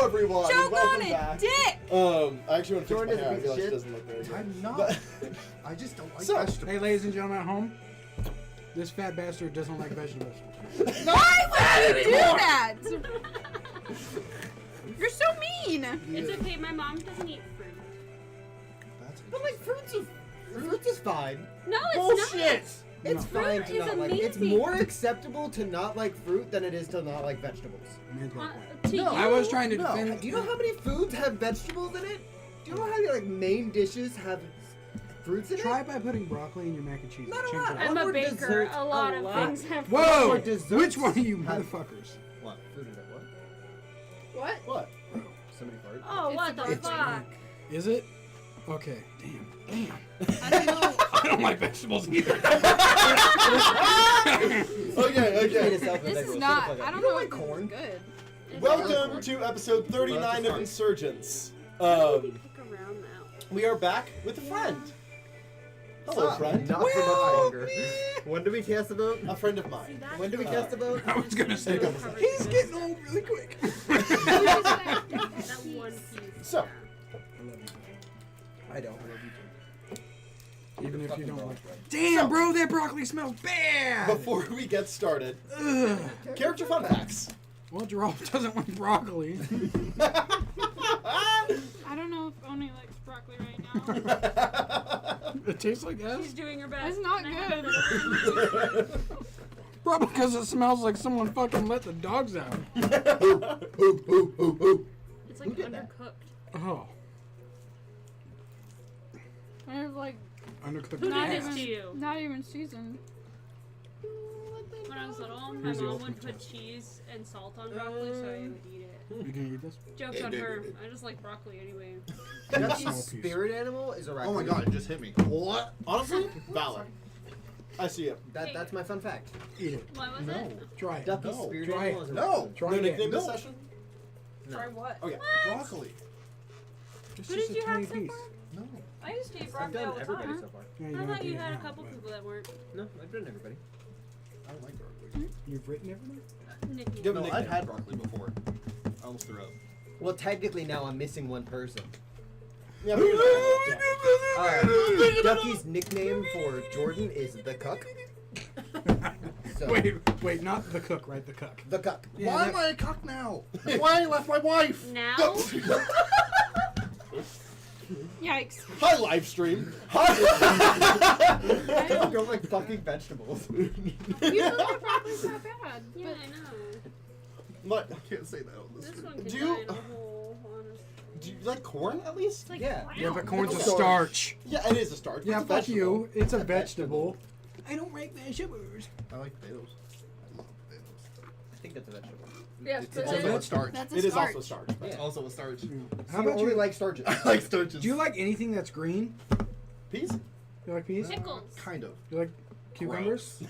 everyone. Choke Welcome on it, back. dick! I actually want to Jordan fix my hair. I is a feel like piece it of doesn't look very good. I'm not. But- I just don't like So- vegetables. Hey, ladies and gentlemen at home, this fat bastard doesn't like vegetables. Why would you do that? You're so mean. It's okay, my mom doesn't eat fruit. That's But like fruits is fine. No, it's Bullshit. not. It's Fruit fine to is not like. It's amazing. more acceptable to not like fruit than it is to not like vegetables. Man's my point. To you, I was trying to No. defend. Do you know how many foods have vegetables in it? Do you know how many like main dishes have fruits in Try it? by putting broccoli in your mac and cheese. Not a Change lot. it up. I'm What a were baker. desserts? A lot A of lot. things have Whoa! Or desserts Which one of you have- motherfuckers? What? Food is it? What? What? What? Somebody farted? Oh, what the It's fuck? Is it? Okay. Damn. I don't know. I don't like vegetables either. Okay. This is not. I don't know like if this is corn. good. Welcome to episode 39 of Insurgence. Pick around now. We are back with a friend. Hello, friend. Not for much longer. When do we cast the vote? A friend of mine. When do we cast the vote? I was gonna say he's getting old really quick. That one piece. So, I love you. I don't. Even if you Fucking don't broccoli. like. Damn, bro, that broccoli smells bad. before we get started, Ugh. character fun facts. Well, Joralf doesn't like broccoli. I don't know if Oni likes broccoli right now. It tastes like ass. She's doing her best. It's not And I have good. another- Probably because it smells like someone fucking let the dogs out. It's like did that? undercooked. Oh, It's like undercooked Who Not did ass. this to you? not even seasoned. When I was little, my Here's the mom open would put test. cheese and salt on broccoli, so I would eat it. You can eat this? Joke's on her. I just like broccoli anyway. Small Ducky's piece. spirit animal is a raccoon. Oh my god, it just hit me. What? Honestly, valid. I see it. That's my fun fact. Eat it. What was No. it? Try it. Ducky's No. spirit Try animal it. is a No. raccoon. Try No it nickname again. this session? Try what? Okay. Broccoli. It's Who just did a you have tiny so piece. far? No. I used to eat I've broccoli all done the everybody time. so far. Yeah, I don't thought have to you eat had a it now, couple but people that weren't. No, I've done everybody. I don't like broccoli. You've written everything? Nikki. Give him No, a I've nickname. had broccoli before. I almost threw up. Well, technically now I'm missing one person. Yeah, but you're Alright. Ducky's nickname for Jordan is the Cuck. So, Wait, not the cook, right? The cuck. the Cuck. Yeah, Why that- am I a cock now? Why I left my wife? Now? Yikes. Hi, live stream. I don't like fucking vegetables. You feel like broccoli's not bad. Yeah, I know. But I can't say that on this. This one Do can you- die in a hole, honestly. do you like corn at least? It's like Yeah. brown. Yeah, but corn's a Okay. starch. Yeah, it is a starch. but Yeah, it's a fuck vegetable. you. It's a vegetable. I don't like vegetables. I like potatoes. I love potatoes. I think that's a vegetable. Yes, It's but also then- a starch. That's a It is starch. also starch. but- It's also a starch. How you about only you? like starches? I like starches. Do you like anything that's green? Peas? You like peas? Pickles. Kind of. You like cucumbers?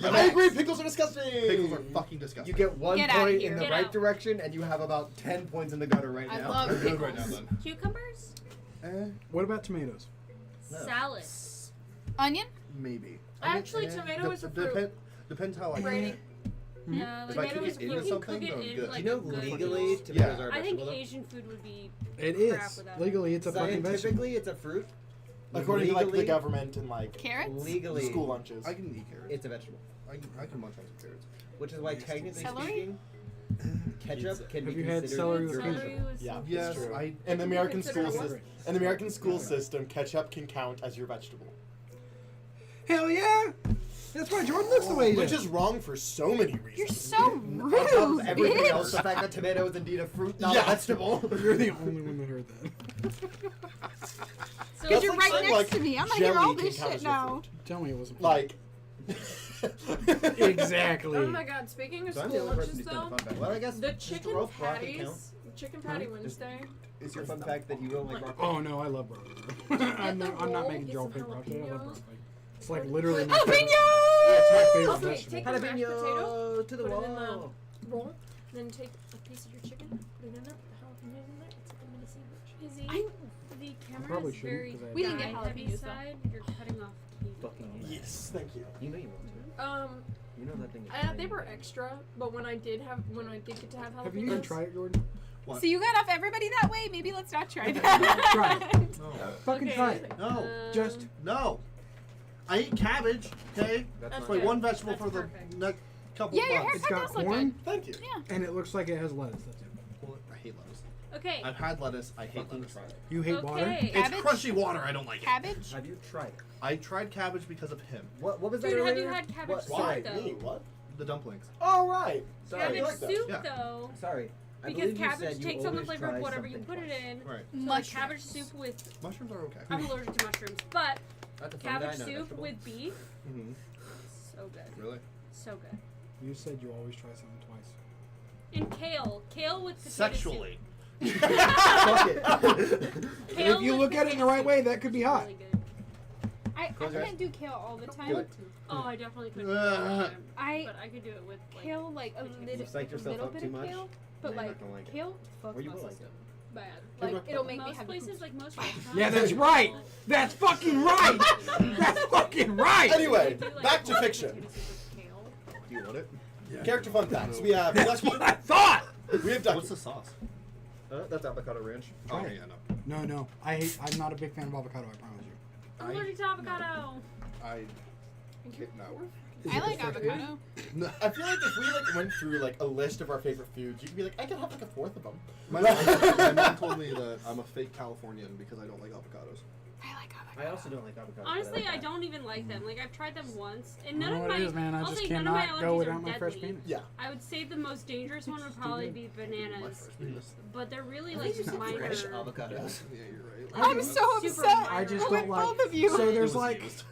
I agree, pickles are disgusting. Pickles are fucking disgusting. You get 1 Get outta point here. in the Get right out. direction, and you have about 10 points in the gutter right I now. love I'm good pickles. right now then. Cucumbers? What about tomatoes? No. Salad. Onion? Maybe. Actually, tomato is a fruit. Depends how I Brady. Yeah, If I tomato cook is it a into fruit. You can something, cook it then in good. Do like you know a good legally meal. tomatoes are a I think vegetable? Asian food would be It crap is. without Legally, it's a fucking vegetable. Scientifically, it's a fruit. According to like the Legally- government and like Carrots? Legally, school lunches. I can eat carrots. it's a vegetable. I can munch on some carrots. Which is why, technically Celery? speaking, ketchup can Have be you had considered celery or your ketchup? celery was Yeah. Yes, It's true. I. In the American Consider school what? system, ketchup can count as your vegetable, Hell yeah! That's why Jordan looks the way he which does. is wrong for so many reasons. You're so On top of rude, everything bitch. else, the fact that tomato is indeed a fruit, not Yeah. a vegetable. You're the only one that heard that. So Because you're like right saying, next like, to me. I'm gonna hear jelly all can this count shit as your now. fruit. Tell me it wasn't. Like. Exactly. Oh my god, speaking of So I'm school the only person lunches who's done though, the fun fact. Well, I guess the Mr. chicken Rolf broccoli count. patties, chicken patty Wednesday, Is your fun fact that you don't like broccoli? Oh no, I love broccoli. I'm the not roll, making get Jordan some pick broccoli. I love jalapenos. broccoli. It's like literally my Jalapeno! favorite. It's my favorite Okay, vegetable. take the mashed potato, Jalapeno to the put it in the wall. roll, then take a piece of your chicken, put it in there, put the jalapenos in there, it's like a mini sandwich. Izzy, the camera probably is shouldn't, very 'cause I- We didn't get heavy jalapenos, though. side. You're cutting off cake. Fucking Yes, thank you. You know you want to. You know that thing is They were extra, but when I did get to have jalapenos, Have you even tried it, Jordan? What? So you got off everybody that way? Maybe let's not try that. Try it. No. Fucking Okay. try it. No. Just No. I eat cabbage, okay? That's That's not my good. one vegetable That's for the perfect. next couple Yeah, your months. it's haircut got does look corn, good. Thank you. Yeah. and it looks like it has lettuce. That's it. Well, I hate lettuce. Okay. I've had lettuce. I hate lettuce. You hate water? Okay. It's Cabbage? crunchy water. I don't like it. Cabbage? Have you tried it? I tried cabbage because of him. What was that Dude, have earlier? you had cabbage What- soup Why? though? Me? What? The dumplings. All right. Sorry. Cabbage like that. soup Yeah. though. Sorry. I Because believe you cabbage said you takes on the always flavor of try whatever you something put it twice. in. Right. So like Mushrooms. cabbage soup with Mushrooms are okay. I'm allergic to mushrooms, but That's a fungi, cabbage not a soup vegetable. with beef, Mm-hmm. so good. Really? So good. You said you always try something twice. And kale with potato Sexually. Fuck it. soup. Kale If you with look at it in the potato right soup way, that could be is hot. really good. I Close your eyes. can't do kale all the Do time. it. Oh, I definitely couldn't do it all the time, I but I could do it with like kale like a You've little, psyched yourself little up bit too of much, kale, but then you're like not gonna like it. kale fucks Or you my will like system. bad. Like it'll make me Most have places, like most restaurants. Yeah, that's right. That's fucking right. That's fucking right. Anyway, they do, like, back to potato fiction. soup with kale. Do you want it? Character fun facts. We have That's Ducky. what I thought. We have Ducky. What's the sauce? That's avocado ranch. Oh, Try it. yeah, no. No. I'm not a big fan of avocado. I promise you. I'm allergic to avocado. I can't, no. I like avocado. I feel like if we like went through like a list of our favorite foods, you could be like, I could have like a fourth of them. My mom told me that I'm a fake Californian because I don't like avocados. I like avocado. I also don't like avocado. Honestly, I don't even like them. Like I've tried them once, and I none know of what my it is, man. I I'll just say none of my cannot allergies go are without my fresh deadly. penis. Yeah. I would say the most dangerous one would probably be My bananas, first penis. but they're really like minor. fresh avocados. Yeah, you're right. I'm so Super upset. I just with don't like. both of you. So It there's was like, used.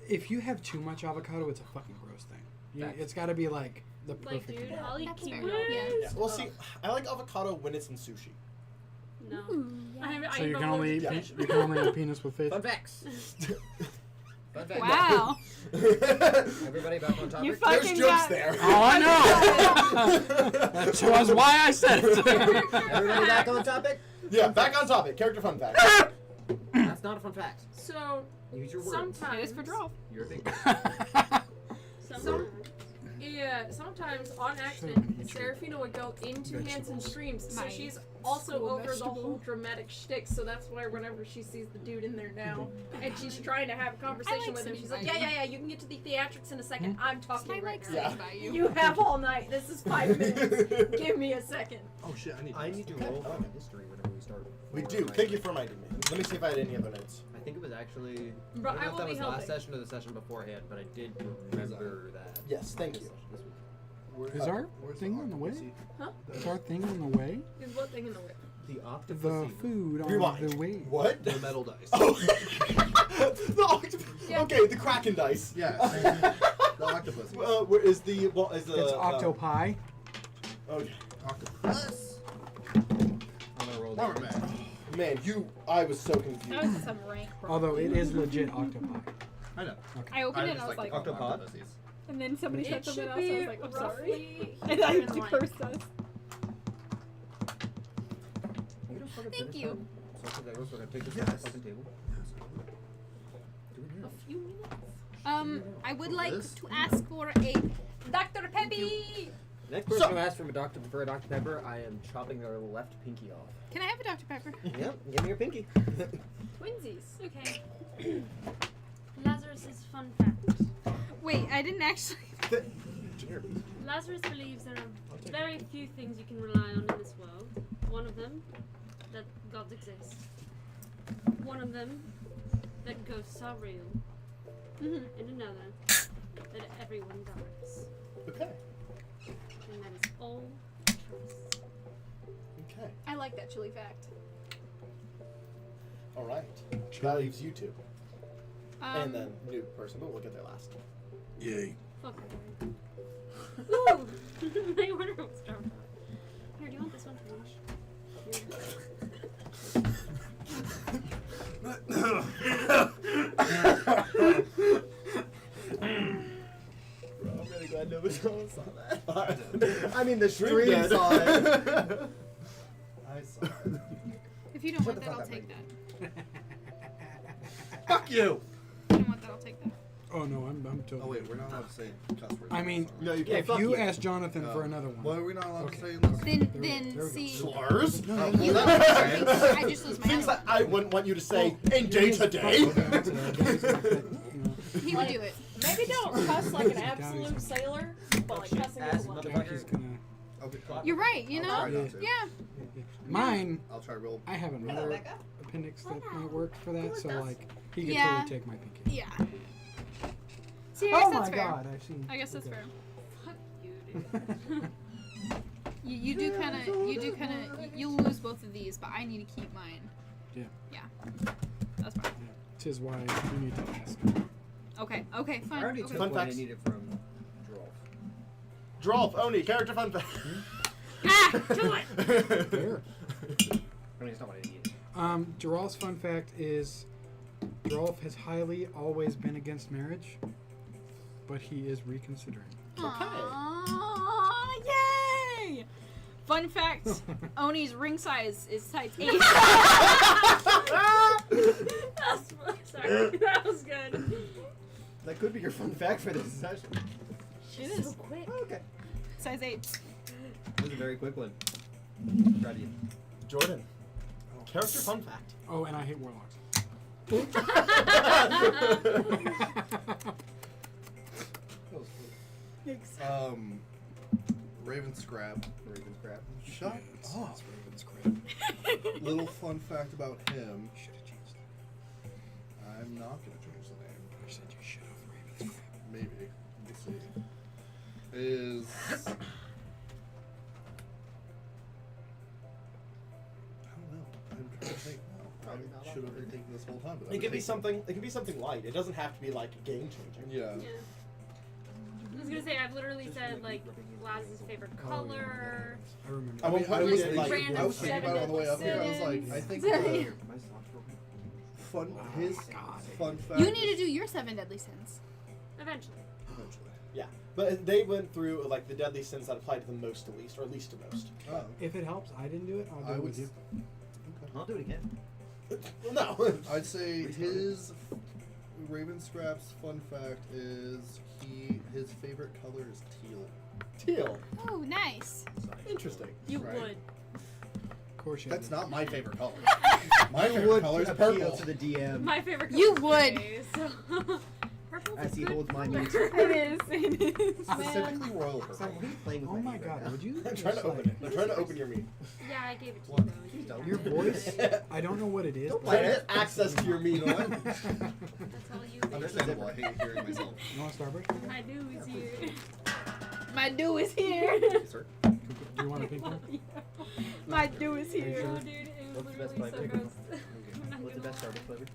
if you have too much avocado, it's a fucking gross thing. It's got to be like the Like, perfect. dude, amount. I'll eat That's kiwis. fair. Yeah. Well, see, I like avocado when it's in sushi. No. So you can only eat Yeah. you can only eat penis with faith. Fun facts. Fun facts. Wow. Everybody back on topic. You There's fucking jokes got there. Oh, I know. That was why I said it. Everybody back on topic. Yeah, back on topic. Character fun facts. That's not a fun fact. So Use your words. sometimes It is for Joralf. You're a big. Some, Yeah, sometimes on accident, Serafina would go into Hanson's streams, so My she's also school over the vegetable. whole dramatic shtick. So that's why whenever she sees the dude in there now, and she's trying to have a conversation like with him, sitting she's like, by "Yeah, you. yeah, yeah, you can get to the theatrics in a second. I'm talking I right like now. sitting by you. You have all night. This is 5 minutes. Give me a second." Oh shit, I need to roll for history whenever we start. We do. Thank you for reminding me. Let me see if I had any other notes. I think it was actually. Bro, I don't I know if will that be was last helping. session or the session beforehand, but I did remember that. Yes, thank you. This week. Is our thing on the way? Huh? Is our thing on the way? Is what thing in the way? The octopus. The food on Rewind. the way. What? The metal dice. Oh. The octopus. Yeah. Okay, the Kraken dice. Yeah. The octopus. Where is the what is the? It's octopi. Okay. Octopus. I'm gonna roll. Rubber man. Man, I was so That confused. was some rank. Although it is legit octopi. I know. I opened it and just I was like, to call them Octopod? octopuses. and then somebody said It something should else. I be was like, I'm sorry. roughly And I here in the line. cursed us. You don't fucking Thank finish you. that. So we're gonna take this Yes. off the fucking table. Do it now. A few minutes. I would like This? to ask for a Dr. Peppy. Next person who asks for a Dr. Pepper, I am chopping their left pinky off. Can I have a Dr. Pepper? Yep, give me your pinky. Twinsies. okay. Lazarus's fun fact. Wait, I didn't actually. Lazarus believes there are very few things you can rely on in this world. One of them, that gods exist. One of them, that ghosts are real. And another, that everyone dies. Okay. And that is all trust. Okay. I like that chili fact. All right. That leaves you two, Um, and then new person, but we'll get there last. Yay. Fuck. Ooh! My order was dropped. Here, do you want this one to finish? I'm really glad nobody saw that. I mean, the Stream stream dead. saw it. I saw it. if you don't Shut want the that, fuck I'll up, take Brady. that. Fuck you. If you don't want that, I'll take that. Oh no, I'm totally. Oh wait, we're not allowed to say cuss words. I mean, No, you can't. if Fuck you you. ask Jonathan for another one. What are we not allowed to Okay. say in this? Then, There we go. see, Slurs? No, you no, I just lose my Things other that I wouldn't want you to say Well, in day to day. Okay, that's you know. He would do it. Maybe don't cuss like an absolute sailor, but like cussing Ass is love. Jackie's gonna. Okay. You're right, you I'll know? try not to. Yeah. Mine, I'll try real. I have another appendix that might work for that, so like he could Yeah. totally take my pinky. Yeah. See, I Oh guess my that's fair. god, I've seen. I guess that's okay. fair. Fuck you, dude. You do kind of, you'll lose both of these, but I need to keep mine. Yeah. Yeah. That's fine. Yeah. Tis why you need to ask. Okay, I fine. already Okay. took Fun what I facts. needed from Joralf. Joralf, Oni, character fun fact. Ah, do it. Fair. I mean, it's not what I needed. Joralf's fun fact is Joralf has highly always been against marriage, but he is reconsidering. Aww, yay! Fun fact, Oni's ring size is size 8. Sorry, that was good. That could be your fun fact for this session. It is. quick. Okay. Size 8. That was a very quick one. Proud of you. Jordan, character fun fact. Oh, and I hate warlocks. Ravenscrape. Ravenscrape. Shut It's up. Ravenscrape. Little fun fact about him. Should have changed that. I'm not gonna change the name. I said you should have Ravenscrape. Maybe. We'll see. Is I don't know. I'm trying to think now. I should have been thinking this whole time. But It can be something. It can be something light. It doesn't have to be like game changing. Yeah. Yeah. I was gonna say I've literally said like Laz's favorite color. I remember. I I, mean, mean, I I was was thinking, like- I was thinking about it on the way up here. I was like, I think Sorry. My socks broken. fun Oh his my God. fun fact. You need to do your 7 deadly sins. Eventually. Eventually. Yeah, but they went through like the deadly sins that apply to the most to least, or least to most. Oh. If it helps, I didn't do it. I'll do I it would. with you. I'll do it again. Well, no. I'd say his Ravenscrape's fun fact is his favorite color is teal. Teal. Oh, nice. Interesting. You Right. would. Of course you That's did. not my favorite color. My favorite color is appeal purple. to the DM My favorite color You is would. gray, so purple's as a he good holds my color. meat. It is. Specifically royal Sam, purple. what are you playing with Oh my meat right god, now? would you? I'm trying to just, open like- it. I'm trying to open your meat. Yeah, I gave it to What? you though. Please don't. Your voice, I don't know what it is. Don't but- Trying to get access to your meat. You know what? That's all you think. Understandable. I hate hearing myself. You want Starburst? I knew he's here. My do is here. Sir? Do you want a pink one? My do is Are you here. sure? Oh, dude, it was What's the best literally so flavor? gross. I'm not What's the gonna best lie. Starbucks flavor?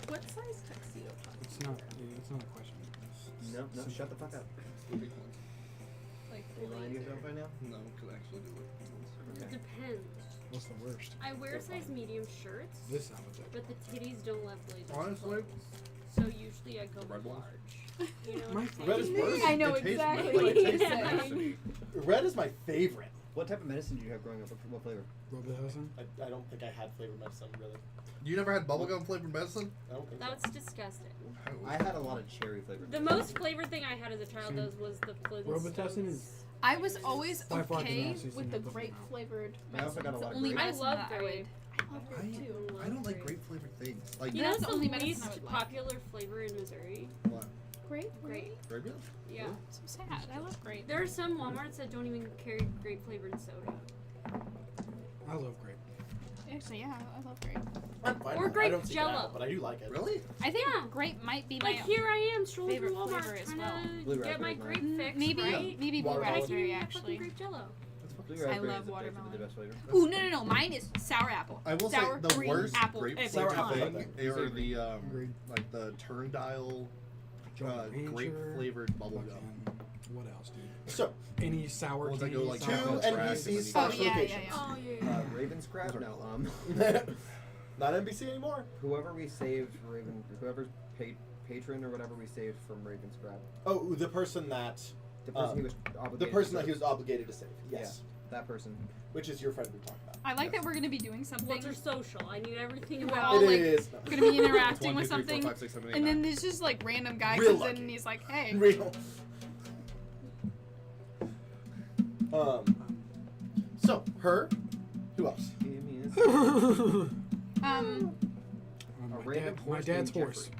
What size tuxedo? It's not. It's not a question. It's No, simple. shut the fuck up. Big ones. Like Are you lying to yourself right now? No, could actually do it. It depends. What's the worst? I wear size medium shirts, This sounds like. but the titties don't have blades. Honestly, So usually I go red ones? large. You know My what I'm Red is saying? worse. I know It tastes exactly better. what It you're tastes saying. Red is my favorite. What type of medicine did you have growing up? What flavor? Robitussin? I don't think I had flavored medicine really. You never had bubblegum flavored medicine? I don't think so. That's disgusting. I had a lot of cherry flavored. The most flavored thing I had as a child was the Flintstones. Robitussin is. I was always By far the okay nastiest with thing the I've ever grape found. flavored I also got a medicine. lot The of only grape. medicine I love that I grape. would. I love grape too. I don't like grape flavored things. Like You That's know the the only medicine least I would like. popular flavor in Missouri? what? Grape? Grape. Grape? Yeah. So sad. I love grape. There are some Walmarts that don't even carry grape flavored soda. I love grape. Actually, yeah, I love grape. I'm fine Or with it. I grape don't seek it Jell-O. out, but I do like it. Really? I think Yeah. grape might be my Like here I am strolling through favorite Walmart flavor as trying well. Blue to get my raspberry grape fix, maybe right? maybe blue Watermelon. I raspberry can actually. fucking grape Jell-O. Blue I raspberry love is the watermelon. best flavor. Ooh, no. Mine is sour apple. I will sour say the green worst apple grape every Sour flavored apple. time. thing are the Agreed. like the turn dial Jolly grape Rancher, flavored bubble gum. fucking- What else, dude? So, Any sour Ones that candy? go like two sour chocolate candy? tracks and NPCs then slash Oh, yeah, locations. yeah. Oh yeah. Ravenscrape? No. Not NBC anymore. Whoever we saved, whoever's patron or whatever we saved from Ravenscrape. Oh, the person that The person he was the obligated. person to that he save. was obligated to save. Yes, That person. which is your friend we talked about. I like that we're gonna be doing something. What's her social? I knew everything We're about all, It like, is. gonna be interacting 1, with 2, 3, 4, something, 5, 6, 7, 8, and then 9. there's just like random guy Real comes lucky. in and he's like, "Hey." Real. So her. Who else? Give me a My, random my horse dad's named horse.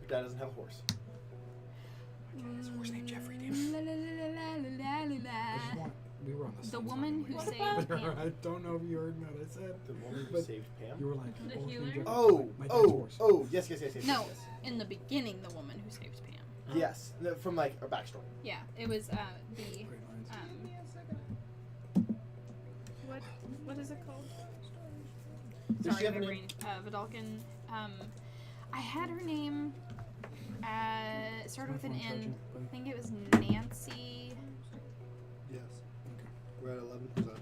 Your dad doesn't have a horse. His horse named Jeffrey. Damn it. La, la, la, la, la, la, la, I just la. want. We were on the The same woman side who anyway. saved I Pam. don't know if you heard what I said. The woman who But saved Pam. You were like, The horse named healer? Jeffrey. Oh, My dad's oh, horse. oh, yes. No, Yes. in the beginning, the woman who saved Pam. Yes, from like a backstory. Yeah, it was the Great lines. What is it called? Does she sorry, have my a brain. name? Vidalkin. I had her name. Started with an N. I think it was Nancy. Yes. We're at 11%.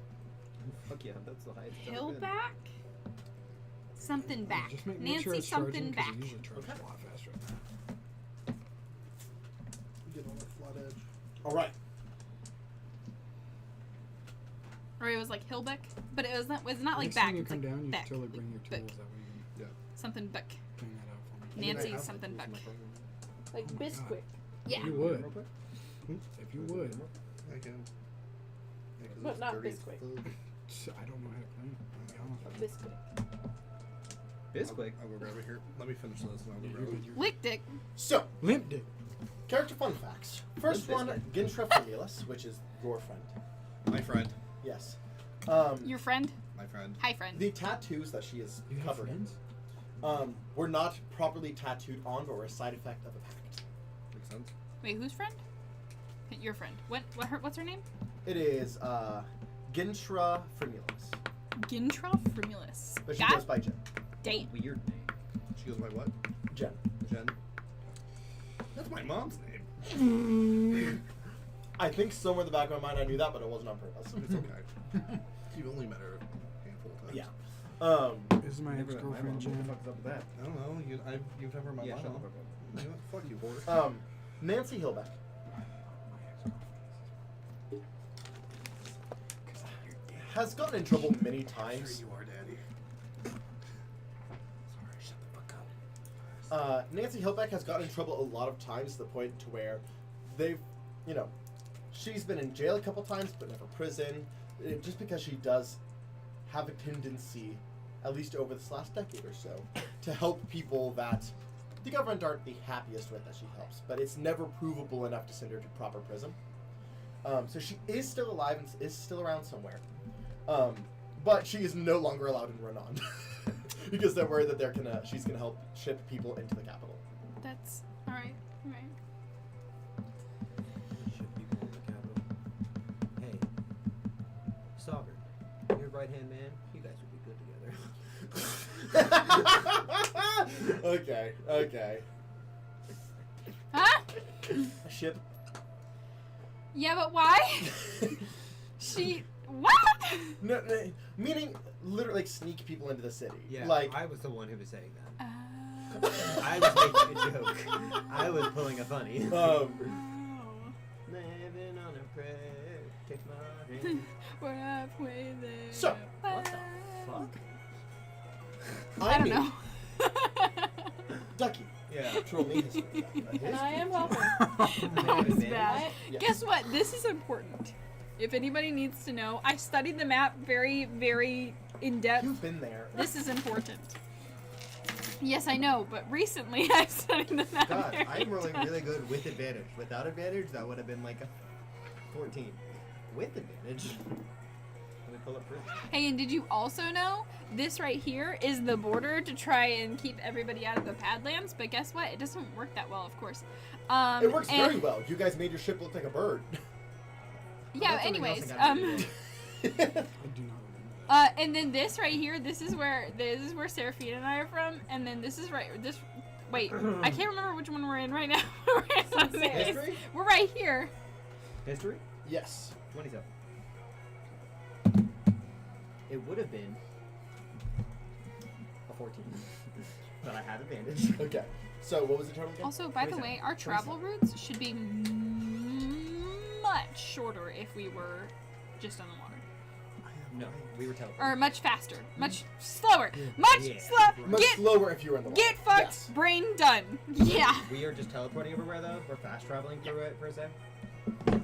Fuck yeah, that's the highest. it's ever been. Hillback. Something back. Just make Nancy sure it's charging, something 'cause back. it usually charges Okay. a lot faster. Get on that flat edge. All right. Or it was like Hillbeck, but it was not like Next back. time you It's come like down, you back. should totally bring your Beck. tools. That way you Something Beck. can clean that out for me. I think I Nancy have my something tools Beck. in my program. Like Oh my Bisquick. Yeah. If you would. Real quick? If you would. I can. Yeah, 'cause But it's not dirty as Bisquick. fuck. I don't know how to clean it. I'll be honest with you. Bisquick. Bisquick. I'll go grab it here. Let me finish this and I'll go You're grab good, it. you're Lick Dick. So Limp dick. character fun facts. First Limp one, Bizkit. Ginsra Famulus, which is your friend. My friend. Yes. Your friend. My friend. Hi, friend. The tattoos that she is You have covered in friends? were not properly tattooed on, but were a side effect of a pact. Makes sense. Wait, whose friend? Your friend. What's her name? It is Ginsra Famulus, Gintra Frimulus. but she God goes by Jen. damn. Weird name. She goes by what? Jen. Jen. That's my mom's name. I think somewhere in the back of my mind I knew that, but it wasn't on purpose. It's okay. You've only met her a handful of times. Yeah. This is my Never met my mom. ex-girlfriend, What the Jen. fuck's up with that? I don't know. You've never met Yeah, my shut the mom. fuck up. You know what? Fuck you, whore. Nancy Hillbeck. Has gotten in trouble many times. you are, Daddy. Sorry, shut the fuck up. Nancy Hillbeck has gotten in trouble a lot of times to the point to where they've, she's been in jail a couple times, but never prison, just because she does have a tendency, at least over this last decade or so, to help people that the government aren't the happiest with that she helps, but it's never provable enough to send her to proper prison. So she is still alive and is still around somewhere. But she is no longer allowed in Renan because they're worried that she's gonna help ship people into the capital. That's all right. All right. Ship people in the capital. Hey, Sovereign, your right-hand man, you guys would be good together. Okay. Huh? A ship. Yeah, but why? She what? No, meaning literally like sneak people into the city. Yeah, Like I was the one who was saying that. Oh. I was making a joke. I was pulling a funny. Living on a prayer, take my hand. We're halfway there. So, What the fuck? I don't know. Ducky. Yeah. Troll me history. And I am helping. That's bad. Yes. Guess what? This is important. If anybody needs to know, I studied the map very, very in depth. You've been there. This is important. Yes, I know, but recently I studied the map. God, very I'm rolling depth. really good with advantage. Without advantage, that would have been like a 14. With advantage, let me pull up proof. Hey, and did you also know this right here is the border to try and keep everybody out of the Padlands? But guess what? It doesn't work that well, of course. It works and- very well. You guys made your ship look like a bird. Yeah. That's something else Anyways, I gotta do. I do not remember and then this right here, this is where Seraphine and I are from, and then this is this. Wait, I can't remember which one we're in right now. History? We're right here. History? Yes. 27. It would have been a 14. But I had advantage. Okay. So what was the total again? Also, by the 27. way, our travel routes should be much shorter if we were just on the water. I am No, we were teleported. Or much faster. Much slower. Much Yeah. slow. Much Get slower if you were in the water. get fucked. Yes. Brain done. Yeah. We are just teleporting everywhere though. We're fast traveling through it per se.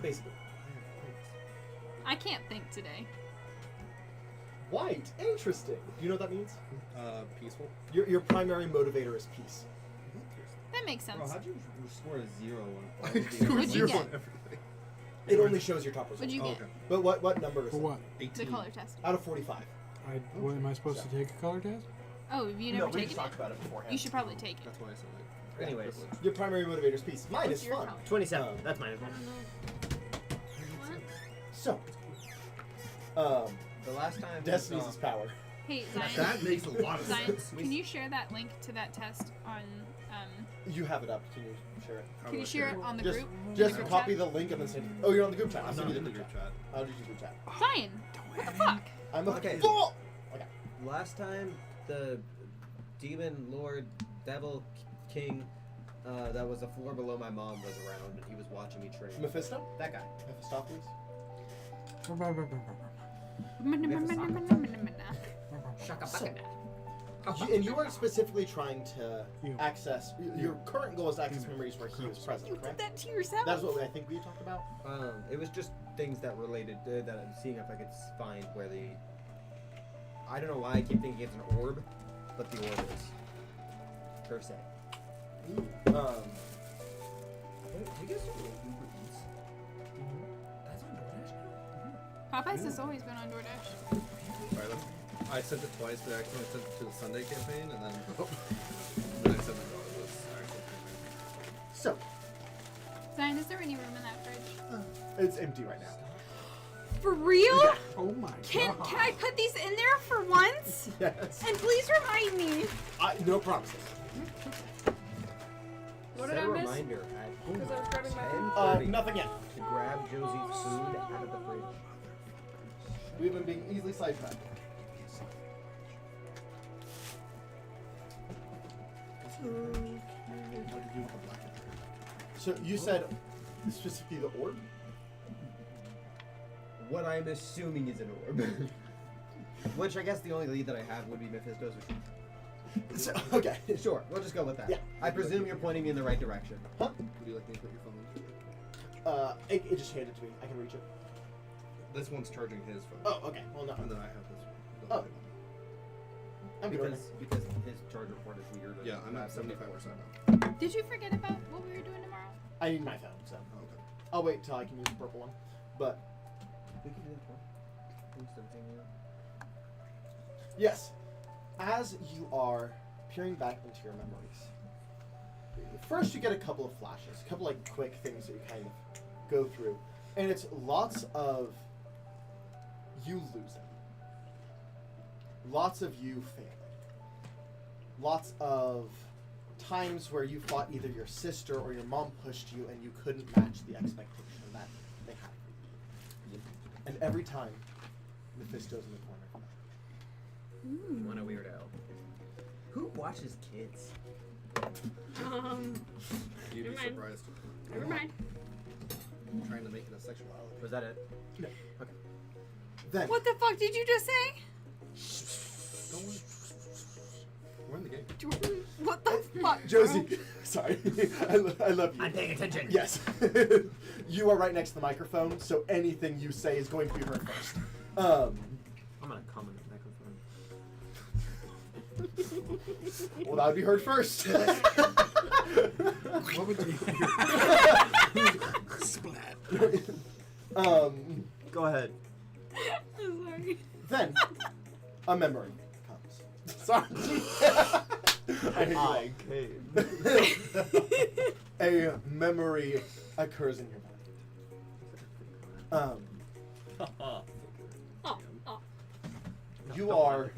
Basically. I can't think today. White. Interesting. Do you know what that means? Peaceful. Your primary motivator is peace. That makes sense. Bro, how'd you score a 0 on? I scored What'd you 0 get? on everything. It only shows your top result. What'd you Oh, get? okay. But what number is For it? what? The 18. color test. Out of 45. What am I supposed to take a color test? Oh, have you No, never we taken just it? talked about it beforehand. You should probably take it. That's why I said it. Anyways, Your primary motivator is peace. Mine What's is your fun. color? 27. That's mine as well. What? So, The last time. Destiny's is power. Hey, Zion. That makes a lot of Zion, sense. can you share that link to that test on? You have it up. Can you share it? How Can do you I share it on the Just, group? just group copy chat? the link and then send. Oh, you're on the group chat. I'll I'm send not you in the the group group chat. chat. I'll just use group chat. Zion. What the fuck? I'm a Okay. fool. Okay. Last time the demon lord devil king that was a floor below my mom was around and he was watching me train. Mephisto? That guy. Mephistopheles? Shaka So- baka. And you weren't specifically trying to You. access. Your current goal is to access memories where he was present, You did correct? that to yourself. That's what I think we talked about. It was just things that related that I'm seeing if I could find where the. I don't know why I keep thinking it's an orb, but the orb is per se. Um, Do you guys do Uber Eats? That's on DoorDash now. Popeyes has always been on DoorDash. Alright, I sent it twice, but actually I sent it to the Sunday campaign, and then, then I sent it to this actual campaign. so Zion, is there any room in that fridge? it's empty right now. For real? Oh my Can god. I put these in there for once? Yes. And please remind me. No promises. What Set did I a miss? reminder at Because I was grabbing my 10:30 Nothing yet. to grab Josie's food out of the fridge. We've been being easily sidetracked. What did you with the black and So you said specifically the orb? What I'm assuming is an orb. Which I guess the only lead that I have would be Mephisto's. So, okay. Sure, we'll just go with that. Yeah. I presume you're pointing me in the right direction. Huh? Would you like me to put your phone into it? It just handed to me. I can reach it. This one's charging his phone. Oh, okay. Well, no. And then I have this Oh. one. I'm good. Because his charger port is weird. Yeah, I'm at 75% now. Did you forget about what we were doing tomorrow? I need my phone, so Oh, okay. I'll wait till I can use the purple one. But We can do that tomorrow. Instead of hanging out. yes, as you are peering back into your memories, first you get a couple of flashes, a couple like quick things that you kind of go through, and it's lots of you losing, lots of you failing, lots of times where you fought either your sister or your mom pushed you and you couldn't match the expectation that they had for you. And every time, Mephisto's in the corner. What a weirdo. Who watches kids? You'd be Never mind. surprised. Never mind. I'm trying to make it a sexuality. Was that it? No. Okay. Then, What the fuck did you just say? Don't worry. We're in the game. Jordan, what the fuck? Josie, sorry, I love you. I'm paying attention. Yes, you are right next to the microphone, so anything you say is going to be heard first. I'm gonna comment on the microphone. Well, that would be heard first. What would you Splat. Go ahead. I'm sorry. Then, a memory comes. Sorry. I came. A memory occurs in your mind. You are,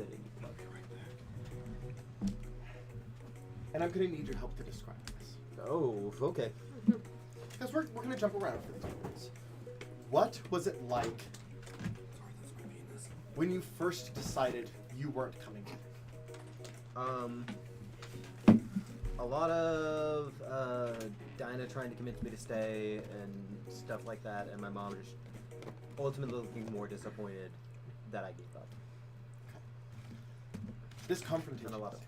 and I'm going to need your help to describe this. Oh, okay. Because we're going to jump around for these memories. What was it like when you first decided you weren't coming back? A lot of Dinah trying to convince me to stay and stuff like that, and my mom just ultimately looking more disappointed that I gave up. This confrontation. And a lot of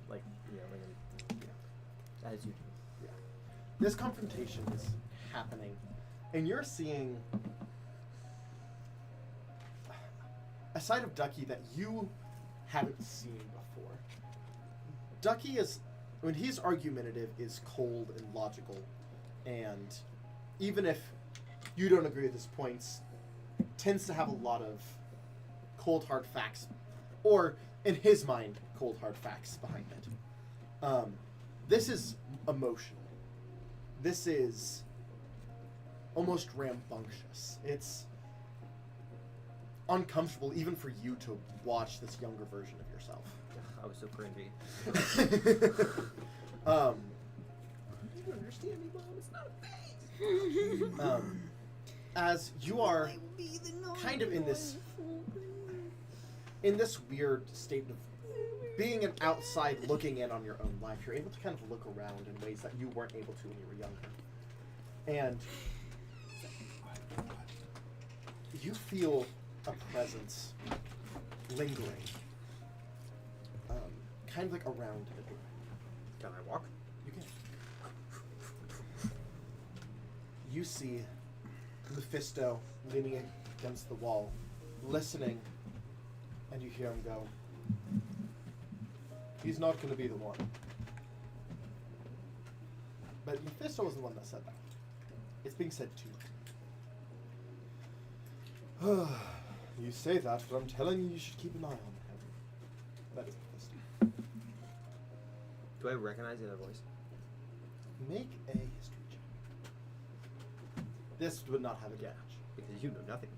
as you do. This confrontation is happening, and you're seeing a side of Ducky that you haven't seen before. Ducky is, when he's argumentative, is cold and logical, and even if you don't agree with his points, tends to have a lot of cold hard facts, or in his mind, cold hard facts behind it. This is emotional. This is almost rambunctious. It's uncomfortable even for you to watch this younger version of yourself. I was so cringy. You don't understand me, Mom. It's not a phase. As you are kind of in this weird state of being an outside looking in on your own life, you're able to kind of look around in ways that you weren't able to when you were younger. And you feel a presence lingering, kind of like around the door. Can I walk? You can. You see Mephisto leaning against the wall, listening, and you hear him go, "He's not going to be the one." But Mephisto was the one that said that. It's being said to you. You say that, but I'm telling you should keep an eye on him. That is Mephisto. Do I recognize the other voice? Make a history check. This would not have a damage. Because you know nothing.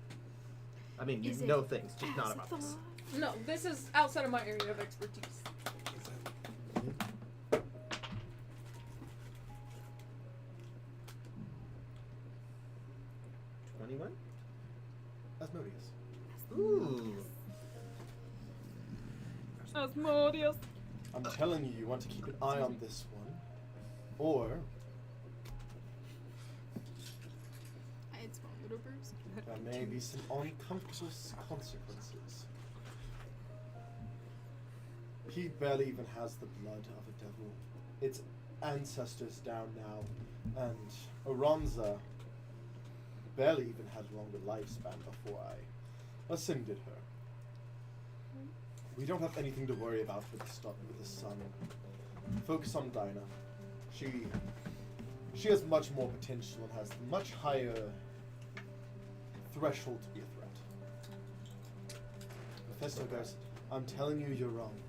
I mean, you Is know it things, just not about this. No, this is outside of my area of expertise. 21? Asmodeus. Ooh. Asmodeus. I'm telling you, you want to keep an eye on this one, or I had small little burps. there may be some uncomfortable consequences. He barely even has the blood of a devil. Its ancestors down now, and Oronza barely even had a longer lifespan before I ascended her. We don't have anything to worry about with the sun. Focus on Dinah. She has much more potential and has much higher threshold to be a threat. Mephisto goes, "I'm telling you, you're wrong.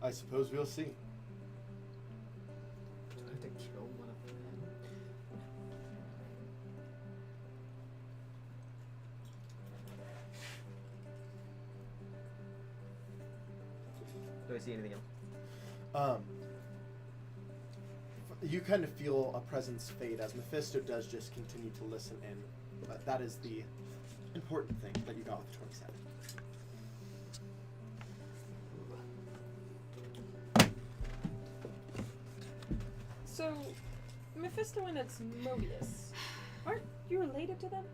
I suppose we'll see." Do I have to kill one of them? Do I see anything else? You kind of feel a presence fade as Mephisto does just continue to listen in. But that is the important thing that you got with 27. So, Mephisto and Asmodeus, aren't you related to them?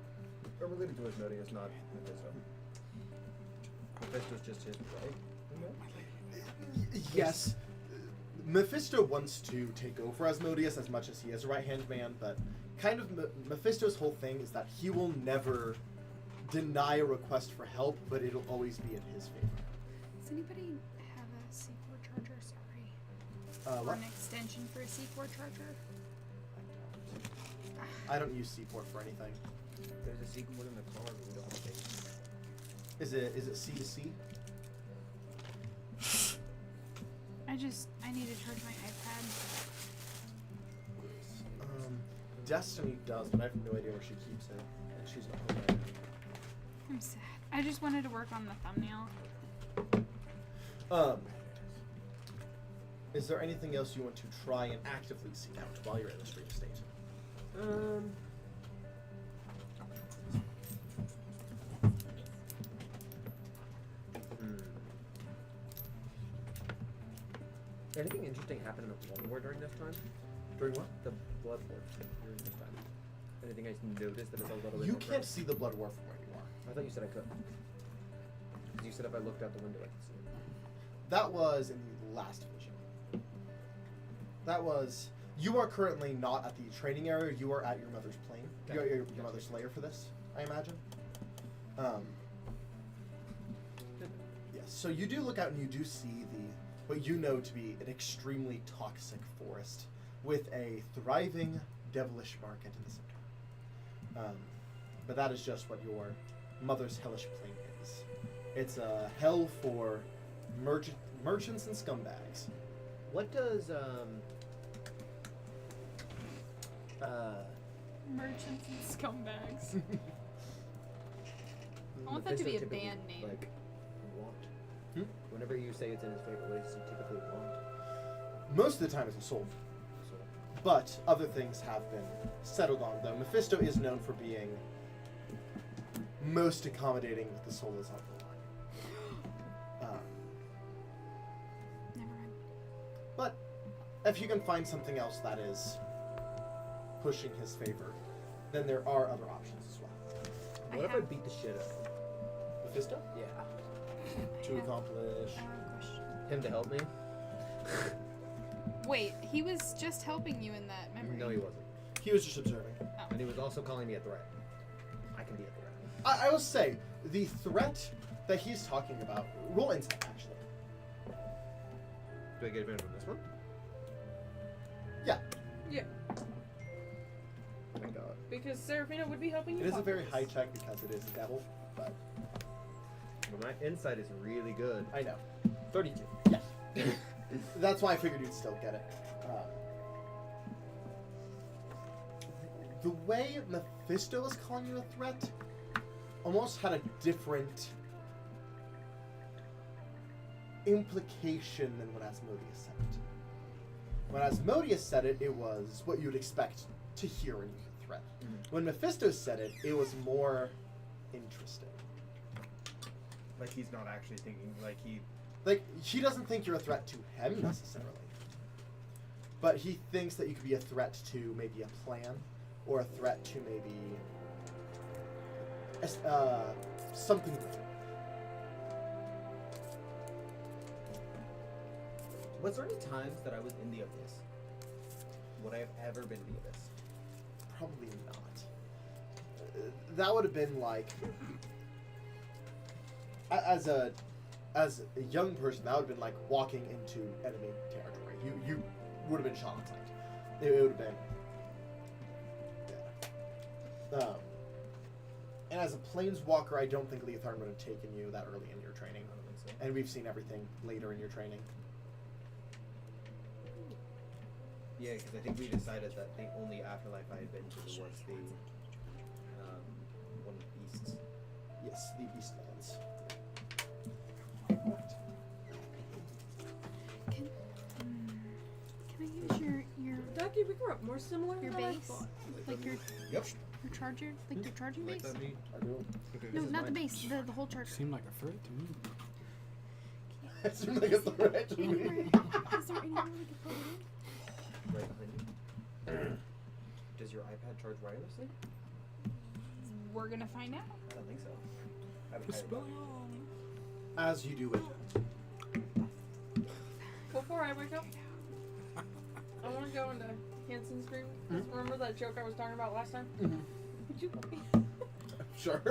Or related to Asmodeus, not Mephisto. Mephisto's just his, right? Yes. Mephisto wants to take over Asmodeus as much as he is a right-hand man, but kind of Mephisto's whole thing is that he will never deny a request for help, but it'll always be in his favor. Does anybody have a C4 charger? Sorry. Or What? an extension for a C4 charger? I don't use C-port for anything. There's a C cord in the car, but we don't have a base. Is it C to C? I need to charge my iPad. Destiny does, but I have no idea where she keeps it, and she's not home right now. I'm sad. I just wanted to work on the thumbnail. Is there anything else you want to try and actively seek out while you're in the stream state? Anything interesting happened in the Blood War during this time? During what? The Blood War during this time. Anything I noticed that is a little bit You more can't see the blood war from where you are. I thought you said I could. you said if I looked out the window, I could see him. That was in the last vision. That was... You are currently not at the training area. You are at your mother's plane. You're at your mother's lair for this, I imagine. Yes, so you do look out and you do see what you know to be an extremely toxic forest with a thriving devilish market in the center. But that is just what your mother's hellish plane is. It's a hell for merchants and scumbags. What does Merchants and scumbags. I want that to be a Mephisto band typically, name. Like, want. Hmm? Whenever you say it's in his favorite place, you typically want. Most of the time it's a soul. So, But other things have been settled on, though. Mephisto is known for being most accommodating with the soul is on the line. Never mind. But if you can find something else that is pushing his favor, then there are other options as well. what if I beat the shit out of him? Mephisto? Yeah. To accomplish... Him to help me? Wait, he was just helping you in that memory. No, he wasn't. He was just observing. And he was also calling me a threat. I can be a threat. I will say, the threat that he's talking about... Roll insight, actually. Do I get advantage on this one? Yeah. Yeah, Thank God. because Serafina would be helping you. It is a talk very this. high check because it is a devil, but... But my insight is really good. I know. 32. Yes. That's why I figured you'd still get it. The way Mephisto was calling you a threat almost had a different implication than when Asmodeus said it. When Asmodeus said it, it was what you'd expect to hear in a threat. Mhm. When Mephisto said it, it was more interesting. Like he's not actually thinking, like He doesn't think you're a threat to him necessarily. But he thinks that you could be a threat to maybe a plan, or a threat to maybe something. Was there any times that I was in the abyss? Would I have ever been in the abyss? Probably not. That would have been like, as a young person, that would have been like walking into enemy territory. You would have been shot on sight. It would have been. Yeah. And as a planeswalker, I don't think Leotharn would have taken you that early in your training. I don't think so. And we've seen everything later in your training. Yeah, because I think we decided that the only afterlife I had been to was the one of the beasts. Yes, the Eastlands. Can I use your Ducky, we grew up more similar your than I base? thought. Like your Yep. charger? Like your charging Like base? that meat? I do. Okay. No, this is not the mine. base, the whole charger. Seemed like a threat to me. It seems like a threat to me. Is there anywhere we could put it in? Right behind you. Does your iPad charge wirelessly? We're gonna find out. I don't think so. I would highly doubt it. As you do it. Before I wake up, I want to go into Hansen's dream. Remember that joke I was talking about last time? Would you let me? Sure.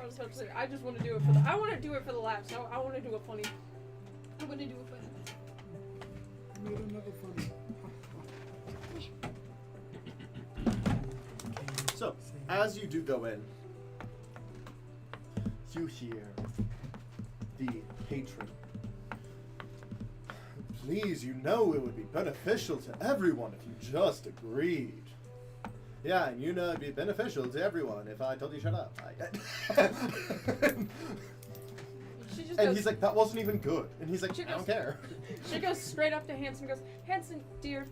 I was about to say, I just want to do it for the. I want to do it for the laughs. I want to do a funny. I wanna do it for Made another funny. So, as you do go in, you hear the patron. Please, you know it would be beneficial to everyone if you just agreed. Yeah, and you know it'd be beneficial to everyone if I told you shut up. She just And goes, he's like, that wasn't even good. And he's like, She I don't goes- care. she goes straight up to Hansen and goes, Hansen, dear,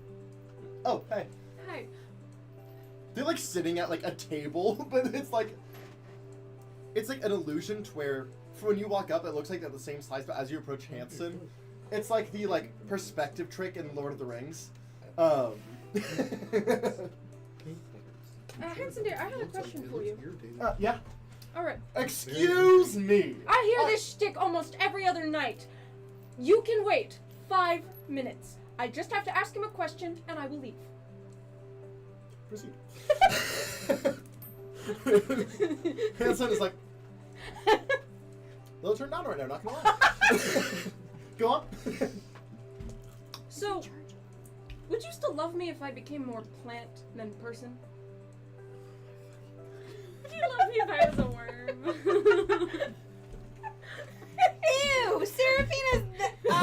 Oh, hey. hi. They're like sitting at like a table, but it's like an illusion to where when you walk up it looks like they're the same size, but as you approach Hansen, it's like the perspective trick in Lord of the Rings. Hansen, dear, I have a question for you. Yeah. Alright. Excuse me. I hear this shtick almost every other night. You can wait 5 minutes. I just have to ask him a question, and I will leave. Proceed. Hanson is like, a little turned on right now, not gonna lie. Go on. So, would you still love me if I became more plant than person? Would you love me if I was a worm? Ew, Seraphina's. No,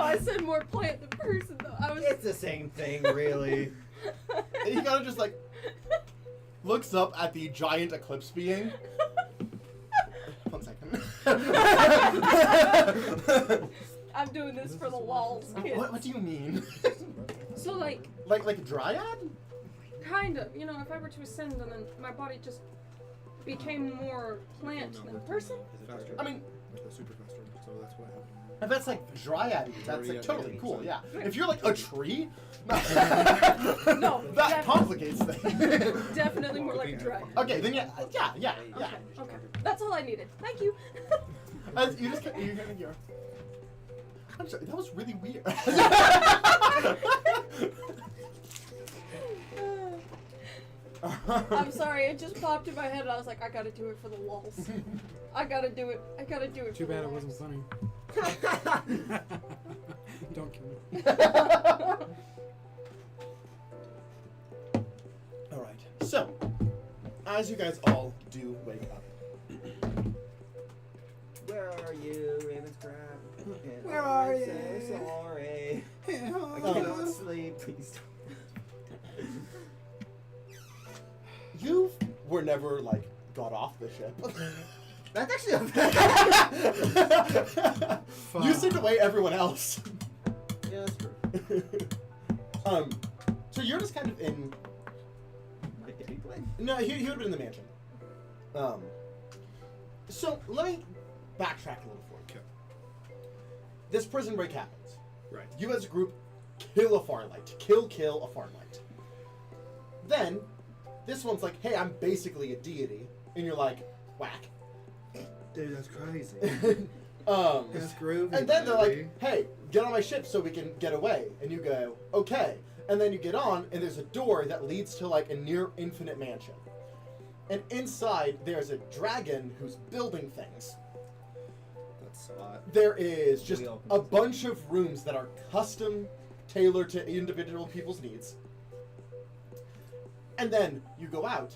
I said more plant than person, though. I was. It's the same thing, really. And he kind of just like looks up at the giant eclipse being. 1 second. I'm doing this for the lols, kid. What do you mean? So, like, like a dryad? kind of. You know, if I were to ascend and then my body just became more plant than person. Faster. I mean, Like the super fast one, so that's what happened. if that's like dryad, that's like totally cool. Yeah. If you're like a tree, No, that complicates things. Definitely more like a dragon. Okay, then yeah. Okay. That's all I needed. Thank you. As you just you're gonna hear. I'm sorry, that was really weird. I'm sorry, it just popped in my head and I was like, I gotta do it for the lols. I gotta do it. I gotta do it Too for the bad it lols. wasn't funny. Don't kill me. Alright, so, as you guys all do wake up, Where are you, Ravenscrape? Where are I'm you? so sorry. I cannot sleep. Please don't. you were never, like, got off the ship. That's actually a You seem to weigh everyone else. Yeah, that's true. So you're just kind of in... My dating play? No, he would have been in the mansion. So let me backtrack a little for you. Okay. This prison break happens. Right. You as a group kill a Farlight. Kill a Farlight. Then, this one's like, hey, I'm basically a deity. And you're like, whack. Dude, that's crazy. That's groovy. And then they're like, hey, get on my ship so we can get away. And you go, okay. And then you get on, and there's a door that leads to like a near infinite mansion. And inside, there's a dragon who's building things. That's hot. There is just We all- a bunch of rooms that are custom tailored to individual people's needs. And then you go out,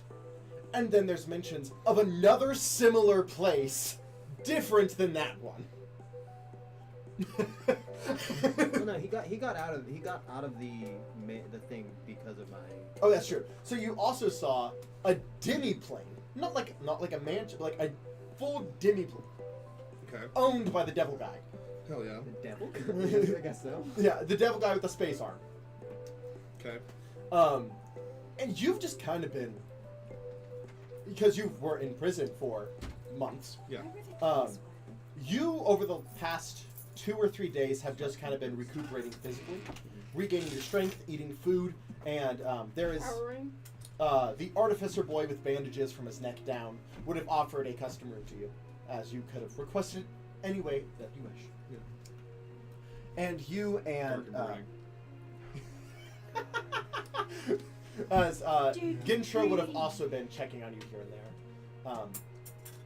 and then there's mentions of another similar place, different than that one. Well, no, he got out of the thing because of my. Oh, that's true. So you also saw a demi-plane, not like a mansion, but like a full demi-plane, Okay. owned by the devil guy. Hell yeah. The devil? I guess so. Yeah, the devil guy with the space arm. Okay. And you've just kind of been, because you were in prison for months. Yeah. You over the past 2 or 3 days have just kind of been recuperating physically, regaining your strength, eating food, and there is Powering. the artificer boy with bandages from his neck down would have offered a custom room to you, as you could have requested any way that you wish. Yeah. And you and Dark and as Gintra would have also been checking on you here and there,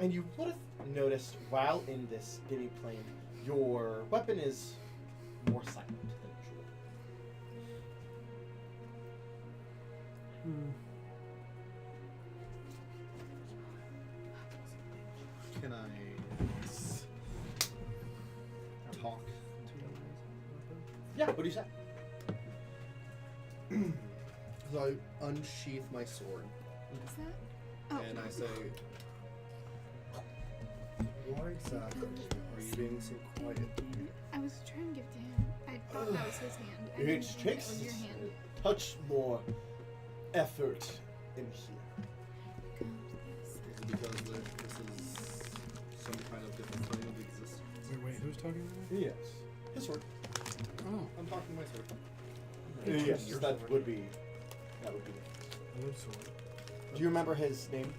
and you would have noticed while in this demi plane, your weapon is more silent than usual. Can I talk to him? Yeah, what do you say? So I unsheath my sword What's that? Oh. and I say, "Why exactly are you being so quiet?" I was trying to give to him. I thought that was his hand. I It didn't think takes that was your hand. a touch more effort in here. Is it because this is some kind of different plane of existence? Wait, who's talking about? Yes. His sword. Oh, I'm talking my sword. Yes, that would be. I love sword. Do you remember his name?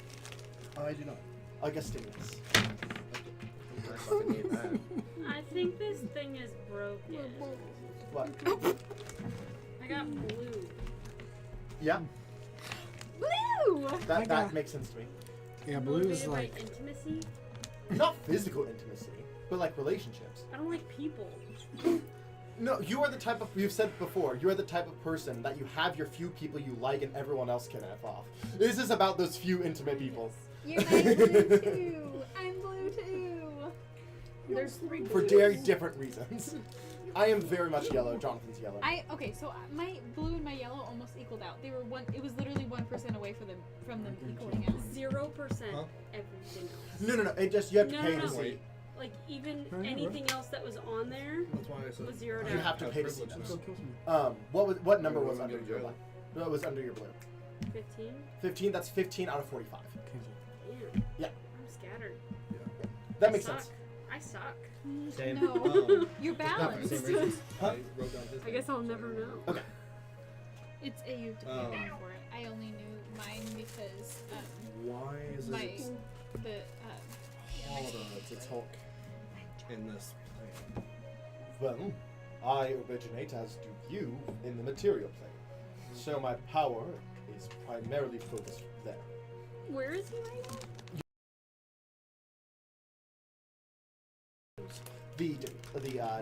I do not. Augustinius. I fucking hate that. I think this thing is broken. What? I got blue. Yeah, Blue! that makes sense to me. Yeah, blue is Motivated by like. intimacy. Not physical intimacy, but like relationships. I don't like people. No, you are the type of, you've said before, you are the type of person that you have your few people you like and everyone else can F off. This is about those few intimate people. You're like blue too. I'm blue too. There's 3 For very different reasons. I am very much yellow, Jonathan's yellow. Okay, so my blue and my yellow almost equaled out. They were one. It was literally 1% away from them equaling out. 0% Huh? everything else. No, it just, you have to No, pay no, to no. see. Like even No, you're anything else that was on there That's why I said. was zeroed You out. have to pay to see privilege them. now. What number You're was gonna under go to your jail. blue? What was under your blue? 15. 15, that's 15 out of 45. Damn. Yeah. I'm scattered. That I makes suck. sense. I suck. Same. No, you're Not for the balanced. same reasons. Huh? I wrote down his I guess I'll never know. Okay. It's a you to pay back for it. I only knew mine because Why is my it the all the talk in this plane? Well, I originate, as do you, in the material plane. So my power is primarily focused there. Where is he right now? The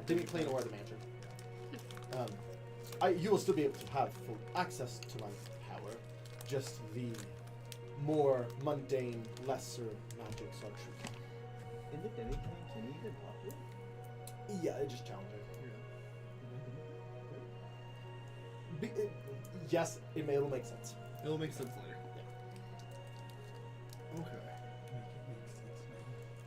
demi-plane or the mansion. You will still be able to have full access to my power. Just the more mundane, lesser magics are tricky. In the demi can you even talk to it? Yeah, it just challenging. Yes, it'll make sense. It'll make sense later. Okay.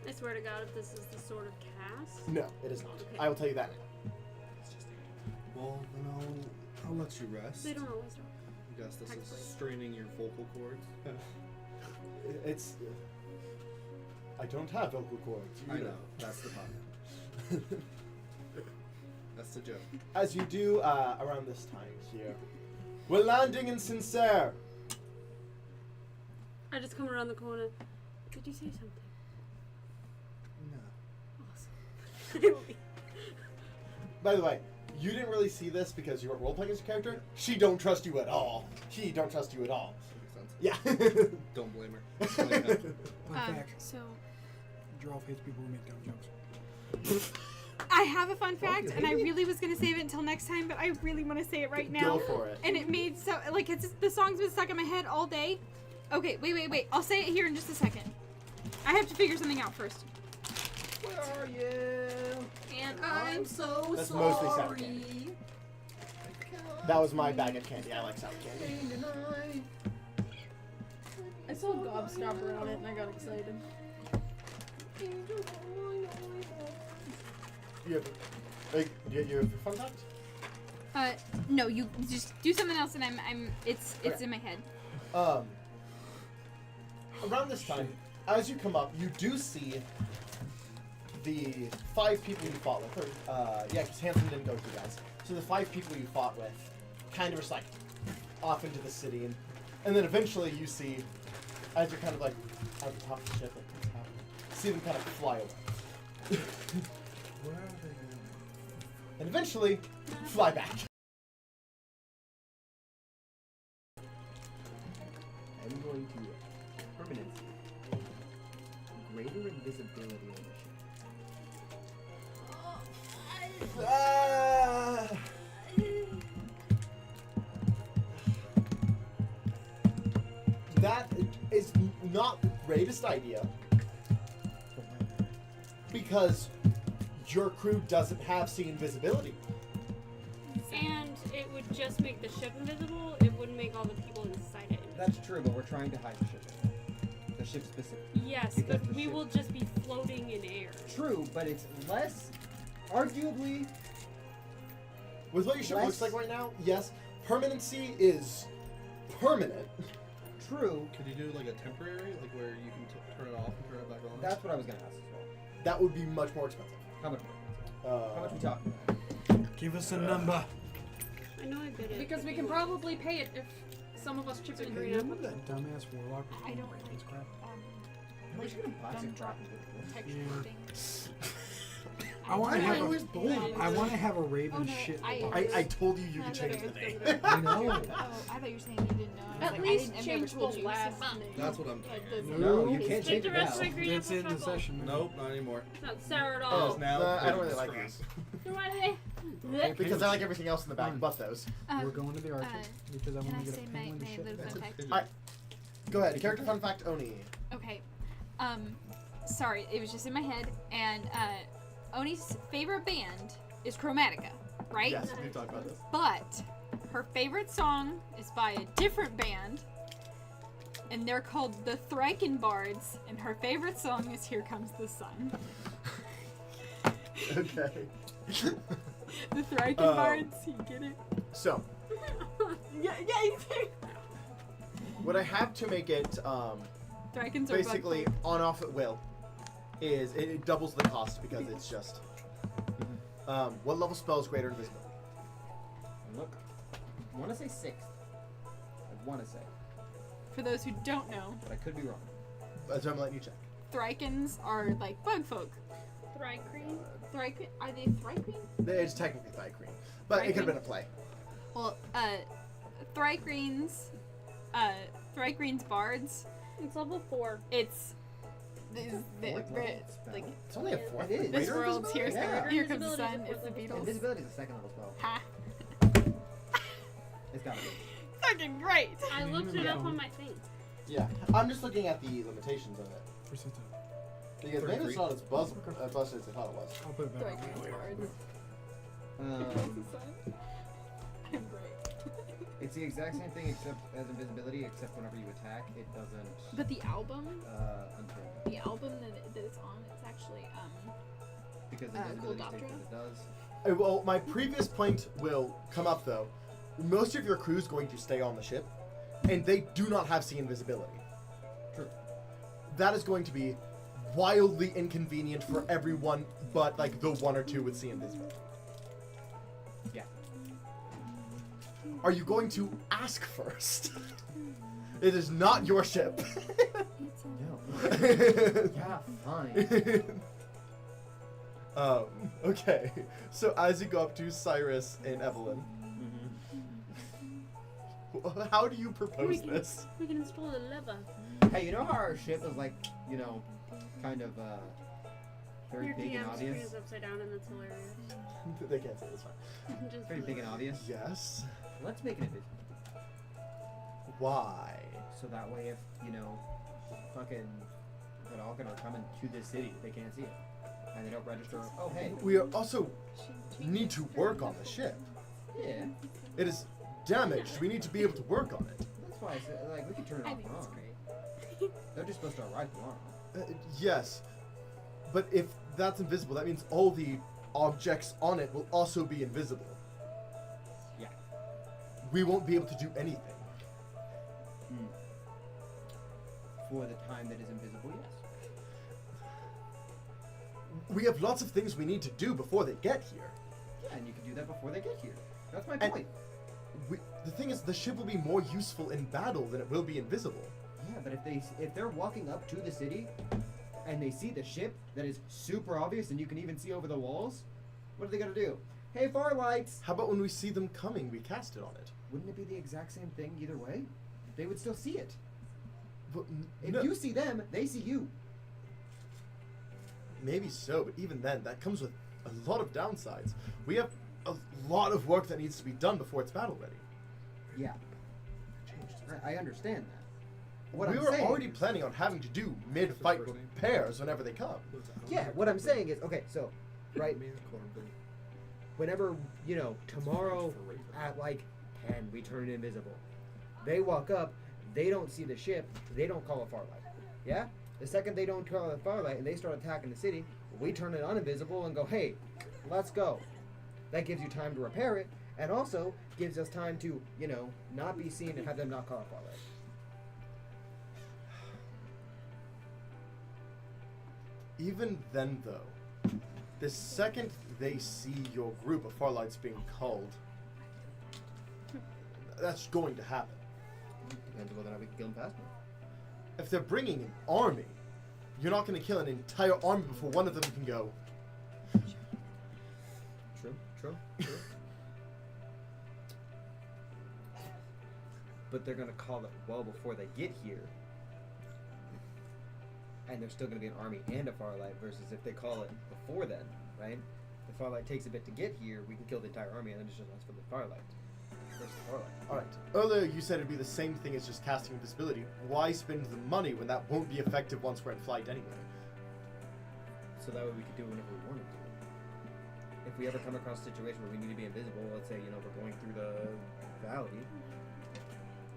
I swear to God, if this is the sword of Cass. No, it is not. Okay. I will tell you that now. Well, then I'll let you rest. They don't always talk. I guess this Actually. is straining your vocal cords. It's. I don't have vocal cords. I know. That's the problem. That's the joke. As you do around this time here, we're landing in Sincere. I just come around the corner. Did you say something? No. Awesome. By the way, you didn't really see this because you weren't role-playing as a character. She don't trust you at all. He don't trust you at all. Makes sense. Yeah. Don't blame her. Fun fact: so Joralf hates people who make dumb jokes. I have a fun fact, and I really was gonna save it until next time, but I really want to say it right now. Go for it. And it made so like the song's been stuck in my head all day. Okay, wait. I'll say it here in just a second. I have to figure something out first. Where are you? And I'm so That's sorry. mostly sour candy. That was my bag of candy. I like sour candy. I saw Gobstopper on it and I got excited. You have, you have your fun fact? No, you just do something else, and it's Okay. in my head. Around this time, as you come up, you do see the 5 people you fought with. Or, yeah, because Hanson didn't go with you guys. So the 5 people you fought with kind of just like off into the city, and then eventually you see, as you're kind of like at the top of the ship, like what's happening, see them kind of fly away. Where are they? And eventually, fly back. I'm going to permanency. Greater invisibility on the ship. That is not the greatest idea because your crew doesn't have see invisibility. And it would just make the ship invisible. It wouldn't make all the people inside it invisible. That's true, but we're trying to hide the ship. The ship specific. Yes, Because but the we ship- will just be floating in air. True, but it's less, arguably. With what your ship Less- looks like right now, yes, permanency is permanent. True. Could you do like a temporary, like where you can turn it off and turn it back on? That's what I was gonna ask as well. That would be much more expensive. How much more? How much we talking about? Give us a number. I know I bid it. Because but we you can won't. probably pay it if some of us chip in Hey, green remember apple. that dumbass warlock with I don't- Ravenscrape? like Boxing gumdrop dropping with texture Yeah. things. I want to Why have are you always bold? I want to have a raven Oh, no, shit. I told you No, could no, change no, the name. no, I know. Oh, I thought you were saying you didn't know. I was At like, least I've never change told the you. last so- name. That's what I'm thinking. No, you Okay, can't Stick change the it rest now. of my green It's apple in the truffle. session. Nope, not anymore. It's not sour at It all. is now. I don't really Brady like Scrap. these. Why? Because I like everything else in the back Fine. but those. We're going to the archer because I Can want I to say get a my, penguin to my shit. little That's fun a fact? pigeon. I- Go ahead. Character fun fact, Oni. Okay. Sorry, it was just in my head. And Oni's favorite band is Chromatica, right? Yes, we've talked about this. But her favorite song is by a different band, and they're called the Thrykenbards, and her favorite song is Here Comes the Sun. Okay. The Thrykenbards, you get it? So, Yeah, you do. what I have to make it Thryken's are basically on off at will is it doubles the cost because it's just. What level spell is greater invisibility? Look. I want to say 6th. I want to say. For those who don't know, But I could be wrong. That's what I'm letting you check. Thrykens are like bug folk. Thrycreen? Thryken, are they Thryken? It's technically Thrycreen, but it could have been a play. Well, Thrycreens, bards. It's level 4. It's the Fourth level spell? like It's only a fourth. It is. this Greater world's here. invisibility? Yeah. Here comes the Invisibility sun. is a It's the fourth Beatles. level Invisibility is a 2nd level spell. Ha! It's gotta be. Fucking great. I looked it up on my thing. Yeah, I'm just looking at the limitations of it. Because maybe 33. it's not as busted as I thought it was. I'll put it back on Thrycreens later. bards. I'm great. It's the exact same thing except as invisibility, except whenever you attack, it doesn't But the album unturn. that it's on, it's actually Because Gold invisibility stays Doctrine? as it does. Well, my previous point will come up though. Most of your crew's going to stay on the ship, and they do not have sea invisibility. True. That is going to be wildly inconvenient for everyone, but like the one or two with sea invisibility. Yeah. Are you going to ask first? It is not your ship. No. Yeah, fine. Okay. So as you go up to Cyrus and Evelyn, how do you propose this? We can install a lever. Hey, you know how our ship is like, you know, kind of very Your big and DM screen obvious? is upside down and that's hilarious. They can't say this fine. Just Very big and obvious. Yes. Let's make it invisible. Why? So that way if, you know, fucking Vidalcan are coming to this city, they can't see it. And they don't register, oh hey. We are also need to work on the ship. Yeah. It is damaged. We need to be able to work on it. That's why I said, like, we can turn it I off think and it's on. great. They're just supposed to arrive tomorrow. Yes. But if that's invisible, that means all the objects on it will also be invisible. Yeah. We won't be able to do anything. For the time that is invisible, yes. We have lots of things we need to do before they get here. Yeah, and you can do that before they get here. That's my And- point. The thing is, the ship will be more useful in battle than it will be invisible. Yeah, but if they're walking up to the city and they see the ship that is super obvious and you can even see over the walls, what are they gonna do? Hey, far lights! How about when we see them coming, we cast it on it? Wouldn't it be the exact same thing either way? They would still see it. But If no, you see them, they see you. maybe so, but even then, that comes with a lot of downsides. We have a lot of work that needs to be done before it's battle ready. Yeah. I understand that. What We I'm were saying already is- planning on having to do mid-fight repairs whenever they come. Yeah, what I'm saying is, okay, so, right, whenever, you know, tomorrow at like 10, we turn it invisible. They walk up, they don't see the ship, they don't call a Farlight. Yeah? The second they don't call a Farlight and they start attacking the city, we turn it uninvisible and go, hey, let's go. That gives you time to repair it, and also gives us time to, you know, not be seen and have them not call a Farlight. Even then, though, the second they see your group of Farlights being called, that's going to happen. Depends on whether or not we can kill them faster. If they're bringing an army, you're not going to kill an entire army before one of them can go. True. But they're gonna call it well before they get here. And there's still gonna be an army and a Farlight versus if they call it before then, right? The Farlight takes a bit to get here, we can kill the entire army and then it's just us for the Farlight. Versus the Farlight. Alright. Earlier you said it'd be the same thing as just casting invisibility. Why spend the money when that won't be effective once we're in flight anyway? So that way we could do it whenever we wanted to. If we ever come across a situation where we need to be invisible, let's say, we're going through the valley.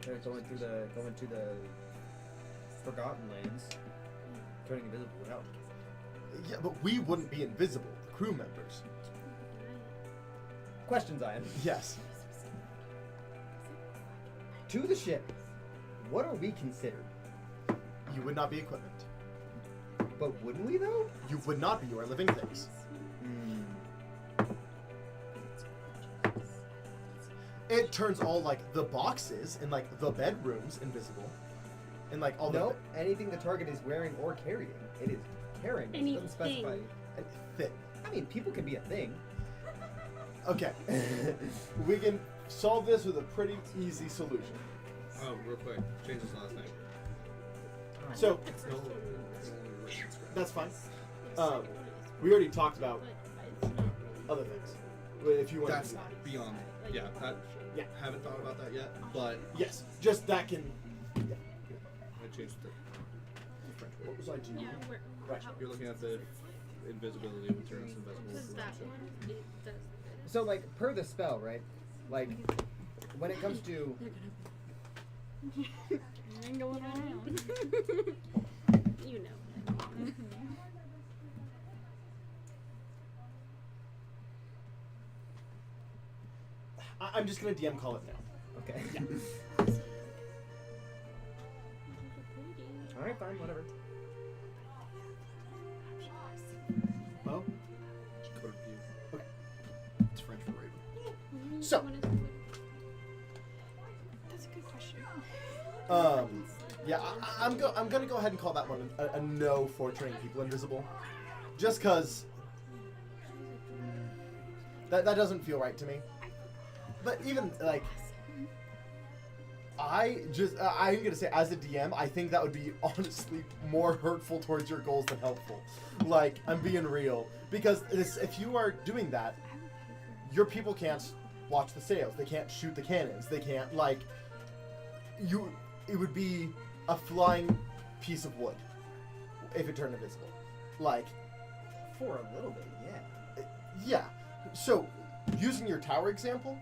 They're going to the Forgotten Lands. Turning invisible would help. Yeah, but we wouldn't be invisible, the crew members. Questions, Ian. Yes. To the ship, what are we considered? You would not be equipment. But wouldn't we, though? You would not be. You are living things. It turns all, like, the boxes and, like, the bedrooms invisible. And, like, all Nope. Anything the target is wearing or carrying. It is carrying. It doesn't specify. Thing. I mean, people can be a thing. Okay. We can solve this with a pretty easy solution. Oh, real quick. Change his last name. So, It's no longer Ravenscrape. that's fine. We already talked about other things. If you want That's to do that. beyond. Yeah, Yeah. haven't thought about that yet, but Yes, just that can... Yeah. I changed the French word. What was I doing? Yeah, Right. You're looking at the invisibility with turn us invisible. Because that one, it does. So, like, per the spell, right? Like, when it comes to... Wrangling around. You know. I'm just going to DM call it now. Okay. Yeah. Alright, fine, whatever. Well, Code of view. Okay. It's French for Raven. So. That's a good question. Yeah, I'm gonna go ahead and call that one a no for turning people invisible, just cause that doesn't feel right to me. But even like, I'm gonna say as a DM, I think that would be honestly more hurtful towards your goals than helpful. Like, I'm being real, because if you are doing that, your people can't watch the sails, they can't shoot the cannons, they can't it would be a flying piece of wood if it turned invisible. Like, For a little bit, yeah. yeah. So, using your tower example,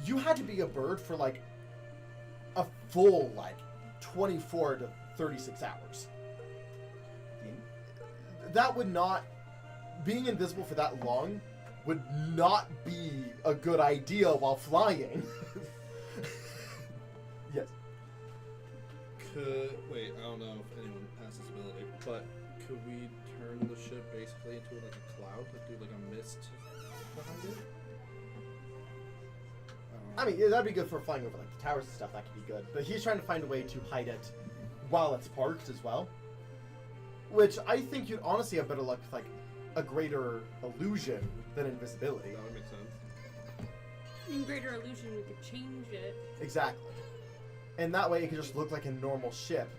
you had to be a bird for like a full 24 to 36 hours. That would not, being invisible for that long would not be a good idea while flying. Yes. Wait, I don't know if anyone has this ability, but could we turn the ship basically into like a cloud, do like a mist behind it? I mean, yeah, that'd be good for flying over like the towers and stuff. That could be good. But he's trying to find a way to hide it while it's parked as well. Which I think you'd honestly have better luck with like a greater illusion than invisibility. That would make sense. In greater illusion, we could change it. Exactly. And that way it could just look like a normal ship.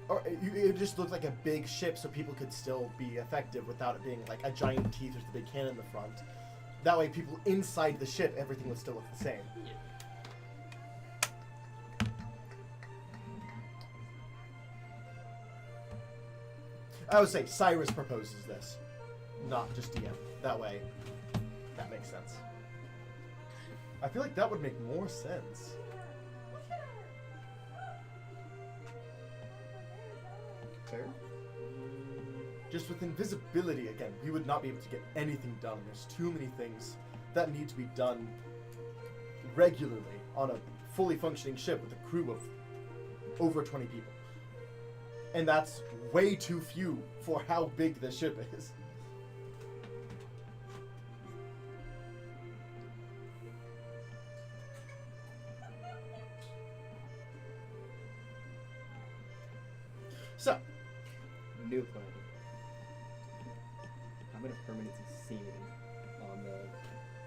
Or it would just look like a big ship so people could still be effective without it being like a giant teeth with a big cannon in the front. That way people inside the ship, everything would still look the same. Yeah. I would say Cyrus proposes this, not just DM. That way, that makes sense. I feel like that would make more sense. Fair? Just with invisibility, again, we would not be able to get anything done. There's too many things that need to be done regularly on a fully functioning ship with a crew of over 20 people. And that's way too few for how big the ship is. So, New plan. How about a permanency seeming on the?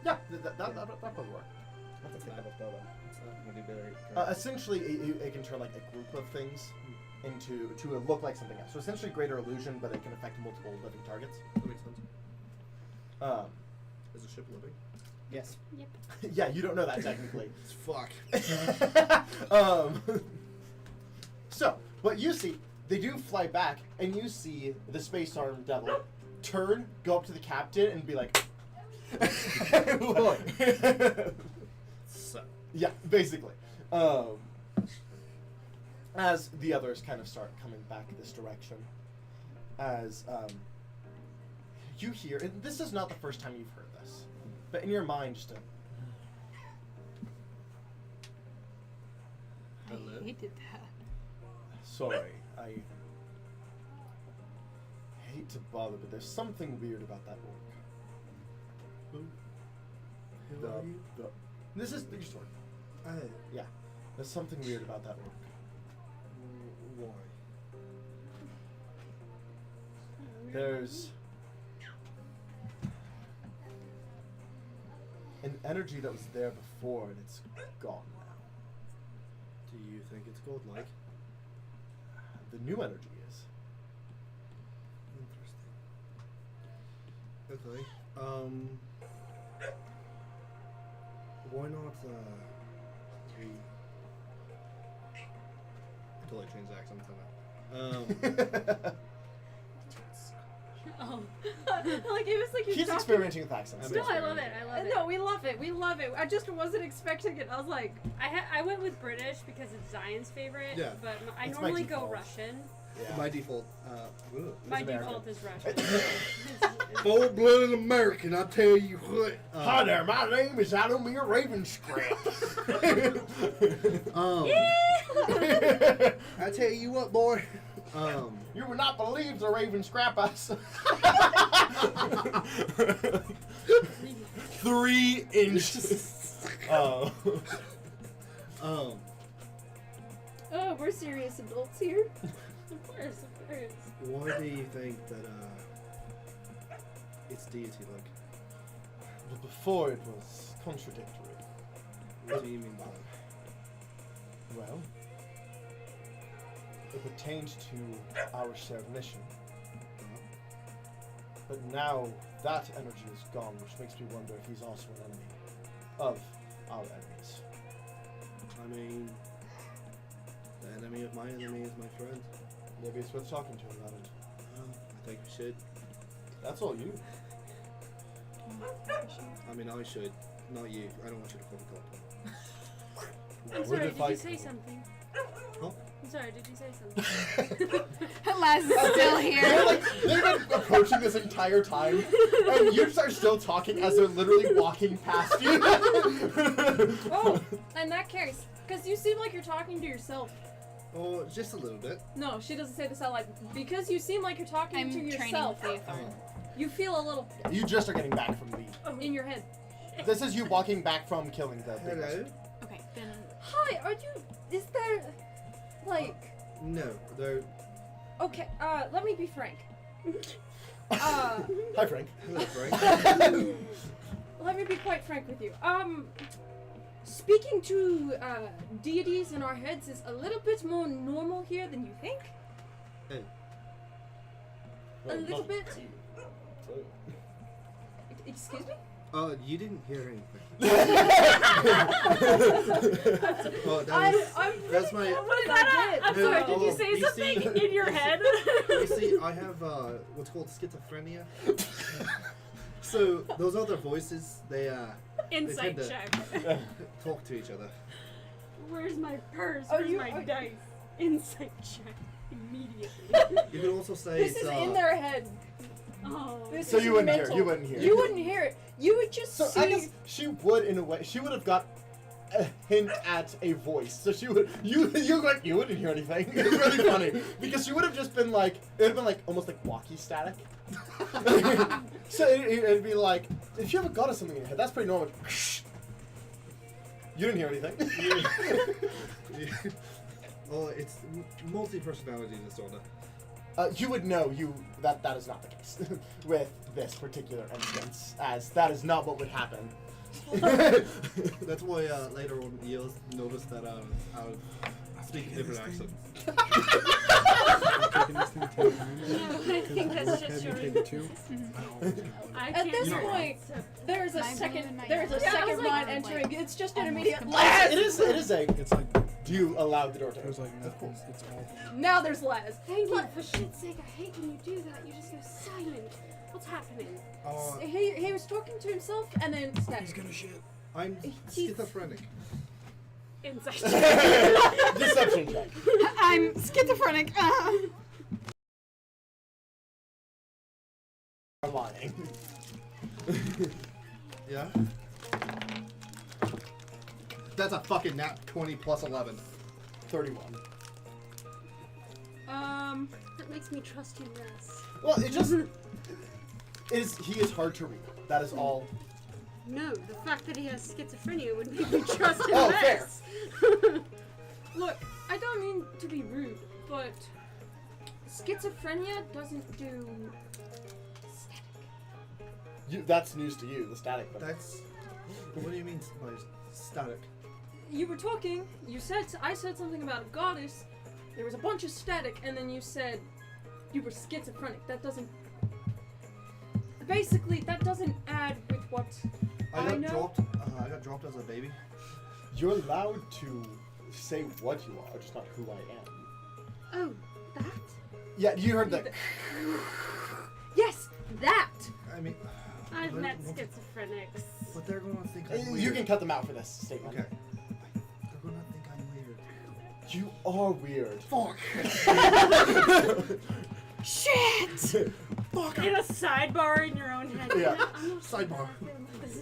yeah, that would work. That's a terrible spell though. It's not gonna do better. Essentially, it can turn like a group of things into to look like something else. So essentially, greater illusion, but it can affect multiple living targets. That makes sense. Is the ship living? Yes. Yeah, you don't know that technically. Fuck. So, what you see, they do fly back, and you see the space arm devil turn, go up to the captain, and be like, So. yeah, basically. As the others kind of start coming back this direction, as you hear, and this is not the first time you've heard this, but in your mind, just a I hated that. sorry, I hate to bother, but there's something weird about that orc. Who are you? This is your sword. Yeah, there's something weird about that orc. Why? There's an energy that was there before, and it's gone now. Do you think it's gold-like? The new energy is. Interesting. Okay. Why not, we... I totally changed the accent. Oh. Like, it was like He's talking. experimenting with accents. No, I love it. I love it. No, we love it. We love it. I just wasn't expecting it. I was like, I went with British because it's Zion's favorite. Yeah. But I It's my normally go default. Russian. Yeah. My default, My American. default is Russian. full-blooded American, I tell you what. Hi there, my name is Alumear Ravenscrape. I tell you what, boy. You would not believe the Ravenscrape us. 3 inches. Oh. oh, we're serious adults here. Of course. Why do you think that, it's deity-like? But before it was contradictory. What do you mean by that? Well, it pertained to our shared mission. But now that energy is gone, which makes me wonder if he's also an enemy of our enemies. I mean, the enemy of my enemy is my friend. Maybe it's worth talking to him about it. I think we should. That's all you. I mean, I should. Not you. I don't want you to call me God. I'm We're sorry, did you divided. say something? Huh? I'm sorry, did you say something? Laz is still They're here. like, they've been approaching this entire time, and you are still talking as they're literally walking past you. Oh, in that case, because you seem like you're talking to yourself. Oh, just a little bit. No, she doesn't say this out loud. Because you seem like you're talking I'm to training yourself. with the authority. You feel a little You just are getting back from the. in your head. This is you walking back from killing the. big Hello? person. Okay, then. Hi, are you? Is there, like? No, though. Okay. Let me be frank. Hi, Frank. Hello, Frank. Let me be quite frank with you. Speaking to deities in our heads is a little bit more normal here than you think. Hey. A little bit. Excuse me? You didn't hear anything. I'm that's my. What is that? I'm sorry, did you say you something see- in your head? You see, I have what's called schizophrenia. So those other voices, they Insight tend to- check. talk to each other. Where's my purse? Are Where's you- my are- dice? Insight check. Immediately. You can also say This it's is in their head. Oh. This So is you wouldn't hear. mental. You wouldn't hear. You wouldn't hear it. You would just So see. I guess she would, in a way. She would have got a hint at a voice. So she would. You wouldn't hear anything. It's really funny because she would have just been like. It would have been like almost like walkie static. So it'd be like, if you have a god or something in your head, that's pretty normal. You didn't hear anything. Oh, it's multi-personality disorder. You would know that is not the case with this particular instance, as that is not what would happen. That's why later on you'll notice that I would speak a different accent. No, I think that's just your. At this point, there's a second line entering. It's just an immediate. It is a. It's like You allowed the door to it was open. like nothing. It's all. Now there's Laz. Thank you. For shit's sake, I hate when you do that. You just go silent. What's happening? He was talking to himself and then He's snapped. gonna shit. I'm schizophrenic. Insight. Deception check. I'm schizophrenic. I'm lying. Yeah? That's a fucking nat 20 plus 11. 31. That makes me trust you less. Well, it just he is hard to read. That is all. No, the fact that he has schizophrenia would make me trust him Oh, less. Look, I don't mean to be rude, but schizophrenia doesn't do static. That's news to you, the static. But That's... What do you mean by static? You were talking, I said something about a goddess, there was a bunch of static, and then you said you were schizophrenic. That doesn't... Basically, that doesn't add with what I know. I got dropped as a baby. you're allowed to say what you are, just not who I am. Oh, that? Yeah, you heard that. Yes, that! I mean... I've but- met schizophrenics. But they're going to think I'm weird. You can cut them out for this statement. Okay. They're going to think I'm weird. You are weird. Fuck! Shit! In a sidebar in your own head. Yeah. I'm not sure Sidebar. how I feel about this.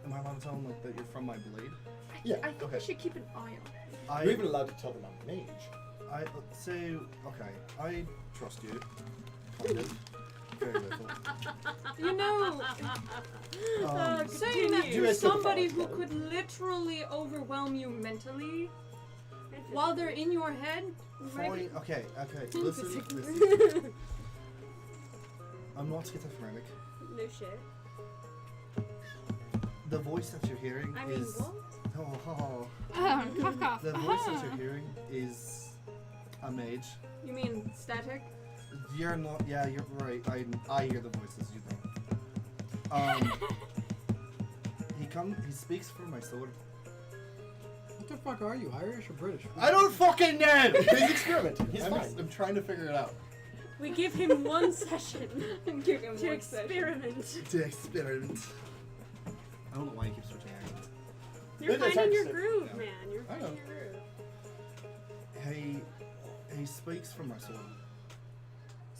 Am I allowed to tell them like, that you're from my blade? Yeah. I think Okay. we should keep an eye on it. You're even allowed to tell them I'm a mage. I say, okay, I trust you. Kind of. Very little. You know, saying that You to guys took somebody the who ball, could literally overwhelm you mentally while they're in your head, Fine, maybe. okay, listen. I'm not schizophrenic. No shit. The voice that you're hearing I mean, is... what? Cough, cough. The voice that you're hearing is a mage. You mean static? You're not... Yeah, you're right. I hear the voices, you don't. He speaks for my sword. What the fuck are you, Irish or British? I don't fucking know! He's experimenting. He's fine. I'm trying to figure it out. We give him one session Give him to one session. experiment. To experiment. I don't know why you keep switching accents. You're It is finding your hard to say. groove, Yeah. man. You're I know. finding your groove. He speaks for my sword.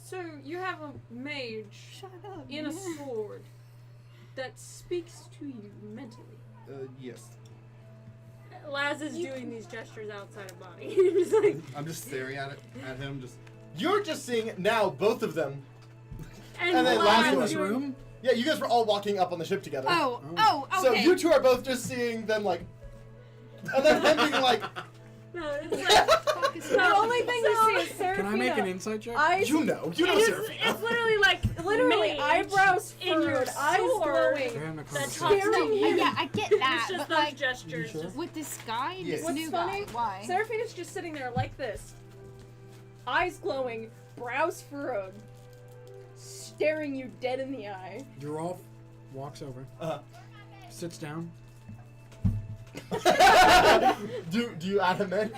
So you have a mage Shut up. in a sword that speaks to you mentally. Yes. Laz is doing these gestures outside of body. He's like, I'm just staring at him, just... You're just seeing now both of them. and And then Laz Laz in is this doing- room? Yeah, you guys were all walking up on the ship together. Oh, okay. So you two are both just seeing them like, and then him being like, No, it's like, The only thing you see is Seraphina. Can I make an insight check? you know it's Seraphina. literally like Literally, mage eyebrows in your furrowed, eyes sword glowing. We're having a that conversation. talks to Staring you. Yeah, I get that, It's just but those like gestures. You sure? Just, with this guy and Yes. this What's new funny? guy, why? Seraphina's just sitting there like this. Eyes glowing, brows furrowed, staring you dead in the eye. Joralf walks over, sits down. Do you add him in?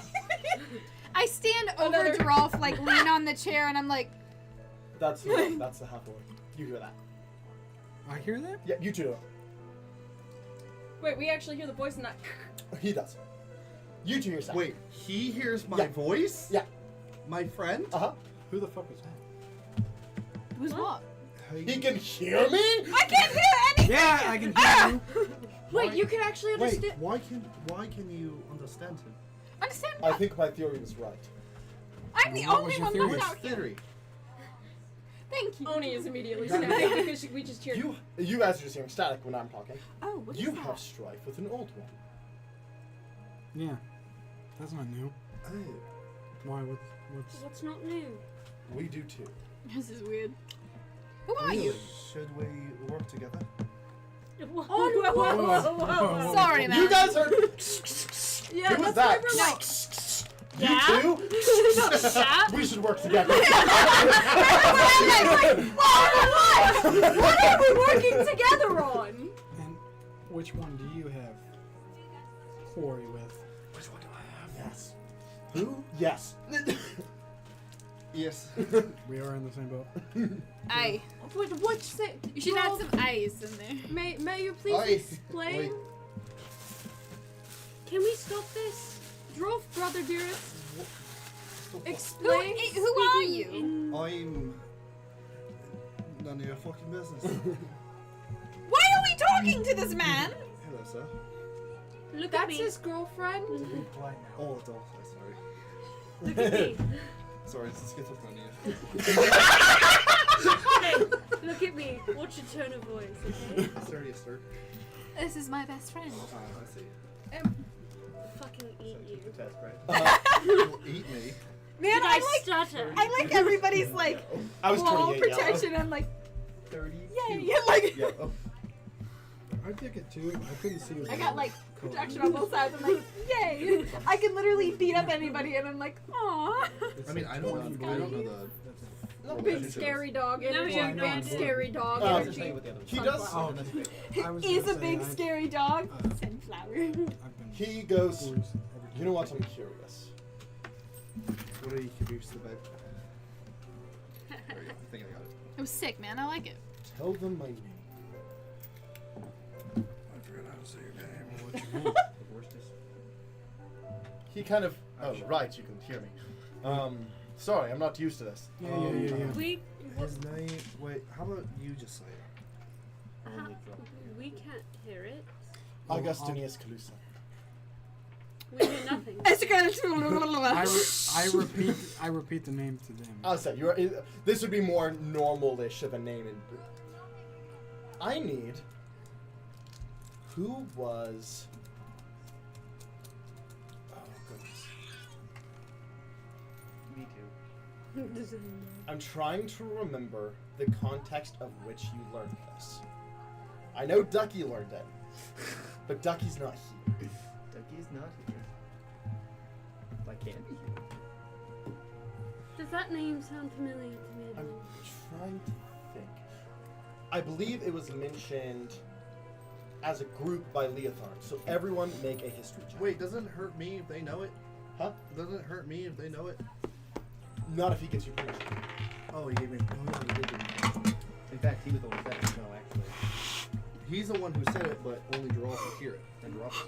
I stand over Another- Joralf, like lean on the chair, and I'm like, That's the half orc. You hear that? I hear that? Yeah, you two. Wait, we actually hear the voice and not. He does. You two hear sound. Wait, he hears my Yeah. voice? Yeah. My friend? Who the fuck is that? who's what? He can hear me? I can't hear anything! Yeah, I can hear you. Wait, Why- you can actually Wait, understand. why can you understand him? Understand I what? think my theory was right. I'm the What only was your one theory? that's What's out here. theory? Thank you. Oni is immediately That- snapping because we just hear. You guys are just hearing static when I'm talking. Oh, what is You that? have strife with an old one. Yeah. That's not new. Hey, Why? What's... What's not new? we do too. This is weird. Who are you? Should we work together? Whoa, Whoa. Sorry, man. You guys are. Yeah, Who was that's that? why Yeah? You two? Yeah? We should work together. What are we working together on? And which one do you have quarry with? Which one do I have? Yes. Who? Yes. Yes. We are in the same boat. Aye. Wait, what's it? You should add some ice in there. May you please Ice. explain? Wait. Can we stop this? Drove, brother dearest. Who, Explain. who are you? I'm none of your fucking business. Why are we talking to this man? Hello, sir. Look at That's me. his girlfriend. Oh, don't. Sorry. Look at me. Sorry, it's schizophrenia. Hey, look at me. Watch your tone of voice, okay? Sorry, yes, sir. This is my best friend. I see. Fucking eat you. Test, right? You'll eat me. Man, Did I stutter? I like everybody's like I was wall 28. yeah. protection and like 30. yeah, like Yeah. Oh. I took it too. I couldn't see what I the got like color protection was. on both sides. I'm like, yay! I can literally beat up anybody, and I'm like, aw. I mean, I don't know the. Big relationship. scary dog No, energy. you have no Big idea. scary dog Um, energy. He does. Oh, okay. I was He's gonna a say big I- scary dog. uh, Sunflower. I've been He goes. tours every You know what? I'm curious. What are you confused about? I think I got it. It was sick, man. I like it. Tell them my name. I forgot how to say your name. What's your name? The worst is. He kind of. Oh, right. You can hear me. Sorry, I'm not used to this. Yeah. We His name. Wait, how about you just say it? we can't hear it. Augustinius Calusa. We hear nothing. I repeat the name to them. I'll say you're. This would be more normal-ish of a name. I need. Who was? Oh goodness. Me too. I'm trying to remember the context of which you learned this. I know Ducky learned it, but Ducky's not here. Ducky's not here. I can't be here. Does that name sound familiar to me at I'm all? trying to think. I believe it was mentioned as a group by Leotharn, so everyone make a history check. Wait, doesn't it hurt me if they know it? Huh? Doesn't it hurt me if they know it? Not if he gets you permission. Oh, he gave me. Oh, yeah, he did give me. In fact, he was the one that said it. No, actually. He's the one who said it, but only Joralf would hear it. And Joralf.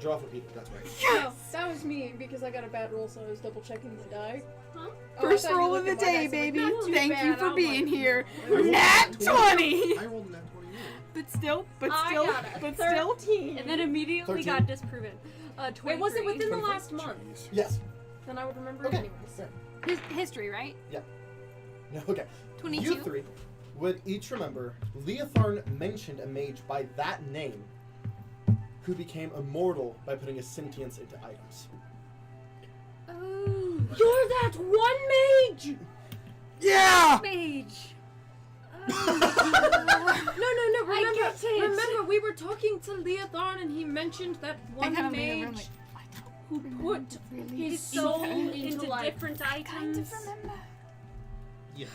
Draw for Peter. That's right. No, that was me because I got a bad roll, so I was double checking the die. Huh? Oh, I First thought you roll looked of the at my day, dice, I'm like, baby. not too Thank you bad. for I'm being like, here. I rolled Nat a 20. I rolled a nat 20. But still, I got a 13. And then immediately 13. got disproven. 23. Wait, was it within the last month? Yes. Then I would remember Okay. it anyways. Fair. History, right? No, okay. 22. You three would each remember Leotharn mentioned a mage by that name who became immortal by putting his sentience into items. Oh, You're that one mage! Yeah! mage. No, remember, I get it. remember we were talking to Leotharn and he mentioned that one kinda mage remember, like, who put really his soul into into like... different kind items. of remember. Yeah.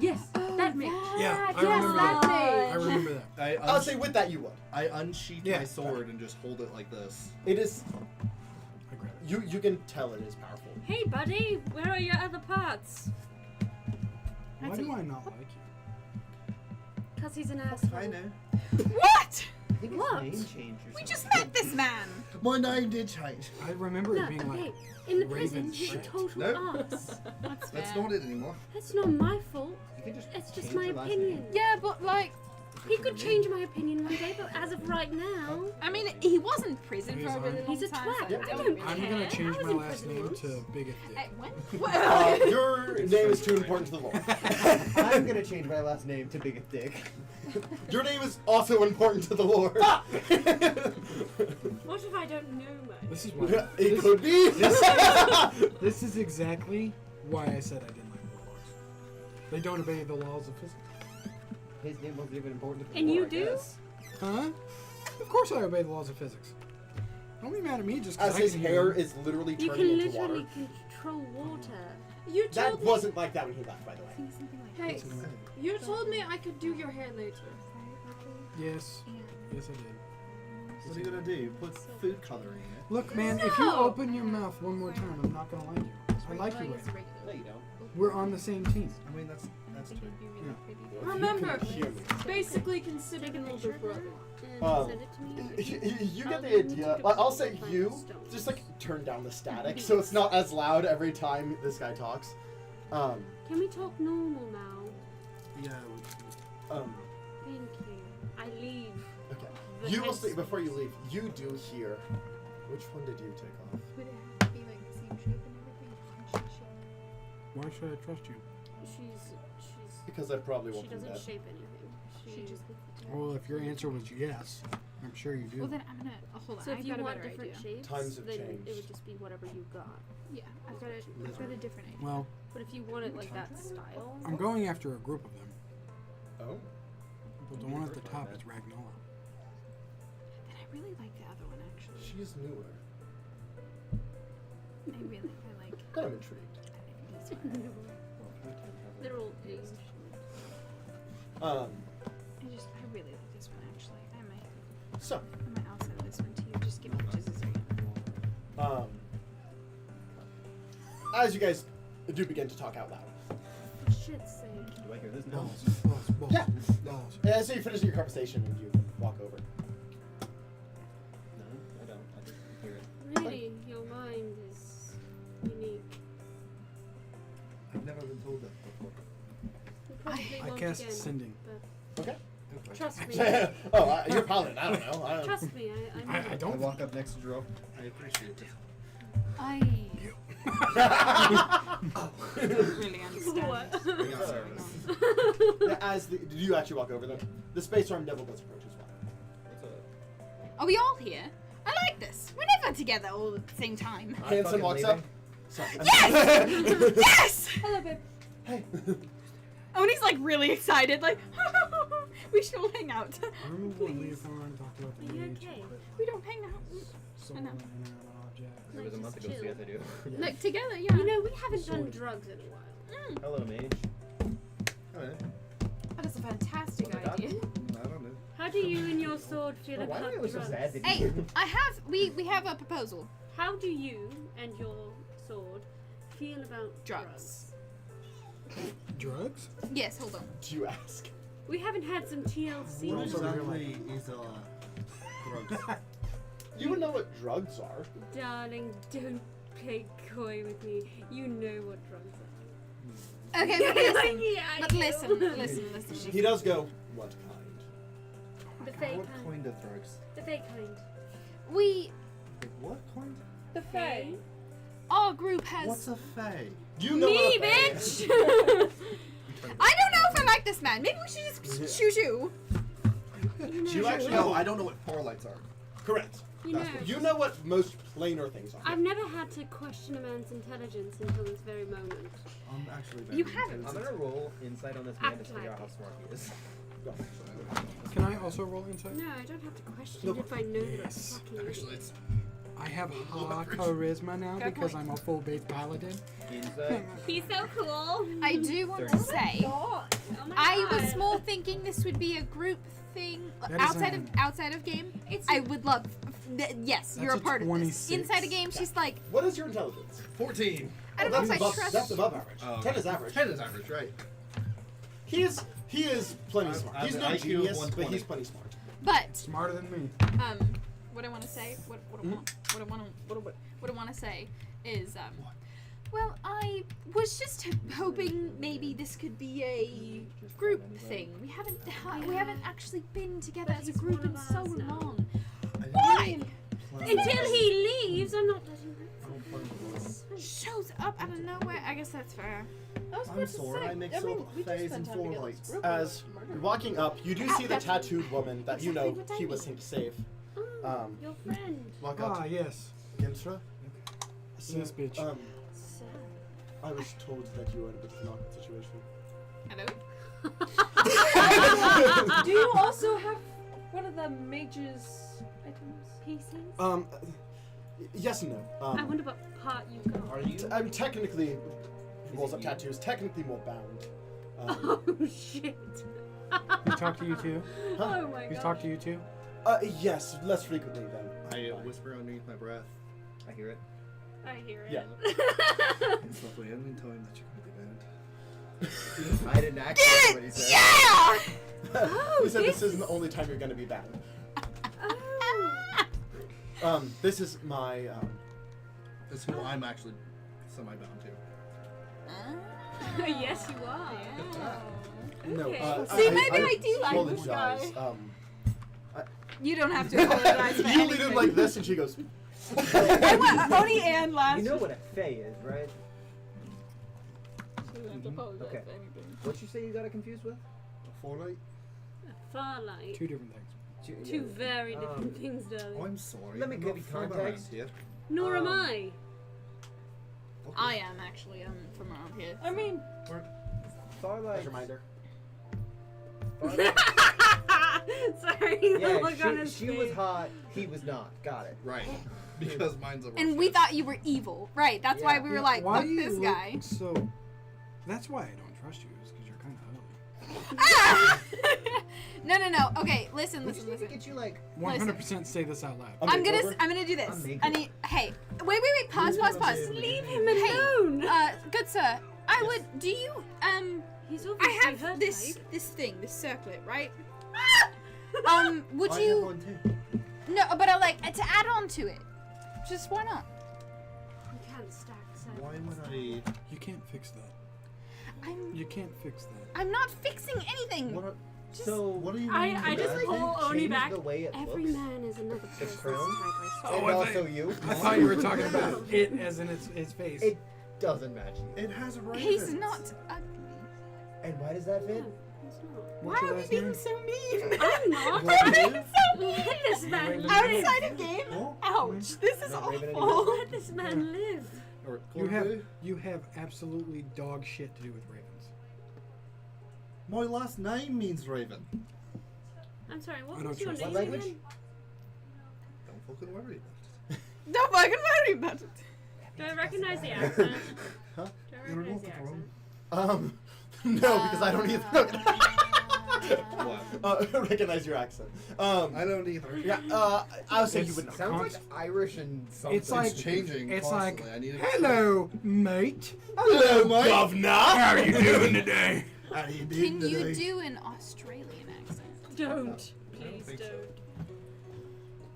Yes, Oh, that mage. Yeah, I yes, remember that that. mage. I remember that. I'll say with that you would. I unsheath Yeah. my sword and just hold it like this. It is. I grab it. You can tell it is powerful. Hey, buddy, where are your other parts? Why That's do a- I not like you? Cause he's an asshole. I know. What? I think his What? name changed or We something. just met this man. My name did change. I remember No, it being okay. like, In the prison, he's a Ravenscrape. total No. ass. That's That's fair. not it anymore. That's not my fault. You can just It's just change my your last opinion. name. Yeah, but like, He could change my opinion one day, but as of right now, I mean, he was in prison for a really long he's a time. twat. so I don't don't really I'm care. gonna care. change I was my in last prison name once. to Bigot Dick. What? Your name is too important to the Lord. I'm gonna change my last name to Biggest Dick. Your name is also important to the Lord. What if I don't know much? This is why. It could be. This is exactly why I said I didn't like warlocks. They don't obey the laws of physics. His name wasn't even important to the And war, you I do? guess. Huh? Of course I obey the laws of physics. Don't be mad at me just 'cause As I his can hair hear. is literally You turning can into water. literally control water. You That told me. wasn't like that when he left, by the way. Hey, you told me I could do your hair later. Yes. Yes, I did. What are you gonna do? Put food coloring in it? Look, man, if you No! open your mouth one more time, I'm not gonna like you. I like you right now. No, you don't. We're on the same team. I mean, that's true. Remember, You can hear me. basically considered an older brother. And send it to me. You get the idea. I'll say you just like turn down the static so it's not as loud every time this guy talks. Can we talk normal now? Yeah. Thank you. I leave. Okay. The You will heads- see before you leave. You do hear. Which one did you take off? Would it be like the same shape and everything? Why should I trust you? She's Because I probably she won't do doesn't that. shape anything. She just. Well, if your answer was yes, I'm sure you do. Well, then I'm gonna hold on. So if I've you got a want better different idea. shapes, Times have then changed. it would just be whatever you got. Yeah, I've got a different idea. Well, But if you want it like that style, I'm going after a group of them. Oh. But the one at the top is Ragnola. And I really like the other one actually. She's newer. I like. I'm intrigued. This one. they're all aged. I really like this one actually. So, I might also this one too. Just give me just a second. as you guys do begin to talk out loud. For shit's sake. Do I hear this now? Balls. Yeah. Balls. And so you finish your conversation and you walk over. No, I don't. I just hear it. Really, your mind is unique. I've never been told that before. You probably I won't cast again, Sending. but Okay. trust me. You're paladin. I don't know. I don't. Trust me, I know. I I don't. walk up next to Joralf. I appreciate it. I really understand. What? I got service. Did you actually walk over them? The space arm devil does approach as well. What's up? Are we all here? I like this. We're never together all at the same time. I'm Hanson fucking walks leaving. up. Sorry. Yes! Yes! Hello, babe. Hey. Oh, and he's like really excited, like we should all hang out. I remember when Leothar talked about the Are you age okay? We don't hang out. soul I know. and an object. It was a Like, month just ago, so chill. yes, I do. Like together, yeah. You know, we haven't done Sorted. drugs in a while. Hello, mage. Alright. That is a fantastic What the idea. I don't know. How do you and your sword feel Oh, why am I about always so drugs? sad that Hey, you- we have a proposal. How do you and your sword feel about Drugs. Drugs? Yes, hold on. Do you ask? We haven't had some TLC. What Also exactly is drugs? You would know what drugs are. Darling, don't play coy with me. You know what drugs are. Okay, but listen. Yeah, I But do. listen. He does go, what kind? The fake What kind. kind of drugs? The fake kind. We, Like what kind? The Fae. our group has. What's a fae? You know Me, what a fae is. bitch! I don't know if I like this man. Maybe we should just shoo shoo. You actually No, I don't know what power lights are. Correct. You know, You know what most planar things are. I've never had to question a man's intelligence until this very moment. I'm actually very You haven't. I'm gonna roll insight on this man to figure out how smart he is. Go. Can I also roll insight? No, I don't have to question Nope. it if I know that Yes. it's fucking Actually, it's I have high charisma now Fair because point. I'm a full bait paladin. Insight. He's so cool. I do want to say, Oh my I was God. more thinking this would be a group thing That is outside of game. I would love. Yes, That's you're a a part of this. 26. Inside a game, she's like, What is your intelligence? 14. I don't know if I above, trust. That's above average. Oh, 10 is average. 10 is average, right? He is plenty smart. I have He's an no IQ of genius, but 120. he's plenty smart. But Smarter than me. what I want to say, what I want to say is Well, I was just hoping maybe this could be a group thing. We haven't actually been together as a group in so long. Why? Until he leaves, I'm not letting him. Shows up out of nowhere. I guess that's fair. I was I'm about to sorry, say, I mix I mean, up we just phase spent and time together as a lights. group. As you're walking up, you do see the tattooed woman that you know he was sent to save. Your friend. Walk up Ah, to yes. Gintra. This bitch. Sir. I was told that you were in a bit of an awkward situation. Hello? Do you also have one of the mage's items? Pieces? Yes and no. I wonder what part you got. Are you? I'm technically, rolls up tattoos, technically more bound. Oh shit. He talked to you too? Huh? Oh my god. He's talked to you too? Yes, less frequently then. I whisper underneath my breath. I hear it. I hear it. Yeah. It's lovely. I didn't tell him that you can be banned. I didn't actually what he said. Yeah! He said this isn't the only time you're gonna be bound. This is my, That's who I'm actually semi-bound to. Yes, you are. no, Okay. See, maybe I do like this apologize. You don't have to apologize for You lead anything. him like this and she goes, I want Oni and last. You know what a fae is, right? You don't have to apologize Okay. for anything. What'd you say you got it confused with? Fortnite? Farlight. Two different things. Two very different things, darling. I'm sorry. Let me I'm give not you from context. around here. Nor am I. I am actually. I'm from around here. I mean, Farlight. as a reminder. Sorry, the Yeah, look on his she face. was hot. He was not. Got it. Right. Because mine's a And we thought you were evil, right? That's why we were like, why fuck do you this look guy. So, that's why I don't trust you, is because you're kind of ugly. Ah! No. Okay, listen. We just need to get you like. 100% say this out loud. I'm gonna do A this. makeover. I need. Hey, wait. Pause. Leave him Hey, alone. good sir. I would. Do you He's obviously I have her this type. this circlet, right? Would I you? have one too. No, but I like to add on to it. Just why not? You can't stack Why circles. would I? You can't fix that. I'm You can't fix that. I'm not fixing anything. What? So What do you I- mean? I just by that? pull Oni change back. the way it Every looks. man is another person's type, crown? I swear. Oh, And I also think- you. I thought you were talking about it as in his face. It doesn't match you. It has a raven. He's not ugly. And why does that fit? No, it's not. What's Why your are we last being name? so mean? I'm not. Why are you? Let this man Raven. live. Outside of game? Oh. Ouch. This is Not Raven awful. Let this man live. Or You have absolutely dog shit to do with ravens. My last name means raven. I'm sorry, what I don't was your trust name What language? again? Don't fucking worry about it. Don't fucking worry about it. Do I recognize the accent? Huh? Do I recognize the accent? No, because I don't either. What? Recognize your accent. I don't either. Yeah, I was saying you It's- would not. Sounds like Irish and something. It's like changing. It's constantly. like, I need to hello, mate. Hello, governor. How are you doing today? How do you Can you do an Australian accent? Don't. Please think so.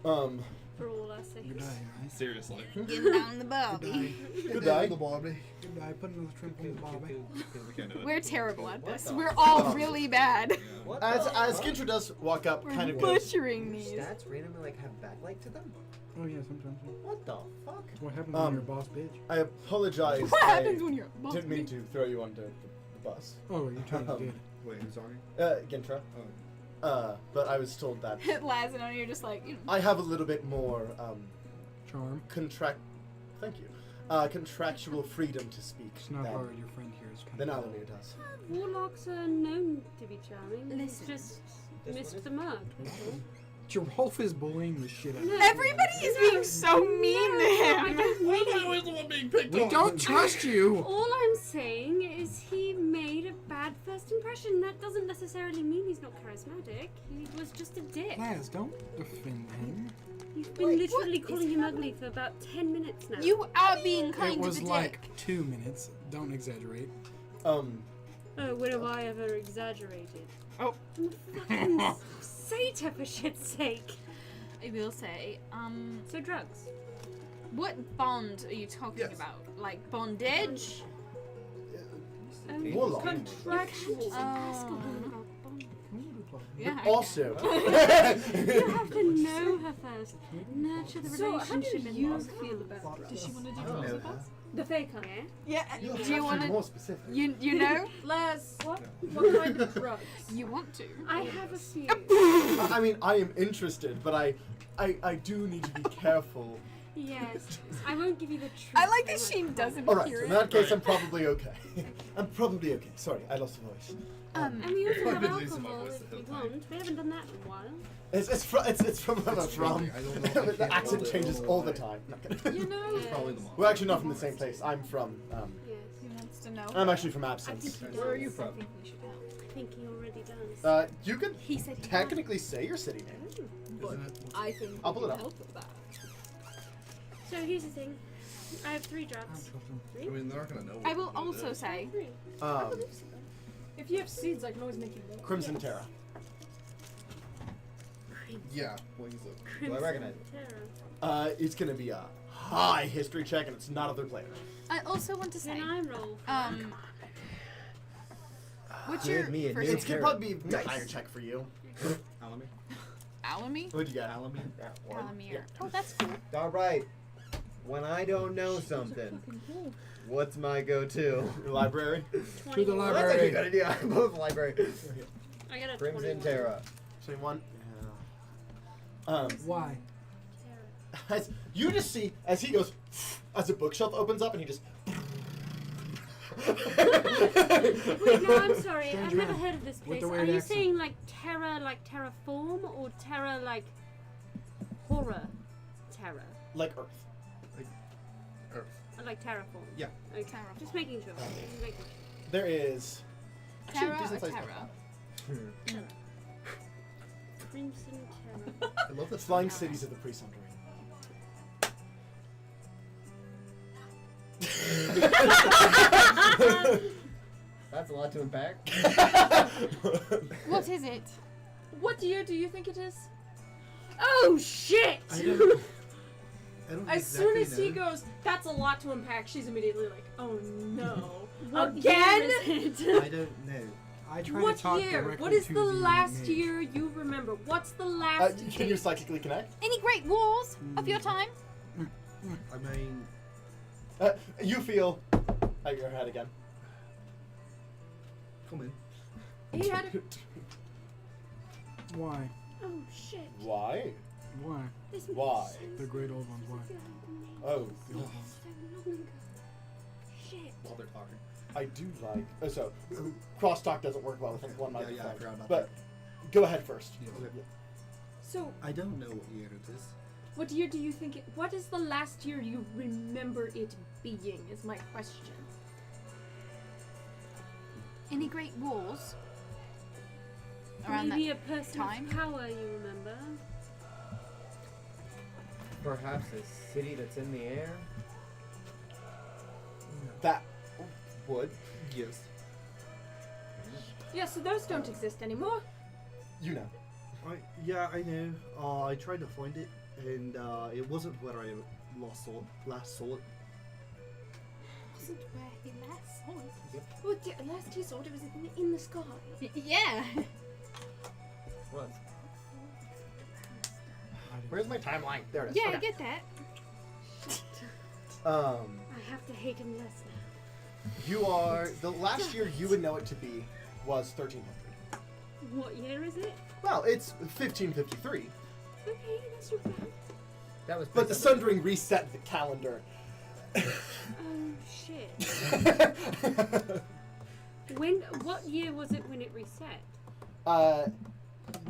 don't. For all our sakes. Good day, right? Seriously. Get down the bobby. Good day. The Bobby. Good day. Put another shrimp on the bobby. We can't do it. We're terrible at What this. the We're all fuck? really bad. What As the as fuck? Gintra does walk up, We're kind of goes. butchering Your these. stats randomly like have backlight to them? Oh yeah, sometimes. Yeah. What the fuck? That's what happens when you're a boss bitch. I apologize. What I happens when you're a boss didn't mean bitch? to throw you onto the bus. Oh, you totally did. Wait, who's talking? Gintra. Oh. But I was told that Laz and you're just like, you know. I have a little bit more Charm. Thank you. Contractual freedom to speak It's not than, hard. Your friend here is kind than of. Alumear does. Warlocks are known to be charming. Listen. Just This missed one the mark. that's all. Joralf is bullying the shit out of No. you. Everybody is being so mean to I him. don't really. was the one being picked We on. don't trust you. All I'm saying is he made a bad first impression. That doesn't necessarily mean he's not charismatic. He was just a dick. Laz, don't defend him. You've been Wait, literally what? calling Is him he ugly for about 10 minutes now. You are being kind It to was the like dick. 2 minutes. Don't exaggerate. Oh, when have I ever exaggerated? Oh. I'm a fucking satyr for shit's sake. I will say, So drugs. What bond are you talking Yes. about? Like bondage? Warlock. Contractual. Oh. Yeah. okay. Also, You have to know her first. Nurture the So, how do relationship and you love. feel about drugs? Does she want to do I don't drugs know with us? The fake kind. Yeah. you Do have you to want be to? more specific. You know? Les, what kind of drugs? You want to? I have a few. I mean, I am interested, but I do need to be careful. Yes. I won't give you the truth. I like that so she much. doesn't All right, hear in it. that case, I'm probably okay. I'm probably okay. Sorry, I lost the voice. And we also I've have been losing my alcohol voice if the you whole time. want. We haven't done that in a while. It's from wherever It's from. changing. I don't know if I The can't accent hold it, I changes don't know all the why. time. Not kidding. You know, Yes. Probably the mom. We're actually not from the same place. I'm from. Yes. He wants to know. I'm actually from I Absence. think he Where are you does. from? I think we should help. I think he already does. You could He said he technically say your city name. But Isn't it? I think I'll pull we it can up. help with that. So here's the thing. I have 3 drugs. I mean, they're not gonna know. I what will it also is. say, 3. if you have seeds, I can always make you more. Crimson Yes. Terra. Yeah. What is it? Crimson recognize it? Terror. It's gonna be a high history check, and it's not a third player. I also want to say, Can I roll? what's Give your me a first new It's name? gonna probably be a Nice. higher check for you. Alumear. Alamy? What'd you get? Alumear. Alumear. Yeah. Oh, that's cool. All right. When I don't know something, what's my go-to? Library. To the 21. Well, that's actually a good idea. I love the library. I got a Crimson 21. Terra. 21. Why? Terror. As you just see as he goes, as a bookshelf opens up, and he just. Wait, no, I'm sorry. I've Strange never man. heard of this With place. the Are weird you accent. saying like terror, like terraform, or terror, like horror terror? like Earth. Earth. I like terraform. Yeah. Okay. Terraform. Just making sure. Just making sure. There is. actually a Terra or decent-sized Terra? Crimson terror. I love The this. flying cities of the pre-Sundering. That's a lot to unpack. What is it? What year do you think it is? Oh shit! I don't As soon exactly as he know. goes, that's a lot to unpack, she's immediately like, oh no. What Again? year is it? I don't know. I try What to talk year? directly What is to the last mage. year you remember? What's the last Can you date? psychically connect? Any great wars of your time? I mean, You feel. Your head again. come in. He had a Why? Oh shit! Why? Why? This makes Why? sense. The great old ones, why? Oh, The old ones. So long ago. Shit. While they're talking. I do like. So, crosstalk doesn't work well with one Yeah, microphone. yeah, I forgot about But go ahead first. Yeah, okay. So, I don't know what year it is. what year do you think it? What is the last year you remember it being? Is my question. Any great wars? Around Maybe that a person time? of power, you remember? Perhaps a city that's in the air. That would. Yes. Yeah, so those don't exist anymore. You know. Yeah, I know. I tried to find it, and it wasn't where I last saw it. wasn't where he last saw it. Well, last he saw it, it was in the sky. Yeah. What? Where's my timeline? There it is. Yeah, I Okay. get that. I have to hate him less now. You are the last year you would know it to be was 1300. What year is it? Well, it's 1553, Okay, that's not bad. That was. but the Sundering reset the calendar. Oh shit. What year was it when it reset?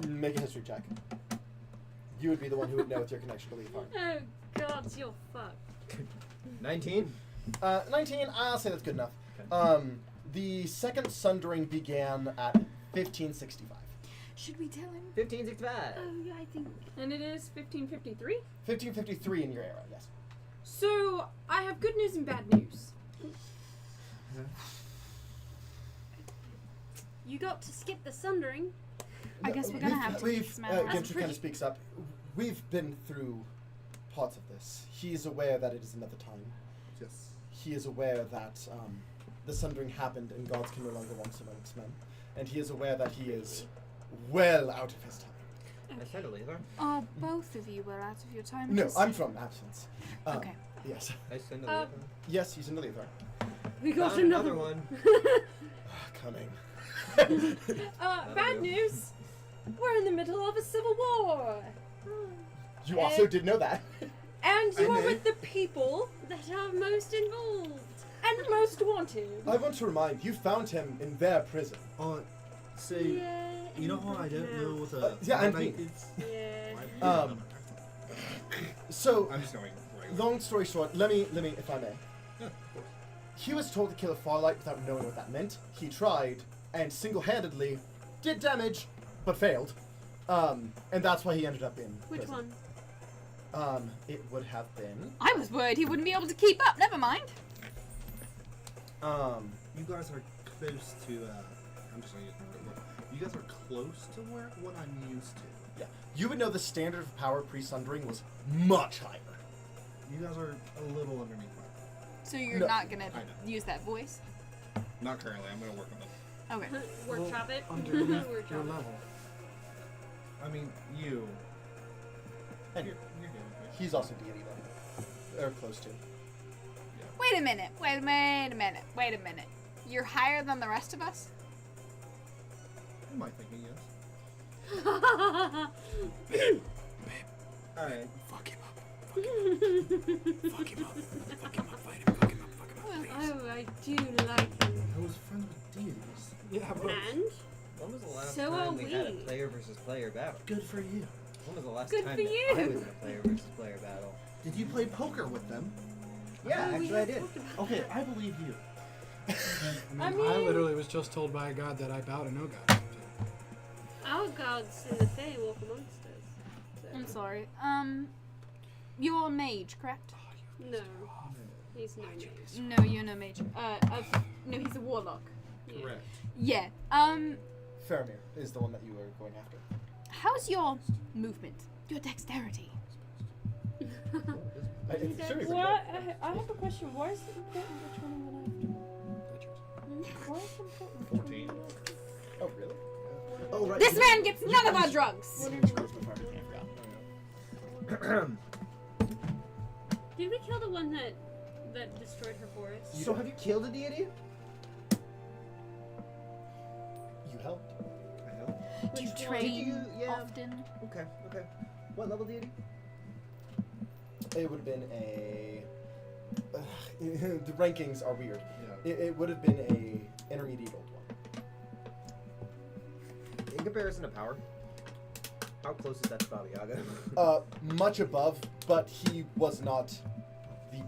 Make a history check. You would be the one who would know with your connection to Leaf Farm. Oh god, you're fucked. 19. 19. I'll say that's good enough. The second Sundering began at 1565. Should we tell him? 1565. Oh yeah, I think. And it is 1553. 1553 in your era, yes. So, I have good news and bad news. You got to skip the Sundering. I guess we're gonna have to We've keep some out. Gimtry kind of speaks up. We've been through parts of this. He is aware that it is another time. Yes. He is aware that the Sundering happened and gods can no longer once amongst men. And he is aware that he is well out of his time. I said it later. Are both of you well out of your time? No, Just- I'm from absence. Okay. Yes. I sent it later. Yes, he's in the Leather. We got Found another one. Coming. Bad news. We're in the middle of a civil war. You also did know that. And you I are know. with the people that are most involved. and most wanted. I want to remind you found him in their prison. So, Yeah. you know how I don't know what a yeah, and Fortnite me. is? Yeah. So, I'm just going right. long story short, let me, if I may. Yeah, of course. He was told to kill a Farlight without knowing what that meant. He tried, and single-handedly did damage, but failed. And that's why he ended up in Which prison. one? It would have been. I was worried he wouldn't be able to keep up. Never mind. You guys are close to. I'm just going to use my word. You guys are close to what I'm used to. Yeah. You would know the standard of power pre-sundering was much higher. You guys are a little underneath mine. So you're No, not gonna I know. use that voice? Not currently. I'm going to work on it. Okay. Workshop it. Underneath your Workshop it. level. I mean, you. And You're good with me. he's also deity level. Or close to. Wait a minute. Wait a minute. You're higher than the rest of us? Am I thinking yes? Alright. Fuck him up. Fuck him up. Fuck him up. Fight him. Fuck him up. Fuck him up. Please. Oh, I do like him. I was friends with deities. Yeah, but And When was the last So time are we had a we. player versus player battle? Good for you. When was the last Good time for that you. I was in a player versus player battle? Did you play poker with them? Yeah, Oh, we actually I have did. talked about Okay, that. I believe you. I mean- literally was just told by a god that I bow to no god. Our gods in the Fae walk amongst us. So. I'm sorry. You're a mage, correct? No. He's no mage. No, you're no mage. No, he's a warlock. Yeah. Correct. Yeah. Faramir is the one that you were going after. How's your movement? Your dexterity? It's very What? I have a question. Why is it important which one I'm going after? Why is it important which 14. one I'm after? Oh, really? Oh, right. This man gets none of our drugs! Did we kill the one that destroyed her forest? So have you killed a deity? You helped. I help. Do you Which one? train Yeah. often? Okay, okay. What level deity? It would have been a. The rankings are weird. Yeah. It would have been a intermediate old one. In comparison to power, how close is that to Baba Yaga? Much above, but he was not the.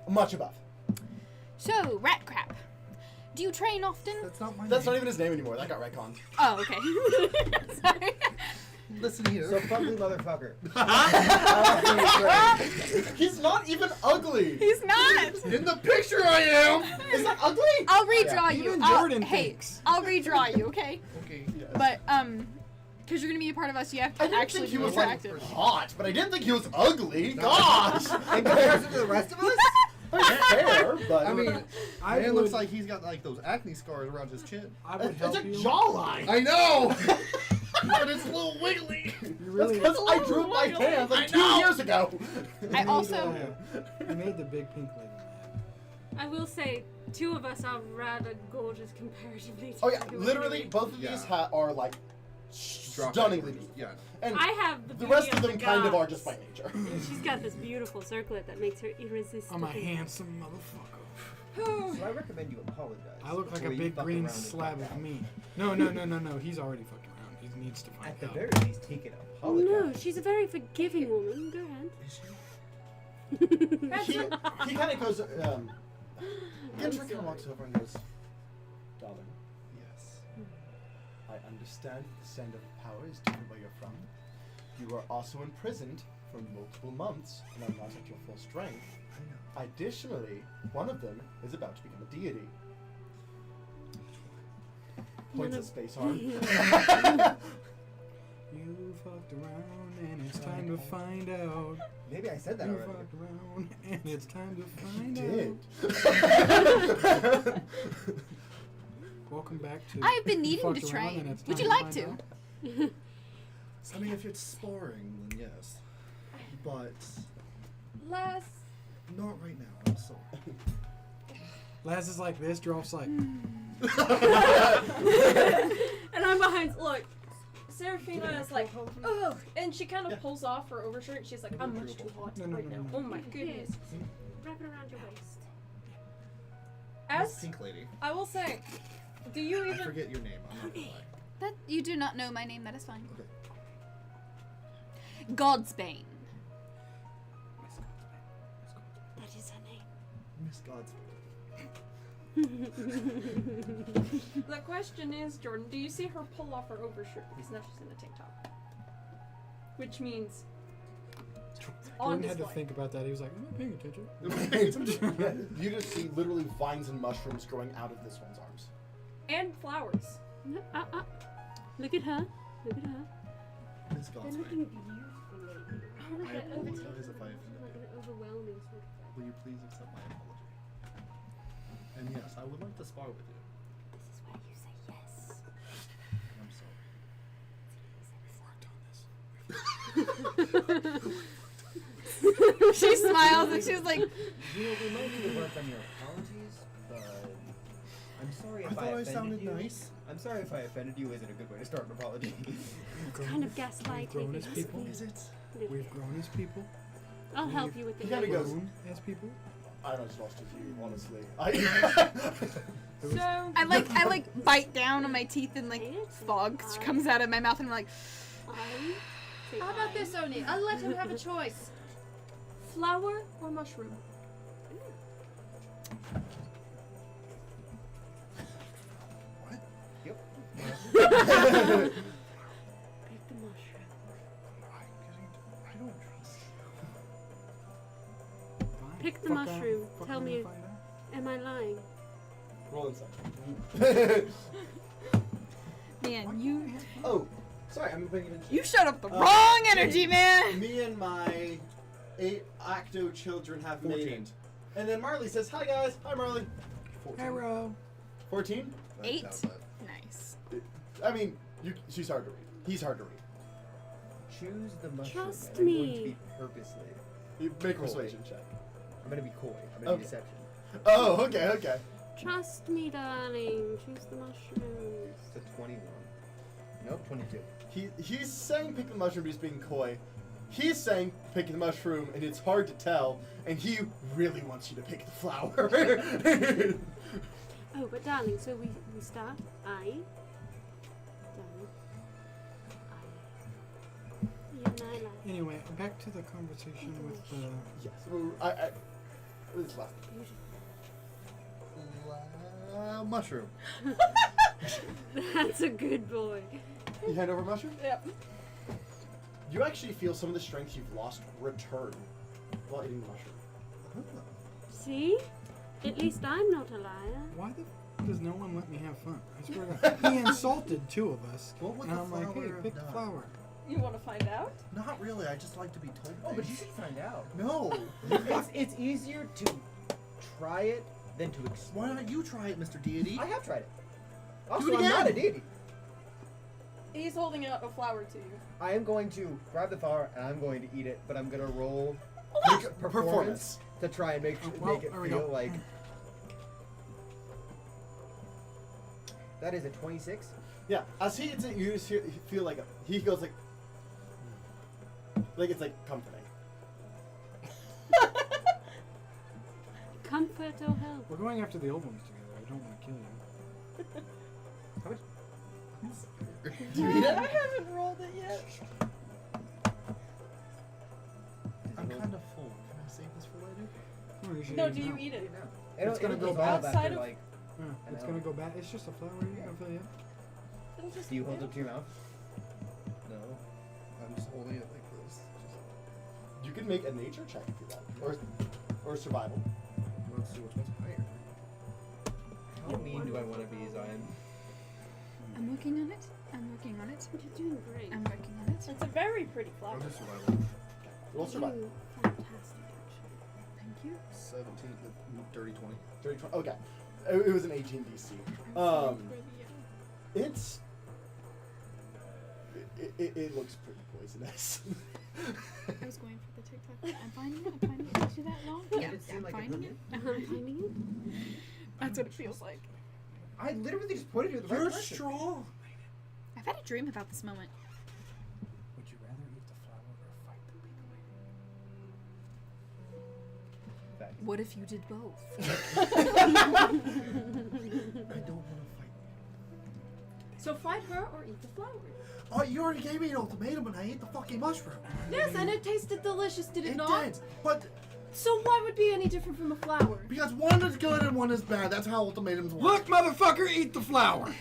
Much above. So, rat crap. Do you train often? That's not my That's not name. even his name anymore. That got retconned. Oh, okay. Sorry. Listen here. So fugly motherfucker. He's not even ugly. He's not! In the picture I am! Is that ugly? I'll redraw you. Even I'll- Jordan hey, thinks. I'll redraw you, okay? Okay. Yes. But, because you're gonna be a part of us, you have I to didn't actually think he be was like attractive. hot, but I didn't think he was ugly. Gosh. In comparison to the rest of us? Fair, but I mean, I man would, looks like he's got like those acne scars around his chin. I would it's help a you. jawline. I know! But it's a little wiggly. You That's really. because I drew my hands like 2 years ago. I also. You made the big pink lady mad. I will say, two of us are rather gorgeous comparatively to Oh yeah, everyone literally, else. both of these are like Drop stunningly it. beautiful. Yeah. And I have the the rest beauty of them the kind of are gods. just by nature. And she's got this beautiful circlet that makes her irresistible. I'm a handsome motherfucker. So I recommend you apologize. I look like a before you big fuck green around and slab fuck of out. meat. No. He's already fucked around. He needs to find At the out. very least, take it Oh apologize. no, she's a very forgiving woman. Go ahead. he kind of goes. Ginter kind of walks over and goes, "Darling, Yes. I understand the send of power is different where you're from. You are also imprisoned for multiple months and are not at your full strength. I know. Additionally, one of them is about to become a deity." Points at space arm. You fucked around and it's time to find out. Maybe I said that You already. fucked around, and it's time to find Did. out. Welcome back to. I've been You needing to Fucked Around, and train. it's Would time you like find to? out. I mean, if it's sparring, then yes. But Last. not right now. I'm sorry. Laz is like this, Joralf's like. And I'm behind. Look, Seraphina is like, oh, and she kind of pulls off her overshirt. She's like, I'm much too hot No, right no, now. no. Oh my goodness. Wrap it around your waist. As Pink lady. I will say, do you I even? forget your name. I'm not gonna lie. That you do not know my name. That is fine. Okay. Godsbane. That is her name. Miss God's. The question is, Jordan, do you see her pull off her overshirt because now she's in a tank top, which means on Jordan had to display. think about that. He was like, I'm not paying attention. Yeah, you just see literally vines and mushrooms growing out of this one's arms. And flowers. No, look at her. Look at her. Miss They're God's. looking beautiful lately. I apologize if I Like offended. an overwhelming sort of thing. Will you please accept my apology? And yes, I would like to spar with you. This is where you say yes. I'm sorry. She smiles and she's like, You know, we might need to work on your apologies, but I'm sorry I if thought I offended sounded you. nice. I'm sorry if I offended you. Isn't a good way to start an apology. It's kind of We've gaslighting. grown as people. Is it? We've grown as people. I'll help you with He it. kinda later. goes- Grown as people. I don't know, just lost his view, honestly. So I like bite down on my teeth and like fog comes out of my mouth and I'm like, how about this, Oni? I'll let him have a choice. Flower or mushroom? Pick the mushroom. I don't trust Fine. Pick the Fuck mushroom. fuck Tell around me- and find out. Am I lying? Roll inside. man, you Oh, sorry, I'm paying attention. you showed up the wrong energy, man. Me and my 8 Acto children have 14. made it. And then Marley says, hi guys. Hi Marley. 14. Arrow. 14? That 8. sounds bad. Nice. I mean, she's hard to read. He's hard to read. Choose the mushroom. Trust and I'm going me. to be purposely. You make a Cool. persuasion check. I'm going to be coy. I'm going to Okay. be deception. Oh, okay. Trust me, darling. Choose the mushrooms. It's a 21. Nope, 22. He's saying pick the mushroom, but he's being coy. He's saying pick the mushroom, and it's hard to tell, and he really wants you to pick the flower. Oh, but darling, so we start. Darling. You and I like Anyway, back to the conversation with the. Yes. I this last. Mushroom. That's a good boy. You hand over mushroom? Yep. You actually feel some of the strength you've lost return while eating the mushroom. See? At least I'm not a liar. Why the f does no one let me have fun? I swear to God. He insulted 2 of us. What would and the I'm like, hey, flower have pick the done? flower. You want to find out? Not really. I just like to be told. Oh, but you things. should find out. No. It's easier to try it than to explain. Why not you try it, Mr. Deity? I have tried it. Do Also, it I'm not a again. deity. He's holding out a flower to you. I am going to grab the flower and I'm going to eat it, but I'm going to roll Make a performance to try and make Oh, well, make it there we feel go. like. That is a 26. Yeah. As he eats it, you just feel like he goes like it's like comforting. Comfort or help? We're going after the old ones together. I don't want to kill you. How much? Do you eat it? I haven't rolled it yet. I'm kind of full. Can I save this for later? No, you should No, eat do it you now. eat it? It's gonna go dissolve bad. Outside after of- like. Yeah, I it's know. gonna go bad. It's just a flower. You can fill you. It'll just Do you hold it to your mouth? No. I'm just holding it like this. You can make a nature check if you want, or survival. Let's see which one's higher. How mean do I want to be, Zion? I'm working on it. I'm working on it. You're doing great. I'm working on it. It's a very pretty flower. I'll do survival. Roll survival. Ooh, fantastic, actually. Thank you. 17, dirty 20. 30, okay. It was an 18 DC. It's... It looks pretty poisonous. I was going for the TikTok. I'm finding it. I'm finding it. Is it that long? Did Yeah, it seem I'm like a finding onion? it. I'm finding it. That's what it feels like. I literally just pointed you in the right You're direction. strong. I've had a dream about this moment. Would you rather eat the flower or fight the big lady? Fact. What if you did both? I don't want to fight. So fight her or eat the flower. Oh, you already gave me an ultimatum and I ate the fucking mushroom. Yes, and it tasted delicious, did it, It not? did, but So why would be any different from a flower? because one is good and one is bad. That's how ultimatums work. Look, motherfucker, eat the flower.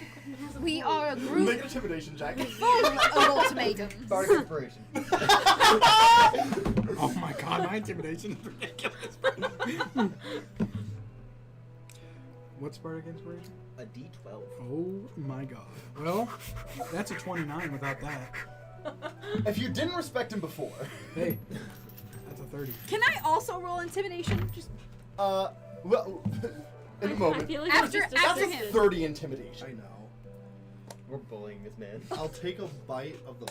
We are a group Make an intimidation check. full of ultimatums. Bardic inspiration. Oh my god, my intimidation is ridiculous. What's Bardic Inspiration? A D12. Oh my god. Well, that's a 29 without that. If you didn't respect him before, Hey, that's a 30. Can I also roll intimidation? Just well, in a I moment, feel like After- it's just after that's a him. 30 I intimidation. know. We're bullying this man. I'll take a bite of a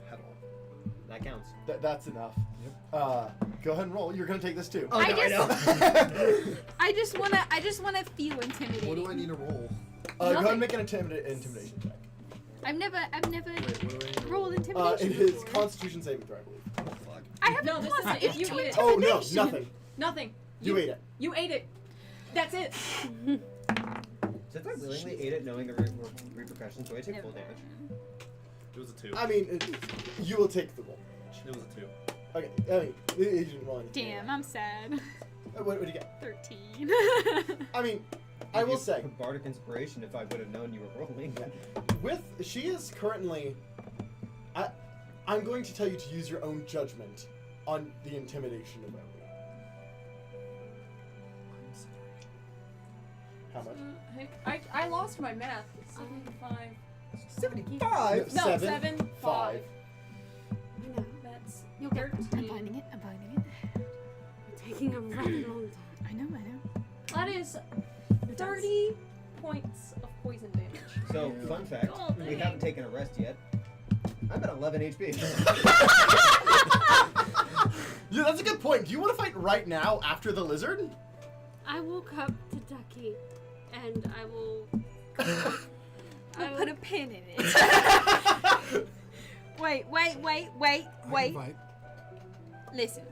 petal. That counts. That's enough. Go ahead and roll. You're gonna take this too. Oh, I no, I just- know. I just wanna feel intimidating. What do I need to roll? Go ahead Nothing. and make an intimidation check. I've never Wait, what do I need to rolled It intimidation. is before. Constitution saving throw, I believe. Oh, fuck. I have No, a this plus is if you 8 to eat it. Oh no, intimidation. nothing. Nothing. You ate it. You ate it. That's it. Since I willingly ate it knowing the repercussions, so I take full damage. It was a 2. I mean, you will take the roll. It was a 2. Okay. I mean, you didn't roll anything. Damn, I'm sad. What do you get? 13. I mean, I will say, Bardic inspiration if I would have known you were rolling. she is currently. I'm going to tell you to use your own judgment on the intimidation ability. How much? I lost my math. 75. 75? No, 7, 5. I know. That's You'll get. I'm 13. finding it. I'm finding it. It's taking a really long time. I know. That is 30 points of poison damage. So, fun fact, Oh, we dang. haven't taken a rest yet. I'm at 11 HP. Yeah, that's a good point. Do you want to fight right now after the lizard? I walk up to Ducky, and I will. I'll put a pin in it. Wait. I can fight. Listen.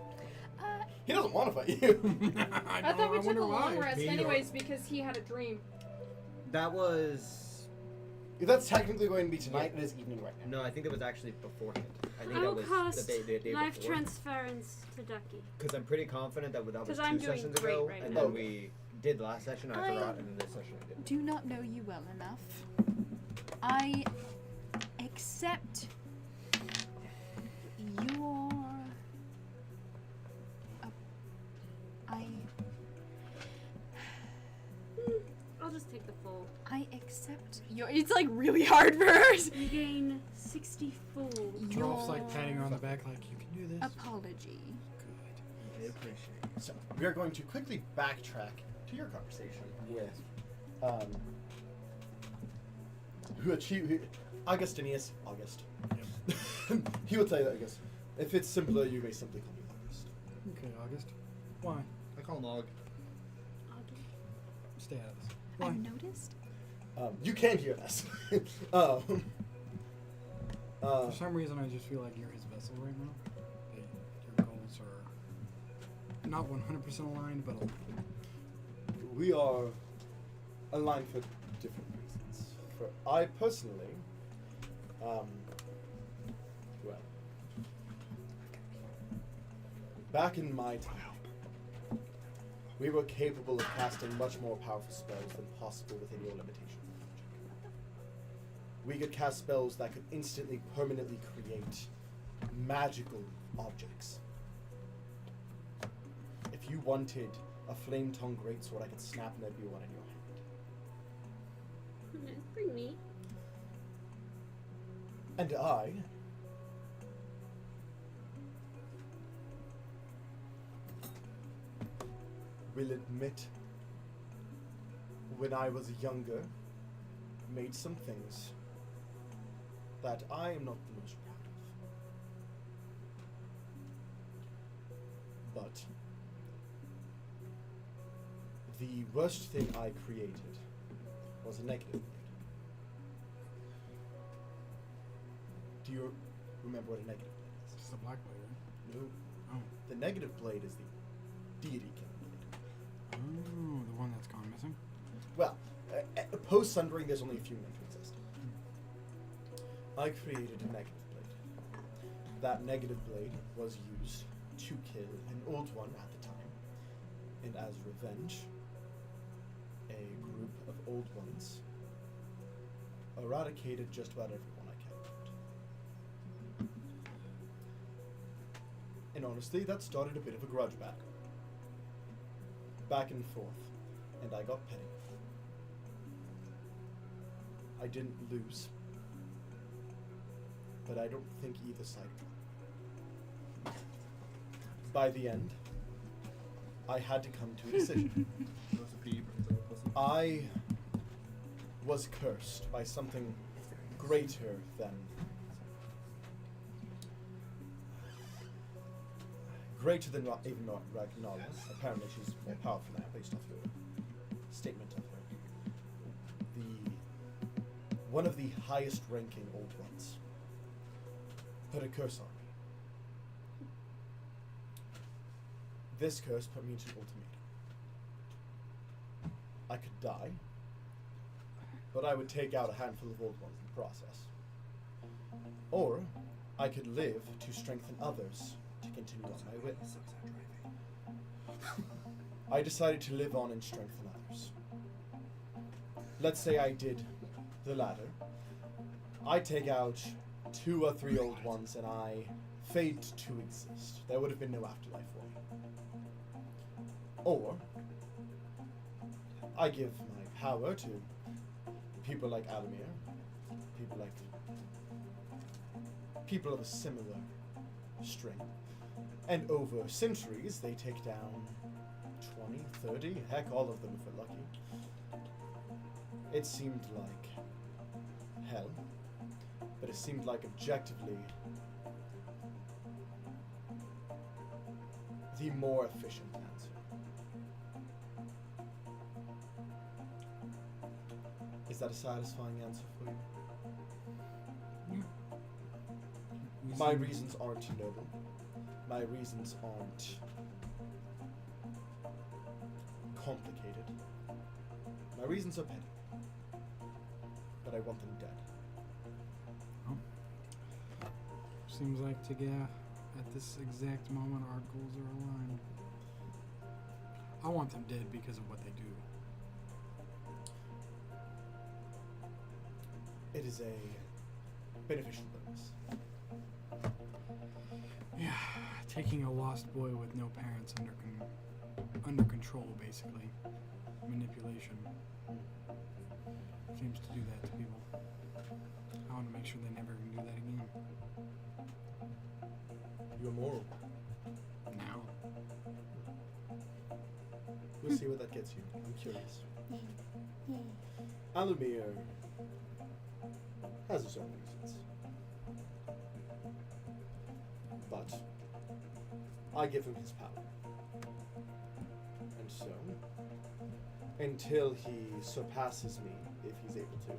He doesn't want to fight you. I thought we took wonder a long why. rest Me anyways because he had a dream. That was... That's technically going to be tonight. It is evening right now. No, I think that was actually beforehand. I think I that will was cast the day life before. transference to Ducky. Because I'm pretty confident that that was 'Cause 2 I'm doing sessions great ago, right and now. then we did last session, I I- forgot, and then this session I didn't. Do not know you well enough. I accept your. I'll just take the full. I accept your. It's like really hard verse. You gain 64. Joralf's like patting her on the back like, you can do this. Apology. I appreciate it. So we are going to quickly backtrack to your conversation with who achieved Augustinius. August. He will tell you that, I guess. If it's simpler, you may simply call me August. Okay, August. Why? I call him Og. Stay out of this. Why? I've noticed. You can hear this. For some reason, I just feel like you're his vessel right now. That your goals are not 100% aligned, but aligned. We are aligned for different reasons. For I personally, well, back in my time, we were capable of casting much more powerful spells than possible within your limitations of magic. We could cast spells that could instantly, permanently create magical objects. If you wanted a flame-tongue greatsword, I could snap and there'd be one in your hand. It's pretty neat. And I will admit when I was younger, made some things that I am not the most proud of. But the worst thing I created was a negative blade. Do you remember what a negative blade is? It's the black blade, right? No. Oh. The negative blade is the deity killing blade. Oh, the one that's gone missing? Well, post Sundering, there's only a few men to exist. I created a negative blade. That negative blade was used to kill an old one at the time, and as revenge, a group of old ones eradicated just about everyone I cared about. And honestly, that started a bit of a grudge battle. Back and forth, and I got petty. I didn't lose, but I don't think either side won. By the end, I had to come to a decision. I was cursed by something greater than even Ragnar. Apparently she's more powerful now based off your statement of her. One of the highest ranking old ones put a curse on me. This curse put me into an ultimatum. I could die, but I would take out a handful of old ones in the process. Or I could live to strengthen others to continue on my way. I decided to live on and strengthen others. Let's say I did the latter. I take out 2 or 3 old ones and I fade to exist. There would have been no afterlife for me. Or I give my power to people like Alumear, people of a similar string, and over centuries they take down 20, 30, heck, all of them if we're lucky. It seemed like hell, but it seemed like objectively the more efficient answer. Is that a satisfying answer for you? My reasons aren't noble. My reasons aren't complicated. My reasons are petty. But I want them dead. Oh. Seems like at this exact moment our goals are aligned. I want them dead because of what they do. It is a beneficial bonus. Yeah, taking a lost boy with no parents under control, basically. Manipulation. Seems to do that to people. I want to make sure they never can do that again. You're moral. Now. We'll see what that gets you. I'm curious. Alumear has his own reasons. But I give him his power. And so, until he surpasses me, if he's able to,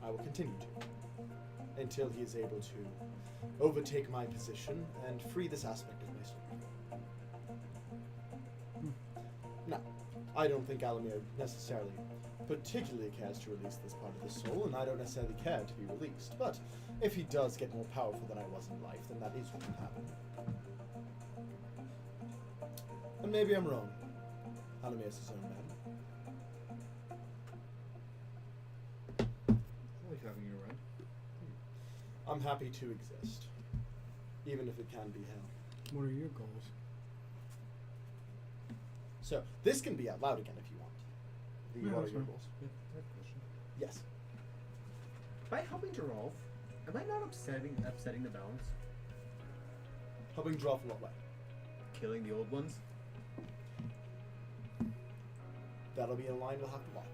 I will continue to. Until he is able to overtake my position and free this aspect of my story. Now, I don't think Alumear necessarily particularly cares to release this part of his soul, and I don't necessarily care to be released, but if he does get more powerful than I was in life, then that is what can happen. And maybe I'm wrong. Alumear's his own man. I like having you around. I'm happy to exist, even if it can be hell. What are your goals? So, this can be out loud again if you want. What are your goals? Yeah, I have a question. Yes. By helping Joralf, am I not upsetting the balance? Helping draw from what way? Killing the old ones? That'll be a line we'll have to walk.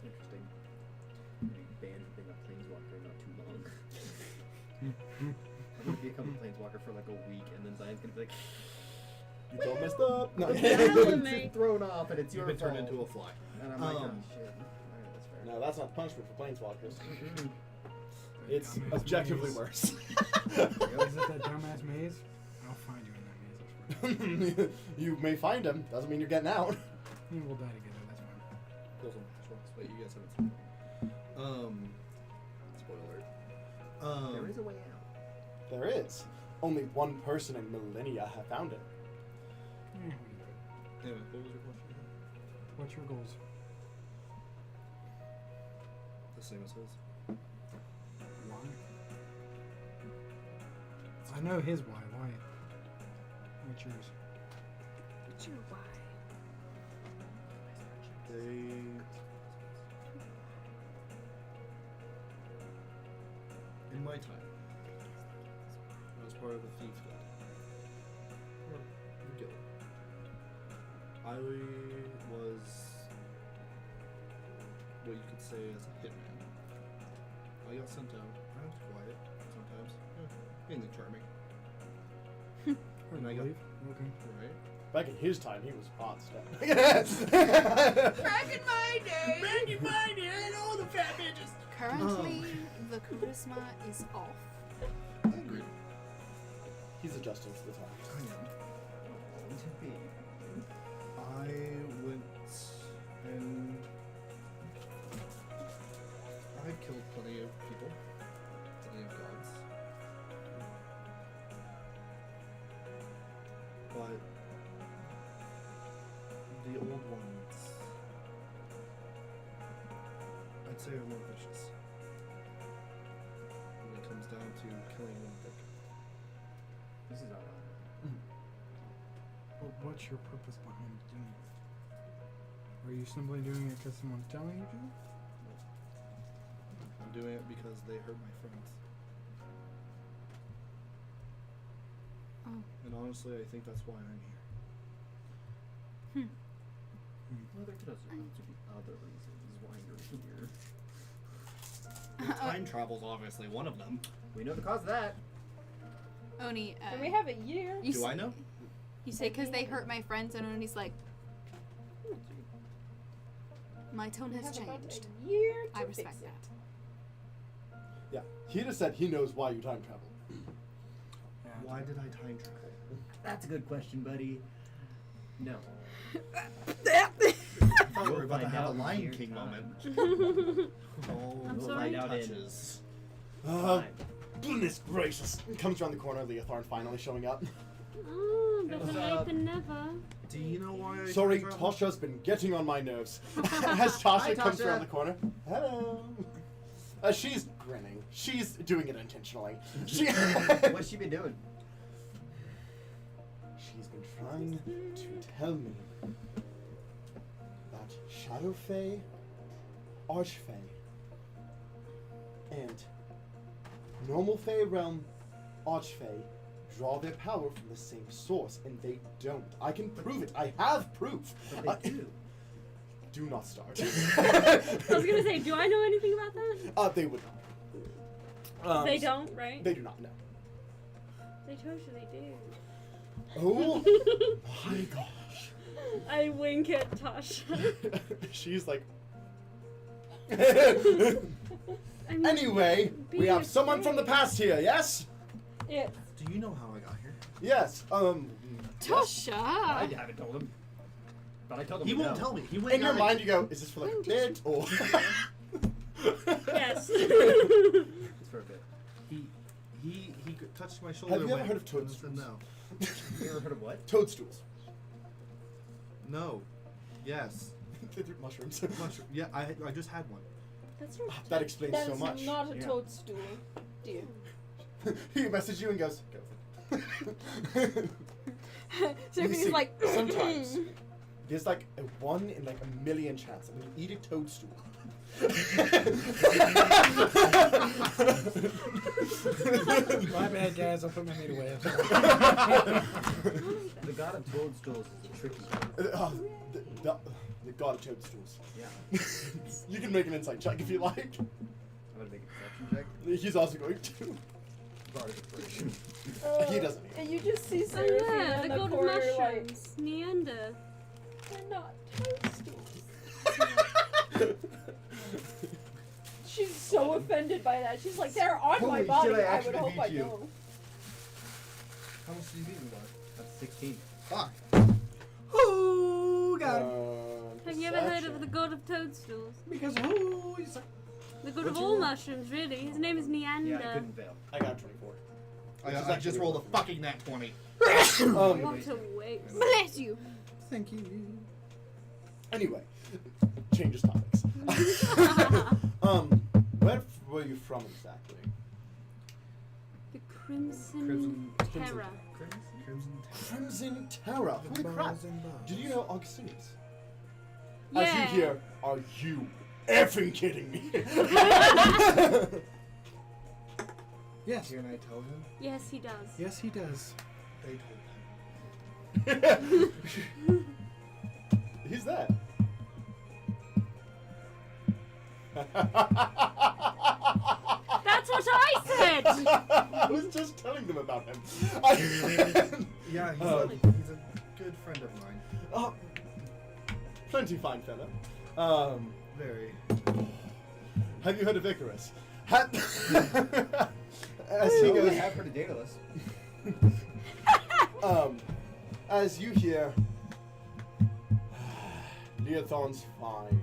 Interesting. Maybe ban being a planeswalker not too long. I'm gonna become a planeswalker for like a week, and then Zion's gonna be like, You don't messed up. No. it's thrown off, and it's You've your been turned fault. into a fly. And I'm like, oh Um, shit. Alright, that's fair. No, that's not punishment for planeswalkers. Mm-mm. It's Dumbass objectively maze. worse. Is it that dumbass maze? I'll find you in that maze. I swear. You may find him. Doesn't mean you're getting out. Yeah, we'll die together. That's fine. Those are matchbooks, but you guys haven't seen them. Spoiler alert. There is a way out. There is. Only one person in millennia have found it. Yeah. Anyway, what was your question? What's your goals? The same as his. Why? I know his why. Why? What's yours? What's your why? In my time, I was part of the Thieves Guild. Or the guild. I was what you could say as a hitman. I got sent out. I was quiet sometimes. Mainly charming. And I got Okay. right. Back in his time, he was hot stuff. Back in my day. Back in my day, I know the fat bitches. Currently, the charisma is off. Agreed. He's adjusting to the time. I am. I went and I killed plenty of people, plenty of gods. But the old ones, I'd say, are more vicious when it comes down to killing one victim. This is all right. But what's your purpose behind doing it? Are you simply doing it because someone's telling you to? I'm doing it because they hurt my friends. Oh. And honestly, I think that's why I'm here. Well, there could also be other reasons why you're here. Time travel's obviously one of them. We know the cause of that. Oni, And we have a year. you Do I know? You say because they hurt my friends, and Oni's like, my tone We has have about changed. a year to I respect fix it. that. Yeah, he just said he knows why you time travel. Yeah. Why did I time travel? That's a good question, buddy. No. I thought we We'll were about to find have a out Lion in King your moment. time. Oh, I'm We'll sorry? find out in touches. Oh, time. goodness gracious. Comes around the corner, Leothorn finally showing up. Oh, better What's late up? than never. Do you know why I Sorry, time travel? Tasha's been getting on my nerves. As Tasha Hi, comes Tasha. around the corner. Hello. She's grinning. She's doing it intentionally. What's she been doing? She's been trying to tell me that Shadow Fae, Archfae, and normal Fae realm Archfae draw their power from the same source, and they don't. I can prove it. I have proof. But they do. Do not start. I was gonna say, do I know anything about that? They would not. They don't, right? They do not know. They totally do. Oh my gosh. I wink at Tasha. She's like. I mean, Anyway, be we have someone from the afraid. past here, yes? Yes. Do you know how I got here? Yes, Tasha! I haven't told him. But I told him He no. won't tell me. He went In your out- mind, you go, is this for like a When did bit or? Yes. It's for a bit. He touched my shoulder. Have you ever went, heard of and toadstools? said no. You ever heard of what? Toadstools. No. Yes. They're mushrooms. Mushroom. Yeah, I just had one. That's your That explains That's so much. not a Yeah. toadstool, dear. He messages you and goes, go for it. So You he's see, like, sometimes there's like a 1 in like a million chance that when you eat a toadstool. My bad, guys. I'll put my meat away. I'm sorry. The god of toadstools is a tricky one. The god of toadstools. Yeah. You can make an insight check if you like. I'm gonna make a perception check. He's also going to. Bardic inspiration. He doesn't. And you just see Oh Seraphina yeah, in the the god of corner, like, mushrooms, Neander. they're not toadstools. She's so offended by that. She's like, they're on Holy my shit, body. I I actually would hope beat I you. know. How much did you beat me by? That's 16. Fuck. Ooh, got him. Have you ever heard of the god of toadstools? Because who? He's like, The god What'd of you all roll? mushrooms, really. His name is Neander. Yeah, I couldn't fail. I got 24. I just rolled a fucking nat 20. What a waste. Bless you. Thank you. Anyway, changes topics. Where were you from exactly? The Crimson Terror. Crimson Terror. Holy crap! Did you know Augustinians? Yeah. As you hear, are you effing kidding me? Yes. Can I tell him? Yes, he does. Yes, he does. They told him. Who's that? That's what I said! I was just telling them about him. Yeah, he's, Oh. he's a good friend of mine. Oh, plenty fine fella. Very. Have you heard of Icarus? As he You goes, have heard of Daedalus. as you hear, Leothon's fine.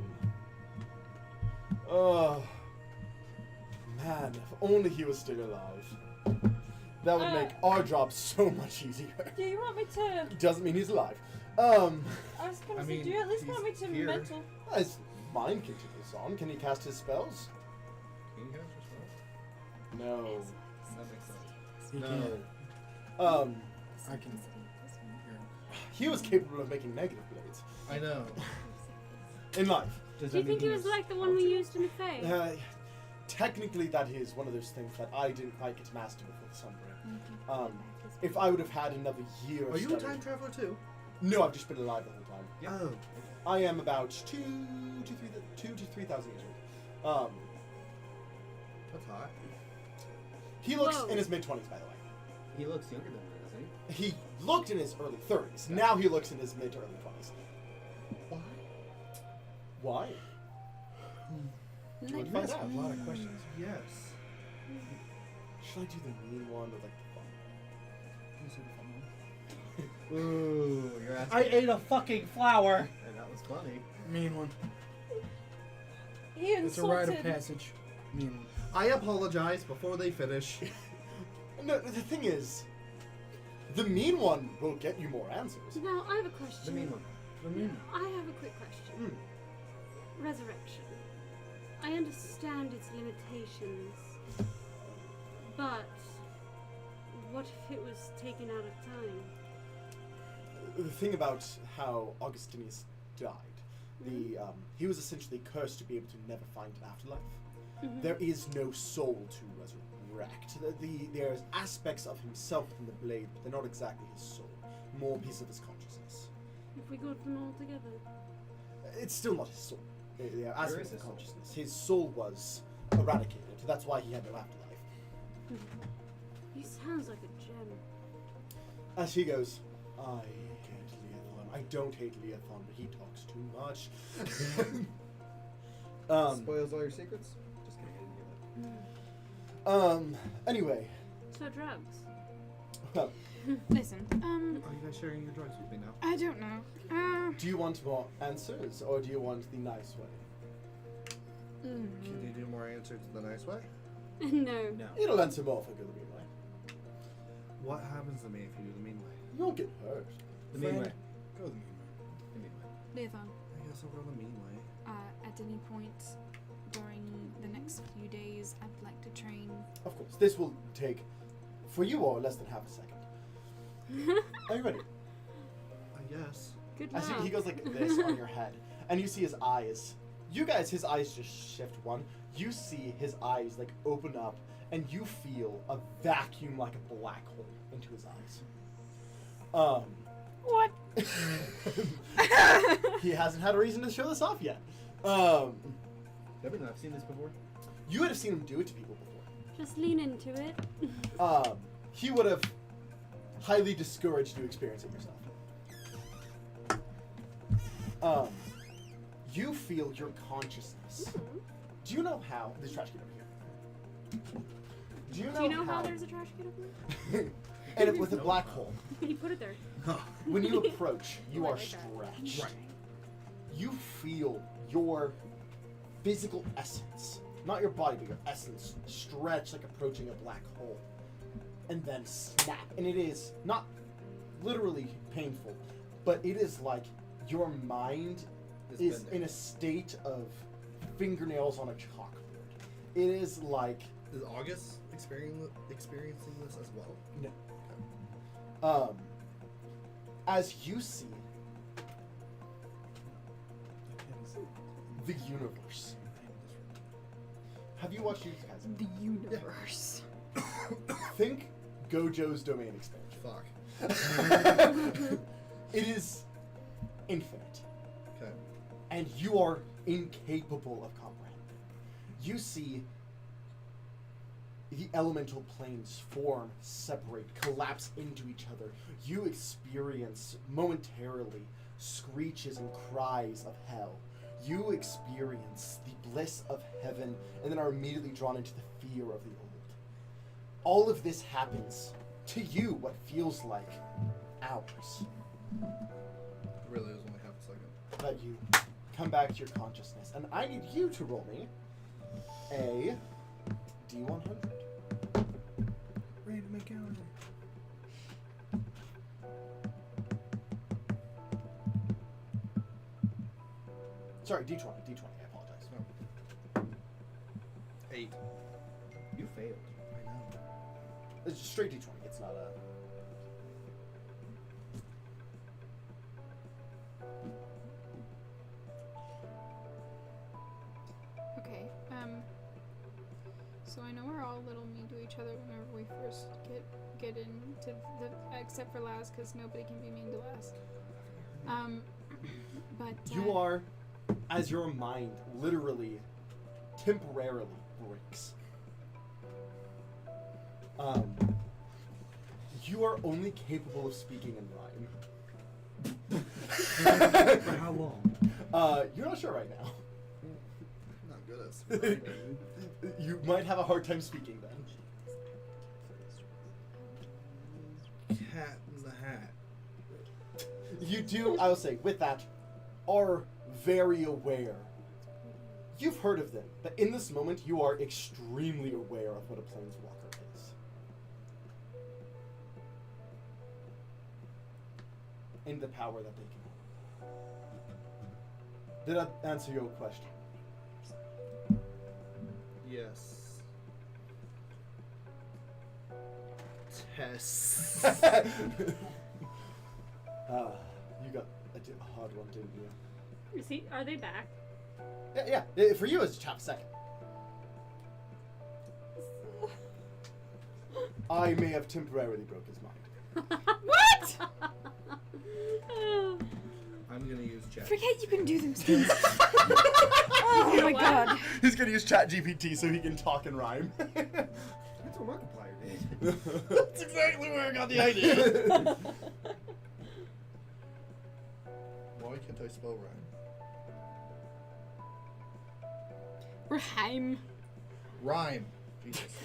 Oh, man, if only he was still alive. That would make our job so much easier. Do you want me to? Doesn't mean he's alive. I was gonna I say, mean, do you at least want me he's to here. mental? His mind continues on. Can he cast his spells? Can you cast your No. That makes sense. He No. can't. I can. He was capable of making negative blades I know. in life. Does Do you that think mean it was like the one we used in the Fae? Technically, that is one of those things that I didn't quite get to master before the Sunbreak. If I would have had another year of Are you a study- time traveler too? No, I've just been alive the whole time. Oh. I am about 2 to 3,000 years old. That's hot. He looks Whoa. in his mid-20s, by the way. He looks younger than that, doesn't he? He looked in his early 30s. Now he looks in his mid to early 20s. Why? Why? Like, Find out. A lot of questions. Yes. Should I do the mean one or like the fun? Ooh, you're asking. I ate a fucking flower. And that was funny. Mean one. He It's a rite of insulted. passage. Mean one. I apologize before they finish. No, the thing is, the mean one will get you more answers. Now, I have a question. The mean one. The mean one. I have a quick question. Resurrection. I understand its limitations, but what if it was taken out of time? The thing about how Augustinius died, he was essentially cursed to be able to never find an afterlife. Mhm. There is no soul to resurrect. There's aspects of himself in the blade, but they're not exactly his soul. More pieces of his consciousness. If we got them all together. It's still not his soul. They are Where aspects is of his soul? consciousness. His soul was eradicated. That's why he had no afterlife. He sounds like a gem. As he goes, I hate Leothon. I don't hate Leothon, but he talks too much. Spoils all your secrets? Just kidding, I didn't hear that. Anyway, So drugs. well, Listen, Are you guys sharing your drugs with me now? I don't know. do you want more answers, or do you want the nice way? Can you do more answers the nice way? No. No. It'll answer more if I go the mean way. What happens to me if you do the mean way? You won't get hurt. The mean Friend. way. Go the mean way. The mean way. Leothon, I guess I'll go the mean way. at any point during the next few days, I'd like to train. Of course, this will take, for you all, less than half a second. Are you ready? I guess. Good As luck. he goes like this on your head, and you see his eyes. You guys, his eyes just shift one. You see his eyes like open up, and you feel a vacuum like a black hole into his eyes. What? He hasn't had a reason to show this off yet. Never know. I've seen this before. You would have seen him do it to people before. Just lean into it. He would have highly discouraged you experiencing yourself. You feel your consciousness. Do you know how? There's a trash can over here. Do you know how there's a trash can over there? And it with a black hole. He put it there. When you approach, you Oh, I are like that. stretched. You feel your physical essence, not your body, but your essence, stretch like approaching a black hole. And then snap. And it is not literally painful, but it is like your mind is in a state of fingernails on a chalkboard. It is like... Is August experiencing this as well? No. As you see the universe. Have you watched YouTube guys? The universe. Think Gojo's domain expansion. Fuck. It is infinite. Okay. And you are incapable of comprehending. You see the elemental planes form, separate, collapse into each other. You experience momentarily screeches and cries of hell. You experience the bliss of heaven and then are immediately drawn into the fear of the old. All of this happens to you what feels like hours. It really is only half a second. But you come back to your consciousness. And I need you to roll me a D100. Ready to make out. Sorry, D20, I apologize. 8. You failed. I know. It's just straight D20, it's not a... Okay. So I know we're all a little mean to each other whenever we first get into the, except for Laz, because nobody can be mean to Laz. But You are, as your mind literally, temporarily breaks. You are only capable of speaking in rhyme. For how long? You're not sure right now. I'm not good at rhyming. You might have a hard time speaking then. Cat in the Hat. You do, I will say, with that, are very aware. You've heard of them, but in this moment, you are extremely aware of what a planeswalker is. And the power that they can hold. Did that answer your question? Yes. Tess. You got a hard one, didn't you? Are they back? Yeah. For you, it's half a second. I may have temporarily broke his mind. What? I'm gonna use chat. Forget you can do those things. Oh my god. He's gonna use ChatGPT so he can talk and rhyme. That's what Markiplier did. That's exactly where I got the idea. Why can't I spell rhyme? Raheim. Rhyme. Jesus.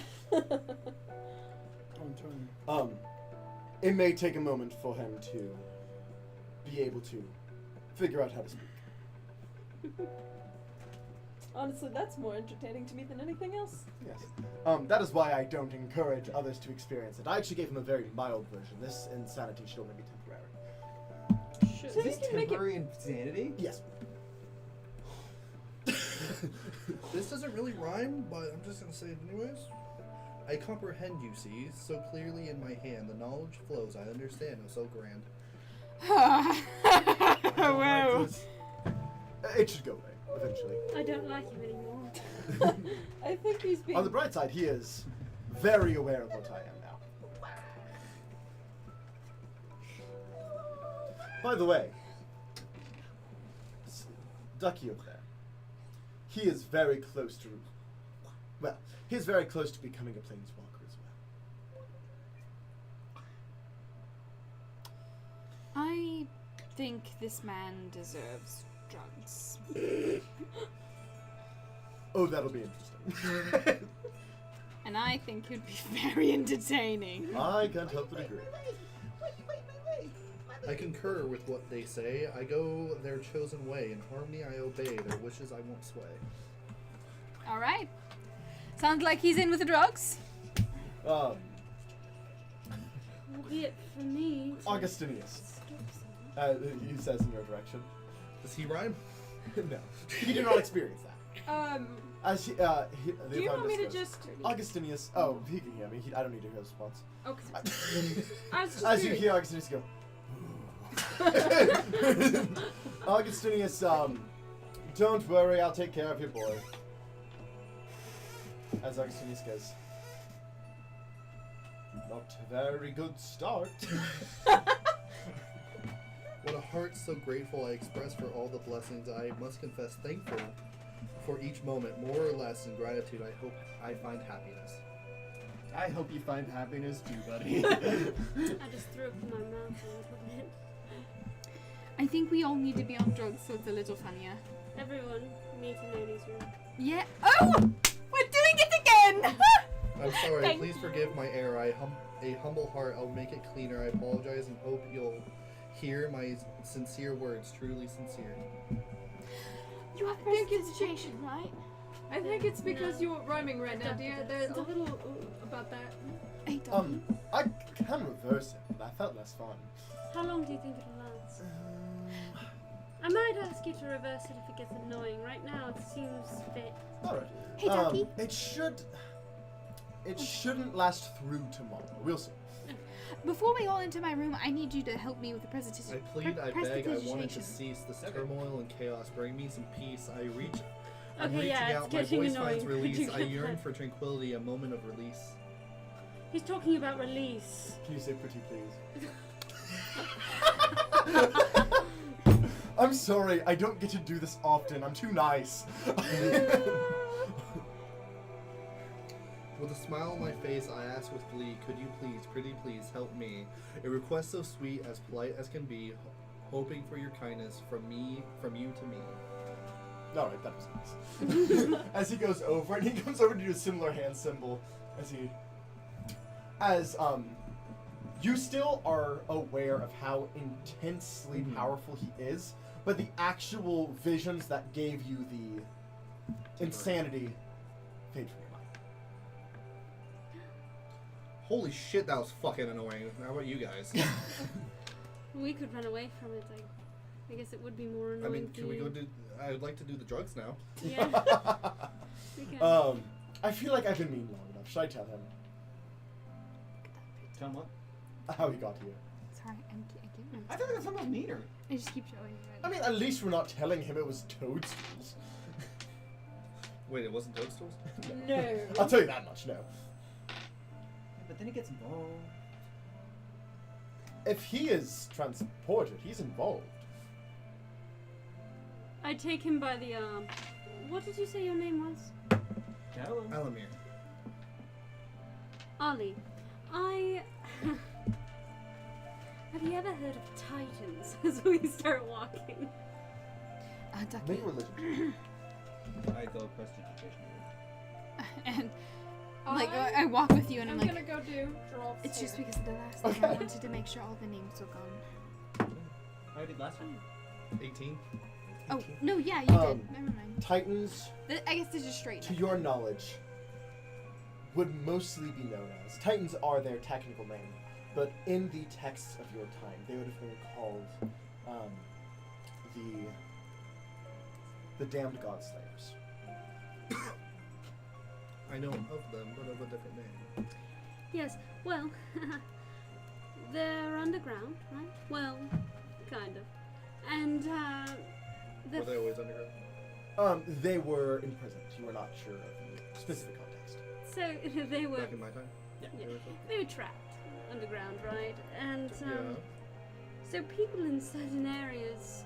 It may take a moment for him to be able to figure out how to speak. Honestly, that's more entertaining to me than anything else. Yes. That is why I don't encourage others to experience it. I actually gave him a very mild version. This insanity should only be temporary. Should Is this temporary insanity? Yes. This doesn't really rhyme, but I'm just gonna say it anyways. I comprehend, you see, so clearly in my hand. The knowledge flows, I understand, oh so grand. Wow. It should go away, eventually. I don't like him anymore. I think he's being... On the bright side, he is very aware of what I am now. By the way, Ducky over there. He is very close to. Well, he is very close to becoming a planeswalker as well. I think this man deserves drugs. Oh, that'll be interesting. And I think it'd be very entertaining. I can't help but agree. I concur with what they say. I go their chosen way. In harmony I obey. Their wishes I won't sway. Alright. Sounds like he's in with the drugs. Albeit for me. Augustinius. He says in your direction. Does he rhyme? No. He did not experience that. As he, Do you want me to just? Augustinius. Oh, he can hear me. I don't need to hear a response. Okay. I was just As you curious. hear Augustinius go. Augustinius, don't worry, I'll take care of your boy. As Augustinius goes. Not a very good start. What a heart so grateful I express for all the blessings. I must confess thankful for each moment. More or less in gratitude, I hope I find happiness. I hope you find happiness too, buddy. I just threw up in my mouth a little bit. I think we all need to be on drugs so it's a little funnier. Everyone, meet in Annie's room. Yeah. Oh! We're doing it again! I'm sorry, Thank please forgive my error. A humble heart, I'll make it cleaner. I apologize and hope you'll hear my sincere words, truly sincere. You have prestidigitation, right? I think it's because you're rhyming right now, dear. There's a Stop. little about that. Hey, Dom. I can reverse it, but that felt less fun. How long do you think it'll last? I might ask you to reverse it if it gets annoying. Right now, it seems fit. Alright. Hey, Ducky. It shouldn't last through tomorrow. We'll see. Before we go into my room, I need you to help me with the I presentation. plead, I beg, I want it to cease this turmoil and chaos. Bring me some peace. I'm Okay, reaching yeah, it's out, my getting voice annoying. finds release. Could you I get yearn that? for tranquility, a moment of release. He's talking about release. Can you say pretty please? I'm sorry, I don't get to do this often. I'm too nice. With a smile on my face, I ask with glee, could you please, pretty please, help me? A request so sweet, as polite as can be, hoping for your kindness from you to me. Alright, that was nice. As he goes over, and he comes over to do a similar hand symbol as you still are aware of how intensely powerful he is, but the actual visions that gave you the insanity fade from your mind. Holy shit, that was fucking annoying. How about you guys? We could run away from it. I guess it would be more annoying. I mean, for can we you. go do... I would like to do the drugs now. Yeah. We can. I feel like I've been mean long enough. Should I tell him Tell him what? how he got here? Sorry, I can't remember. I feel like that's almost meaner. I just keep showing you. I mean, at least we're not telling him it was toadstools. Wait, it wasn't toadstools? No. I'll tell you that much, no. But then he gets involved. If he is transported, he's involved. I take him by the arm. What did you say your name was? Tell him. Alumear. Ollie. Have you ever heard of Titans as we start walking? Ducky. Make a religion. I go prestidigitation. And I walk with you, and I'm I'm like, gonna go do Joralf's it's just hair. because of the last thing I wanted to make sure all the names were gone. I did last time. 18. Oh no, yeah, you did. Never mind. Titans, I guess this is straight. to your knowledge, would mostly be known as Titans are their technical name, but in the texts of your time, they would have been called the Damned God Slayers. I know of them, but of a different name. Yes, well, they're underground, right? Well, kind of. And, Were they always underground? They were imprisoned. You were not sure of the specific context. so they were, Back in my time? yeah, they were trapped underground, right? And, Yeah. So people in certain areas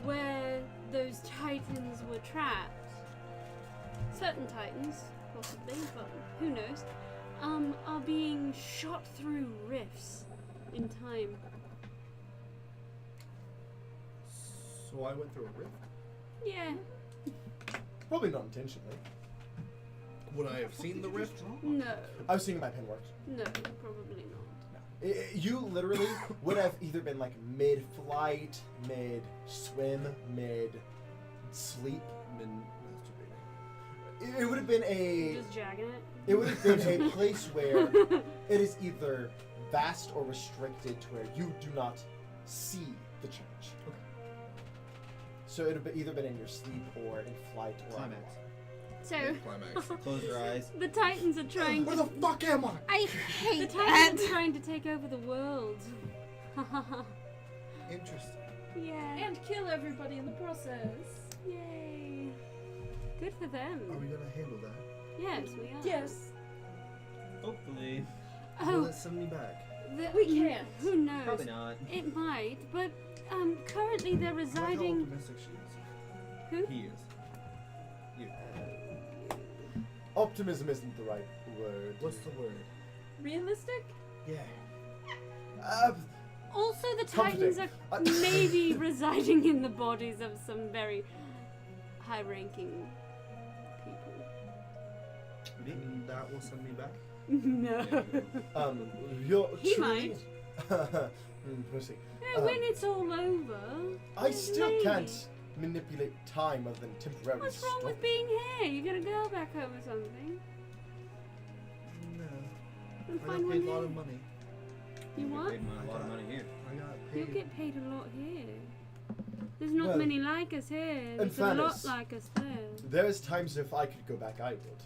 where those titans were trapped, certain titans, possibly, but who knows, are being shot through rifts in time. So I went through a rift. Yeah. Probably not intentionally. Would I have seen the rift? No. I was seeing my pen works. No, probably not. You literally would have either been like mid-flight, mid-swim, mid-sleep. It would have been a. Just jagging it? It would have been a place where it is either vast or restricted to where you do not see the change. Okay. So it would have either been in your sleep or in flight or Climax. So, Climax. Close your eyes. the titans are trying Where to. the fuck am I? I The hate titans that. are trying to take over the world. Interesting. Yeah. And kill everybody in the process. Yay. Good for them. Are we gonna handle that? Yes, we are. Yes. Hopefully. Will Oh, it send me back? We can't. Who knows? Probably not. It might, but currently they're Look how residing. optimistic she is. Who? He is. You. Optimism isn't the right word. What's the word? Realistic? Yeah. Also, the Comforting. titans are maybe residing in the bodies of some very high-ranking people. And that will send me back? No. You're He truly- We'll see. Yeah, when it's all over. I still maybe. can't manipulate time other than temporarily What's wrong stop with it. being here? You gotta go back home or something. No. And I find got one paid a lot here. of money. You get what? paid a lot of money here. I got You'll paid. get paid a lot here. There's not Well, many like us here. in There's a lot fairness, like us there. There's times if I could go back, I would.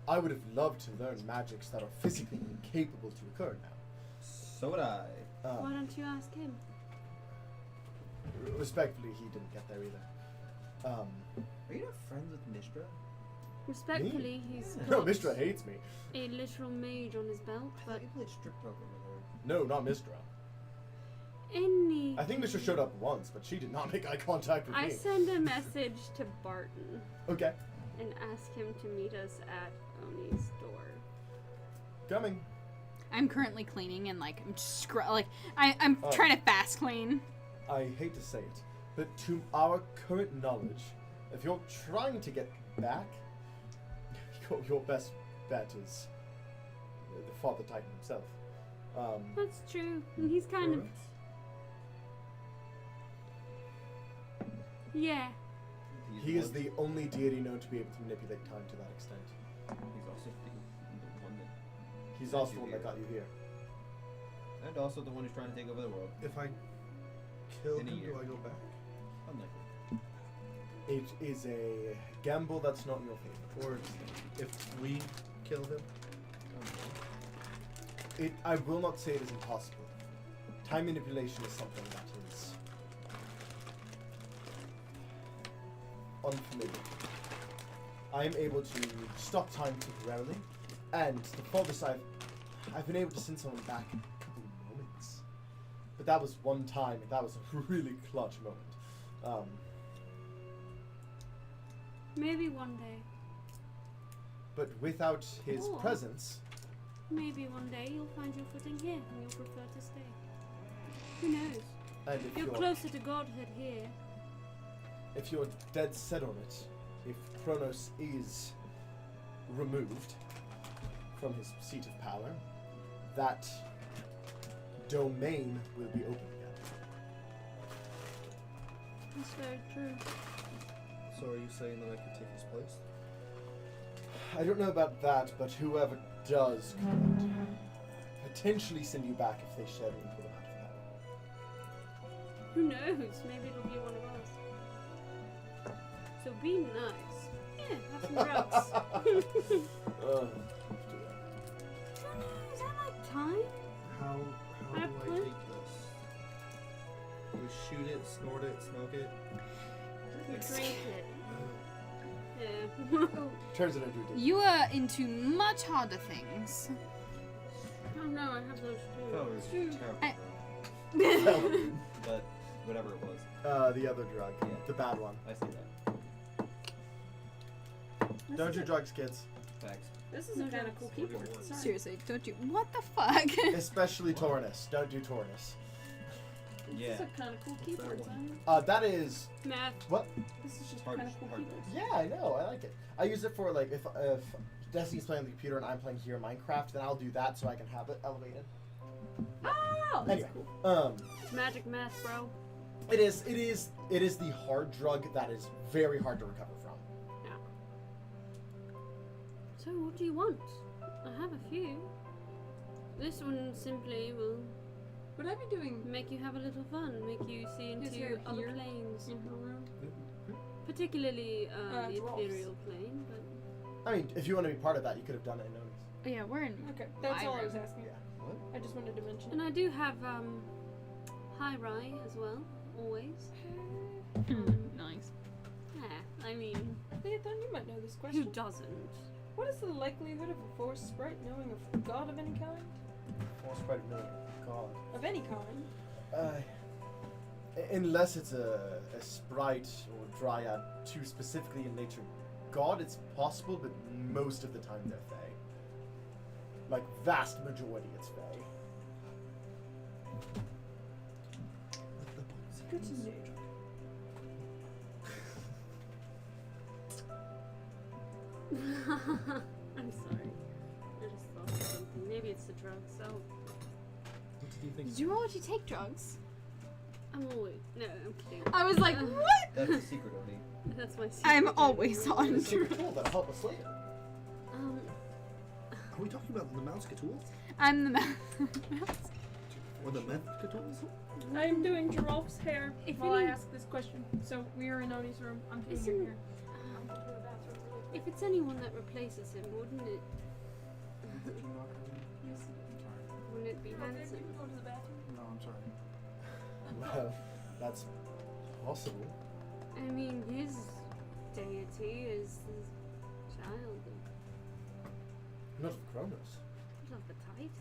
I would have loved to learn magics that are physically incapable to occur now. So would I. Why don't you ask him? Respectfully, he didn't get there either. Are you not friends with Mistra? Respectfully, he's No, got Mistra hates me. a literal mage on his belt, I but thought you played strip poker with her. No, not Mistra. any. I think Mistra showed up once, but she did not make eye contact with I me. send a message to Barton Okay, and ask him to meet us at Oni's door. coming. I'm currently cleaning and like I'm just I'm Oh. trying to fast clean. I hate to say it, but to our current knowledge, if you're trying to get back, your best bet is the Father Titan himself. That's true. And he's kind of. Yeah. He is the only deity known to be able to manipulate time to that extent. He's also the one that. He's also the one that got you here. And also the one who's trying to take over the world. If I kill In a him, year. do I go back? Unlikely. It is a gamble that's not in your favor. Or if we kill him? I will not say it is impossible. Time manipulation is something that is unfamiliar. I am able to stop time temporarily, and the farthest I've been able to send someone back a couple moments. But that was one time, and that was a really clutch moment. Maybe one day. But without his Or- presence, Maybe one day you'll find your footing here and you'll prefer to stay. Who knows? and if You're closer to godhood here. if you're dead set on it, if Kronos is removed from his seat of power, that domain will be open again. That's very true. So are you saying that I could take his place? I don't know about that, but whoever does could potentially send you back if they shed an equal amount of power. Who knows? Maybe it'll be one of us. So be nice. Yeah, have some drugs. Ugh. Who knows? I like time. How I do I put- take this? Do we shoot it, snort it, smoke it? You drink it. Yeah. Turns it into a demon. You are into much harder things. Oh no, I have those Oh, too. it's terrible. But whatever it was. The other drug. Yeah. The bad one. I see that. Don't do drugs, kids. Facts. This is a kind of cool keyboard. Sorry. Seriously, don't you? What the fuck? Especially Taurus. Don't do Taurus. Yeah. This is a kind of cool keyboard. Simon. That is... Math. What? This is just Hard- kind of cool hard keyboard. Yeah, I know. I like it. I use it for, like, if Destiny's playing on the computer and I'm playing here in Minecraft, then I'll do that so I can have it elevated. Oh, that's Anyway, cool. It's magic math, bro. It is the hard drug that is very hard to recover from. So, what do you want? I have a few. This one simply will Would I be doing make you have a little fun, make you see Is into there other here? planes. in her room? Particularly the Joralf's. ethereal plane, but I mean, if you want to be part of that, you could have done it in Onis. Yeah, we're in. Okay, that's My all I was room. asking. Yeah. What? I just wanted to mention and it. I do have high rye as well, always. Nice. Yeah, I mean, Leothon, you might know this who question. doesn't? What is the likelihood of a forest sprite knowing a god of any kind? Force quite a million. God. Of any kind? Unless it's a sprite or dryad too specifically in nature god, it's possible, but most of the time they're fae. Like, vast majority it's fae. Secrets in nature. I'm sorry. I just thought of something. Maybe it's the drugs. Oh, What do you think? Did you roll? Did you take drugs? I'm always no. I'm kidding. I was like, what? That's a secret, Odie. That's my. I'm secret always weapon. on It's a secret tool that'll help us later. Are we talking about the mouse tools I'm the mouse. or the meth tools? I'm doing Joralf's hair If while I any- ask this question. So we are in Oni's room. I'm doing Isn't- your hair. I'm going to the bathroom really quick. If it's anyone that replaces him, wouldn't it? Did you knock her in? Yes. Wouldn't it be Okay, handsome? you can go to the bathroom. No, I'm sorry. Well, that's possible. I mean, his deity is his child Not of Kronos. of the Titans.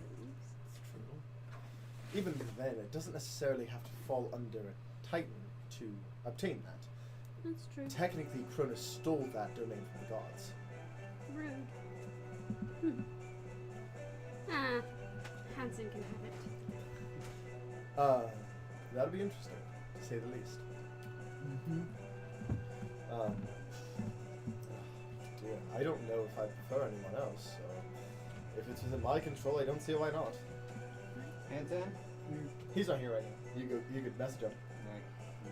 It's true. Even then, it doesn't necessarily have to fall under a Titan to obtain that. That's true. Technically, Kronos stole that domain from the gods. Rude. Ah, Hansen can have it. That'll be interesting, to say the least. Dear, I don't know if I prefer anyone else, so if it's within my control, I don't see why not. Hansen? He's not here right now. You could message him.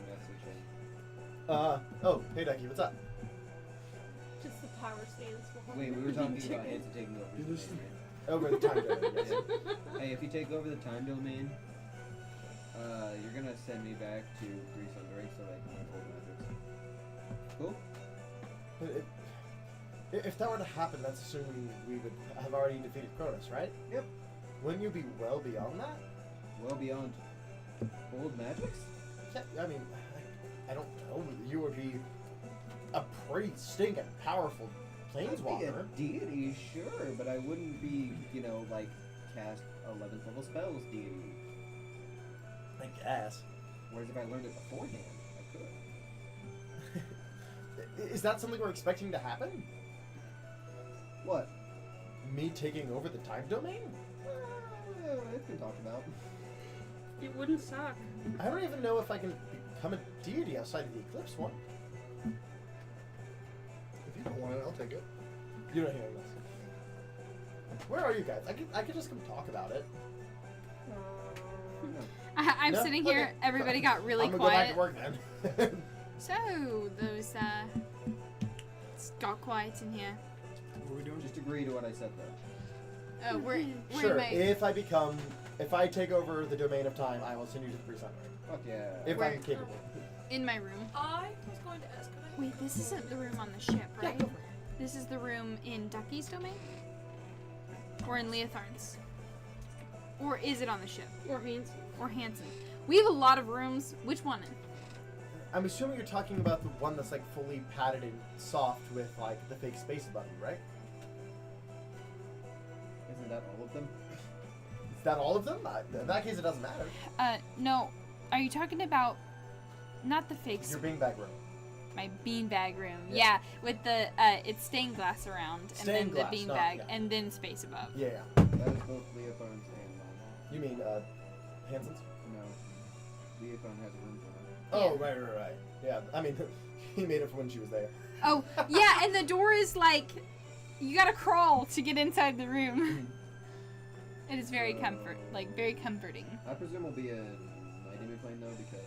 Message him. Oh, hey Ducky, what's up? Just the power stance. Wait, we were talking about Hansen taking over the domain, right? Over the time domain, yes. Hey, if you take over the time domain, you're gonna send me back to Greece Undering so I can unfold magics. Cool? If that were to happen, that's assuming we would have already defeated Kronos, right? Yep. Wouldn't you be well beyond that? Well beyond old magics? Yeah, I mean, I don't know. You would be a pretty stinking powerful I'd be a planeswalker. deity, sure, but I wouldn't be, like cast 11th level spells deity. I guess. Whereas if I learned it beforehand, I could. Is that something we're expecting to happen? What? Me taking over the time domain? It's been talked about. It wouldn't suck. I don't even know if I can become a deity outside of the Eclipse one. If you don't want it, I'll take it. You're not hearing this. Where are you guys? I could just come talk about it. I'm No? sitting here. Okay. Everybody got really I'm gonna quiet. go back to work then. So those it's got quiet in here. What are we doing? Just agree to what I said though. Oh, we're Sure. in my If I take over the domain of time, I will send you to the pre-sun ring. Fuck yeah. If Where- I'm capable. in my room. I was going to ask. Could I Wait, this isn't the room on the ship, Yeah, right? go for it. This is the room in Ducky's domain? Or in Leotharn's? Or is it on the ship? Or Hansen. Or Hansen? We have a lot of rooms. Which one? I'm assuming you're talking about the one that's like fully padded and soft with like the fake space above you, right? Isn't that all of them? that all of them? In that case, it doesn't matter. No. Are you talking about not the fake Your beanbag room. my beanbag room? Yeah. Yeah, with the it's stained glass around and Stained then glass, the not- beanbag yeah. and then space above. Yeah. That is both Leothorn's and mine. You mean Hanson's? No. Leothorn has a room for her. Oh, right. Yeah, I mean, he made it for when she was there. Oh, yeah, and the door is like you gotta crawl to get inside the room. It is very very comforting. I presume will be a night demon plane though because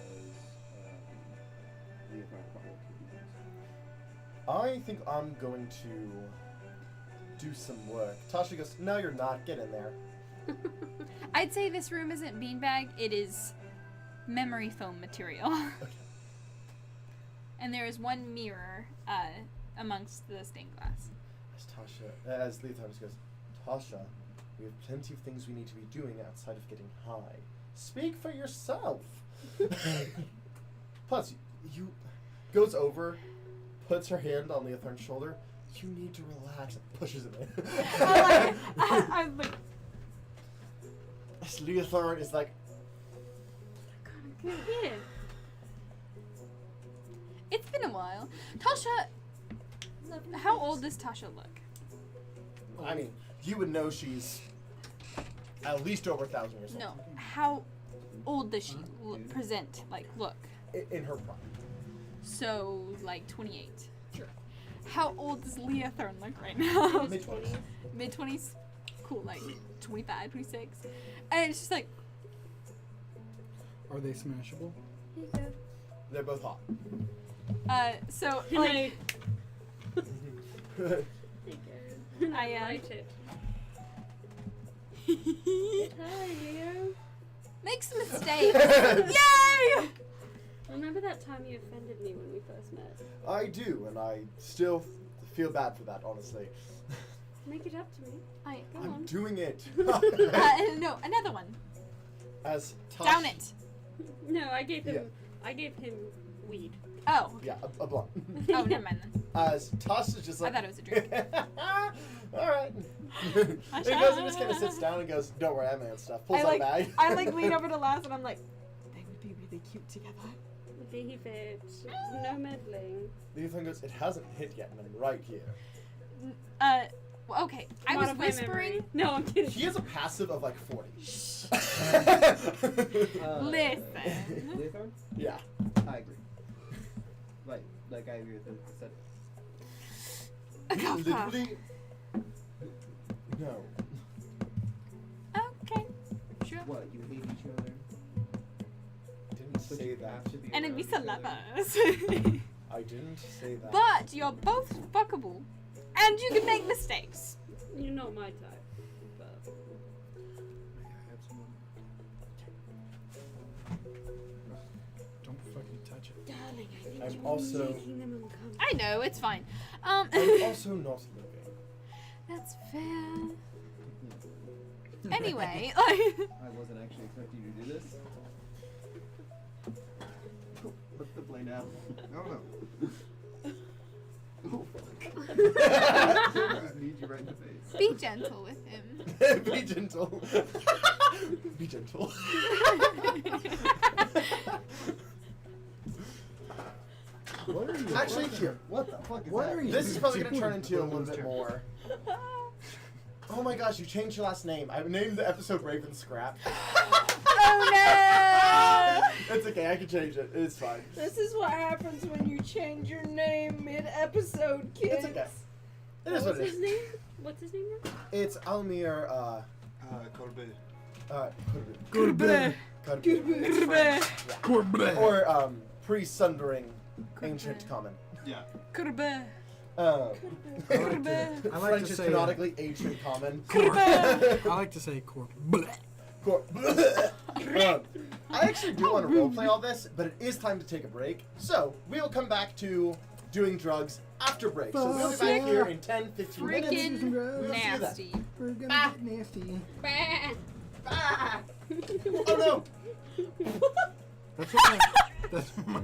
Leothorn probably could be used. I think I'm going to do some work. Tasha goes, no, you're not. Get in there. I'd say this room isn't beanbag, it is memory foam material. And there is one mirror amongst the stained glass. As Leothorn goes, Tasha, we have plenty of things we need to be doing outside of getting high. Speak for yourself. Plus, you goes over, puts her hand on Leothorn's shoulder. You need to relax, and pushes him in. I'm like, Leothorn is like, Good here. it's been a while. Tasha, how old does Tasha look? I mean, you would know she's at least over 1,000 years old. No, how old does she present, look? In her prime. So, 28. Sure. How old does Leothorn look right now? Mid-20s. Mid-20s? Cool, 25, 26. And it's just like, Are they smashable? They're both hot. so, I I, it. Hi, Leo. make some mistakes. Yay! Remember that time you offended me when we first met? I do, and I still feel bad for that, honestly. Make it up to me. Go I'm on. doing it. No, another one. As Tasha, Down it. No, I gave him. Yeah. I gave him weed. Oh. Yeah, a blunt. Oh, never mind then. As Tasha's just like, I thought it was a drink. Alright. He goes and just kind of sits down and goes, don't worry, I'm in stuff. Pulls out a bag. I lean over to Laz and I'm like, they would be really cute together. Leave it. No meddling. Leothorn goes, it hasn't hit yet, and I'm right here. Well, okay. I was Modify whispering. memory. No, I'm kidding. He has a passive of 40. Listen. Leothorn? Yeah. I agree. Like I agree with him. Literally. No. Okay. Sure. What, you hate each other? Didn't say that. Enemies are lovers. I didn't say that. But you're both fuckable. And you can make mistakes. You're not my type. But Don't fucking touch it. darling, I think I'm you're also- making them uncomfortable. I know, it's fine. I'm also not living. That's fair. Anyway, I wasn't actually expecting you to do this. What's the play now? No. Oh, fuck. Just need you right in the face. be gentle with him. Be gentle. Be gentle. What are you? Actually, here. What the fuck is What that? are you This is probably going to doing? turn into a little bit more. Oh my gosh, you changed your last name. I named the episode Ravenscrape. Oh no! It's okay, I can change it. It's fine. This is what happens when you change your name mid-episode, kids. It's okay. It is what it What's his is. name? What's his name now? It's Alumear, Corbe. Goodbye. Corbe. Or, pre-sundering ancient common. Yeah. Kurbe. I like French to is say canonically ancient common. I like to say corp. I actually do want to roleplay all this, but it is time to take a break. So, we will come back to doing drugs after break. So, we'll be back here in 10, 15 minutes. Freaking We'll see you then. nasty. We're gonna get nasty. Ah! Oh no! That's what my, that's what my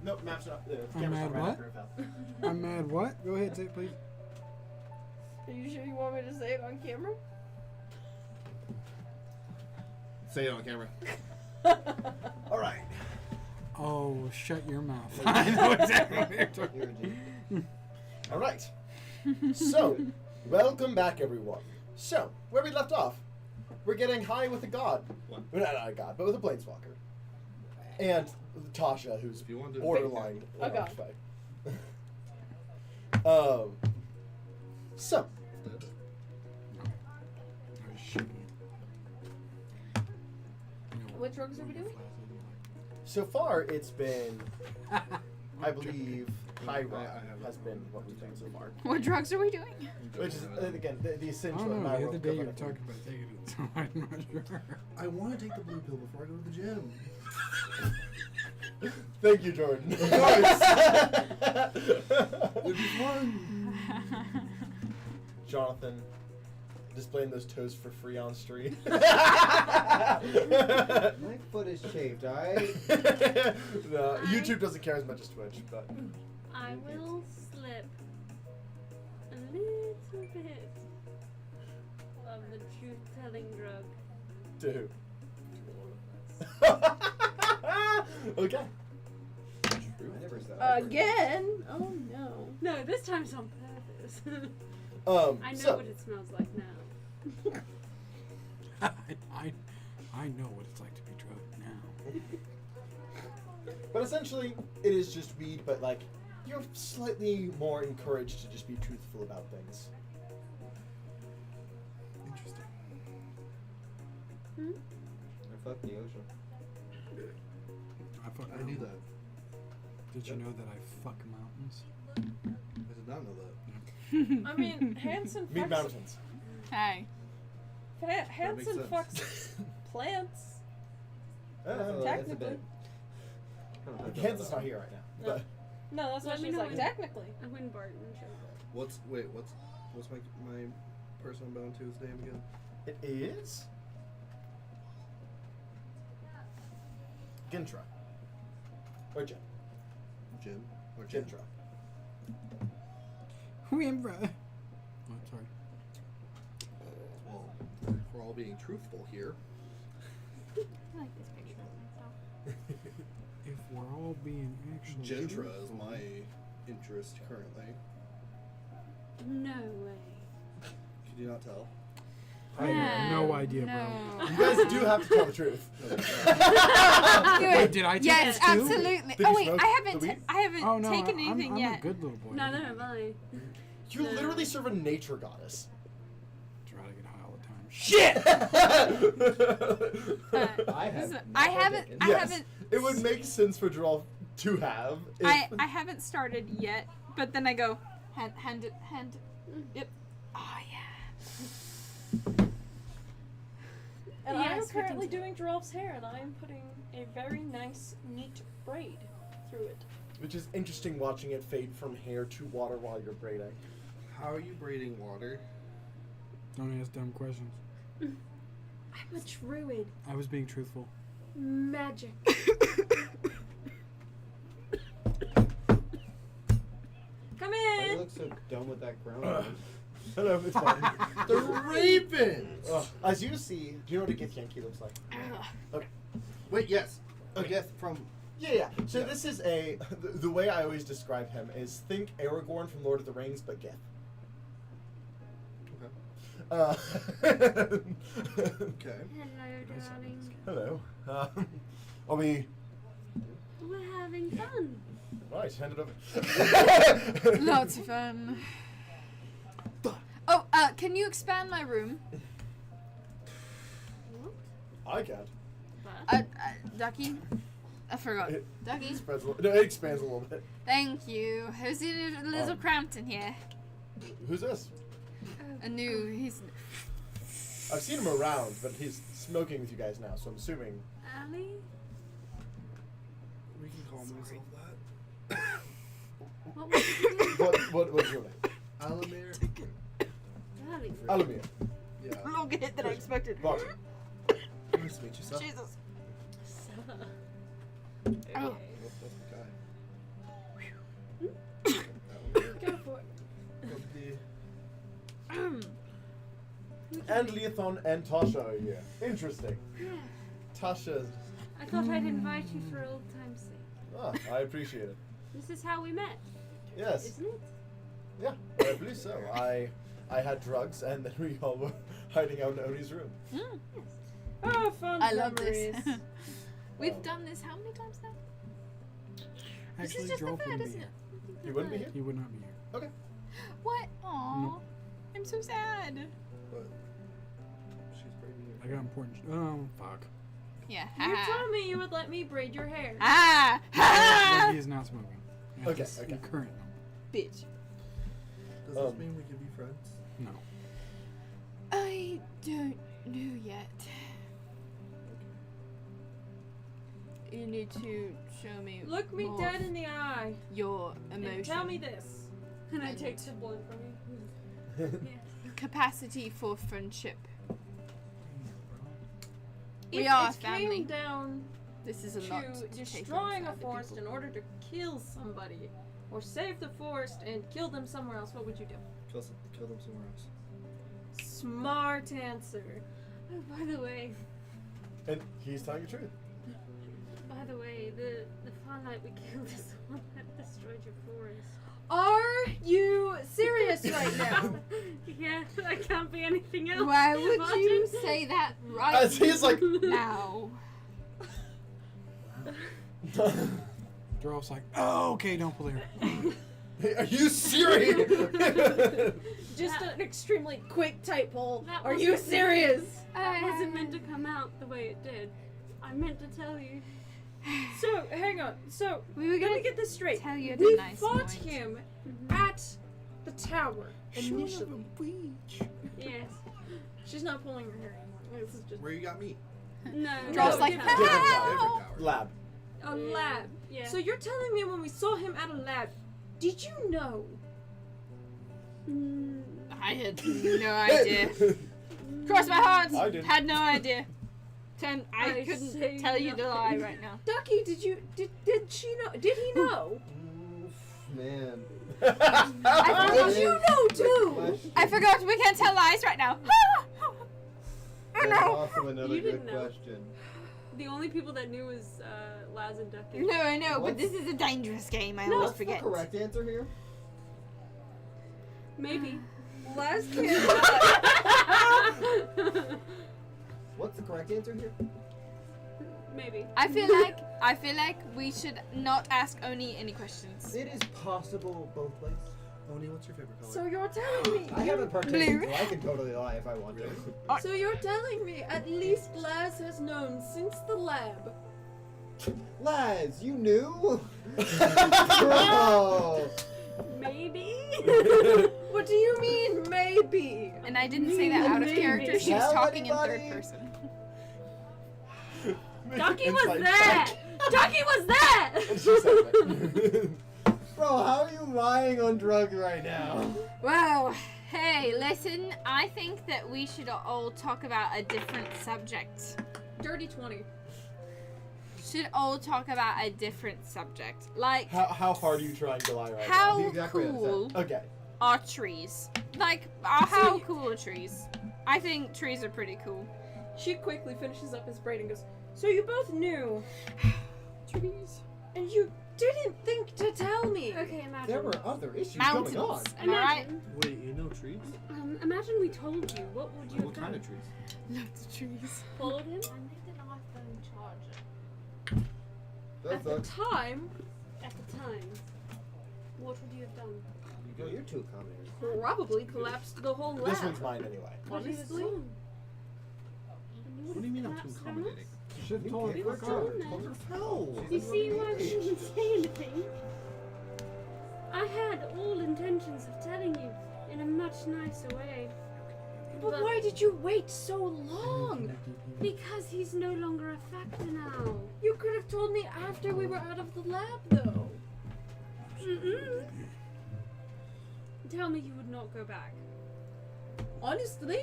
Nope, map's not. I'm Camera's mad not right what? after it fell. I'm mad. What? Go ahead, say it, please. Are you sure you want me to say it on camera? Say it on camera. All right. Oh, shut your mouth. I know exactly what you're talking. All right. So, welcome back, everyone. So, where we left off, we're getting high with a god. What? Well, not a god, but with a planeswalker. And Tasha, who's If you want to borderline. A god. So, What drugs are we doing? so far it's been, I believe, high rock has been what we've done so far. What drugs are we doing? Which is, again, the I essential don't know. amount The of other day you were coconut. talking about taking it, so I'm not sure. I want to take the blue pill before I go to the gym. Thank you, Jordan. It'd be fun. Jonathan, displaying those toes for free on stream. My foot is chafed, alright? No, YouTube doesn't care as much as Twitch, but I will slip a little bit of the truth-telling drug to who? to all of us. Okay. I never said I heard Again? Oh no. No, this time it's on purpose. I know So, what it smells like now. I know what it's like to be drugged now. but essentially, it is just weed, but like, you're slightly more encouraged to just be truthful about things. Interesting. Hmm? I fucked the ocean. I knew that. Did you know that I fuck mountains? I did not know that. I mean, Hanson Meat fucks. mountains. Hey. Hanson sense. fucks plants. That's a Technically. bit- Kansas not here right now, but No, that's what Let me she's know like. when- Technically. And when Barton shows up. What's my person I'm bound to his name again? it is Gintra. Or Jim. Jim or Gintra. Wimra. Oh, sorry. Well, if we're all being truthful here. I like this picture of myself. If we're all being actually Gentra is truthful- my interest currently. No way. Could you not tell? I have no idea, no. You guys do have to tell the truth. Wait, did I take Yes, this too? absolutely. Did Oh you wait, smoke I haven't. the weed? I haven't Oh no, taken I'm anything a yet. good little boy. Neither have I. You No. literally serve a nature goddess. Try to get high all the time. Shit! I have. I haven't. I Yes. haven't. It would make sense for Joralf to have. If, I haven't started yet, but then I go hand. Yep. Oh yeah. And Yes, I am we currently can- doing Joralf's hair, and I am putting a very nice, neat braid through it. Which is interesting watching it fade from hair to water while you're braiding. How are you braiding water? Don't ask dumb questions. I'm a druid. I was being truthful. Magic. Come Why do you in! look so dumb with that crown? Hello, it's fine. The Ravens! As you see, do you know what a gift Yankee looks like? Okay. Wait, yes. A Okay. gift from. Yeah. So this is the way I always describe him is think Aragorn from Lord of the Rings, but Gith. Okay. Hello, darling. Hello. Are we We're having fun. right? Hand it over. Lots of fun. Oh, can you expand my room? I can't. But Ducky? I forgot. It Ducky? spreads a little. No, it expands a little bit. Thank you. Who's in a little cramped in here? Who's this? A new. He's. I've seen him around, but he's smoking with you guys now, so I'm assuming. Allie? We can call myself that. What was it? What's your name? Alumear. Darling. Alumear. Yeah. Longer hit than I expected. Barton. Nice to meet you, sir. Jesus. Okay. Oh. That's the guy. And Leothon and Tasha are here. Interesting. Yeah. Tasha's. I thought I'd invite you for old time's sake. Ah, I appreciate it. This is how we met, Yes. isn't it? Yeah, I believe so. I had drugs, and then we all were hiding out in Odie's room. Mm. Oh, fun I love memories. this. We've Oh. done this how many times now? This Actually, is just the Joralf third, wouldn't be isn't here. it? You wouldn't be here? He would not be here. Okay. What? Aww. Nope. I'm so sad. But she's pregnant. I got important. Oh, fuck. Yeah. You told me you would let me braid your hair. Ah! But Ha! he is not smoking. At Okay, this okay. Current moment. Bitch. Does this mean we can be friends? No. I don't know yet. You need to show me. Look me more dead in the eye your and emotion. tell me this. And I take some blood from you. Capacity for friendship. We If are it family. came down This is a to lot to take destroying on a other forest people. in order to kill somebody, or save the forest and kill them somewhere else, what would you do? Kill them somewhere else. Smart answer. Oh, by the way, And he's telling the truth. the Farlight we killed is the one that destroyed your forest. Are you serious right now? Yeah, I can't be anything else. Why would Martin. you say that right As he's like, now? Joralf's like, oh, okay, don't pull here. are you serious? Just an extremely quick type hole. That Are you wasn't- serious? That wasn't meant to come out the way it did. I meant to tell you. So, hang on. So, We were let gonna me get this straight. tell you at We a nice fought point. him at the tower initially. Yes. She's not pulling her hair anymore. This is just Where you got me? No. Joralf's No, like, different. Different "Help!" tower. Lab. a lab. Yeah. So you're telling me when we saw him at a lab, did you know? I had no idea. Cross my heart. I didn't. Had no idea. I I couldn't say tell you the lie nothing. right now. Ducky, did she know? Did he know? Man. Did you know too? I forgot we can't tell lies right now. Oh That's no. also another You good didn't know. question. The only people that knew was Laz and Ducky. No, I know, but What's- this is a dangerous game. I No, always what's the forget. correct answer here? Maybe. Last What's the correct answer here? Maybe. I feel like we should not ask Oni any questions. It is possible both ways. Oni, what's your favorite color? So you're telling me? I haven't partaken, Blue. so I can totally lie if I want to. So you're telling me at least Laz has known since the lab. Laz, you knew? Bro! Maybe. What do you mean, maybe? And I didn't say that out of Maybe. character. She was Tell talking in anybody? third person. Ducky was Inside there. Ducky was there. And she said that. Bro, how are you lying on drugs right now? Well, hey, listen. I think that we should all talk about a different subject. Dirty 20. Should all talk about a different subject, like How hard are you trying to lie right how Be exactly what it cool now? Okay. are trees? Like, how cool are trees? I think trees are pretty cool. She quickly finishes up his braid and goes, so you both knew, Trees. and you didn't think to tell me. Okay, imagine. There were other issues Mountains. going on. Am I right? Imagine. Wait, you know trees? Imagine we told you. What would you have What done? kind of trees? Lots of trees. Followed him? I made an iPhone charger. That At the sucks. time, At the time. What would you have done? You're too accommodating. probably collapsed the whole lab. This one's mine anyway. But he was Honestly? gone. What do you mean I'm too Collapsed on accommodating? us? Should have You told can't her What's quicker. wrong then? Told her fell. You see why we didn't say anything? I had all intentions of telling you in a much nicer way. But why did you wait so long? Because he's no longer a factor now. You could have told me after we were out of the lab, though. Mm-mm. Tell me you would not go back. Honestly,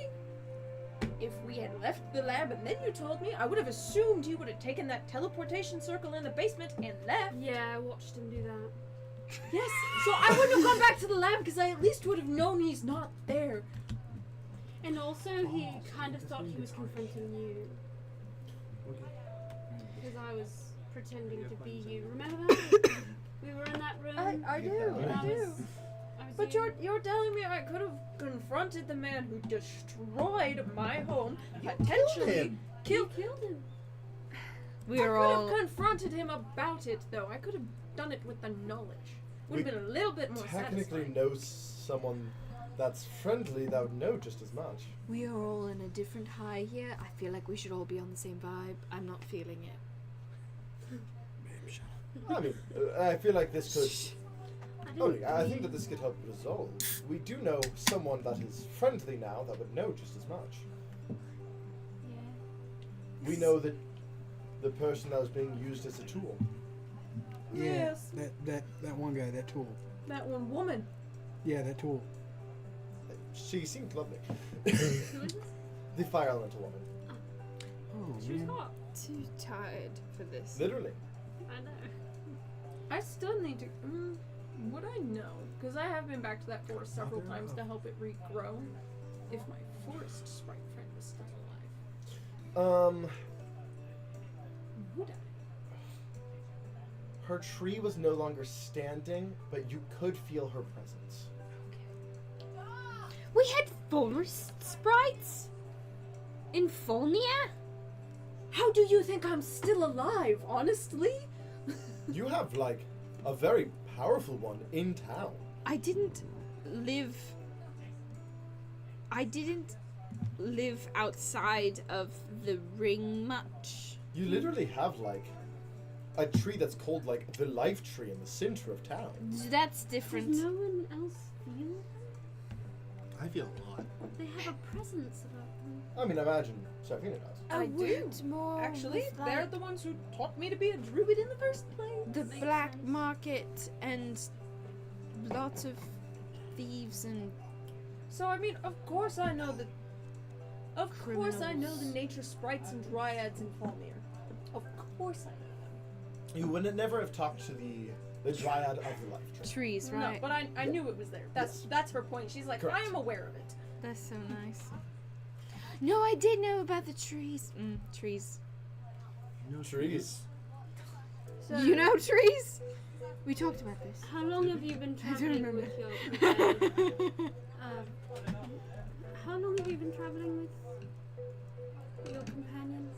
if we had left the lab and then you told me, I would have assumed he would have taken that teleportation circle in the basement and left. Yeah, I watched him do that. Yes, so I wouldn't have gone back to the lab because I at least would have known he's not there. And also, he kind of thought he was confronting you. Because I was pretending to be you. Remember that? We were in that room. I do. and I do. was But you. you're telling me I could have confronted the man who destroyed my home, potentially You killed him. I could have confronted him about it, though. I could have done it with the knowledge. Would have been a little bit more Technically satisfying. know someone that's friendly that would know just as much. We are all in a different high here. I feel like we should all be on the same vibe. I'm not feeling it. I mean, I feel like this could. I think that this could help resolve. We do know someone that is friendly now that would know just as much. Yeah. We know that the person that was being used as a tool. Yeah, Yes. that one guy, that tool. That one woman. Yeah, that tool. She seemed lovely. Who is this? The fire elemental woman. Oh, She was man. hot. Too tired for this. Literally. I know. I still need to. Would I know? Because I have been back to that forest several Mother times of- to help it regrow. If my forest sprite friend was still alive. Would I? Her tree was no longer standing, but you could feel her presence. We had forest sprites? In Folnia? How do you think I'm still alive, honestly? You have, like, a very powerful one in town. I didn't live outside of the ring much. You literally have, like, a tree that's called, like, the life tree in the center of town. That's different. Does no one else feel? I feel a lot. They have a presence about them. I mean, imagine Safina does. I do. went more Actually, with, they're like, the ones who taught me to be a druid in the first place. the Makes black sense. market and lots of thieves and So I mean, of course I know the. Of course I know the Criminals. nature sprites and dryads in Falmir. Of course I know them. You would never have talked to the dryad of the life tree. trees, right? No, but I knew it was there. That's her point. She's like, Correct. I am aware of it. That's so nice. No, I did know about the trees. Trees. Trees. So, You know trees? We talked about this. How long have you been I don't traveling remember. with your companion? How long have you been traveling with your companion?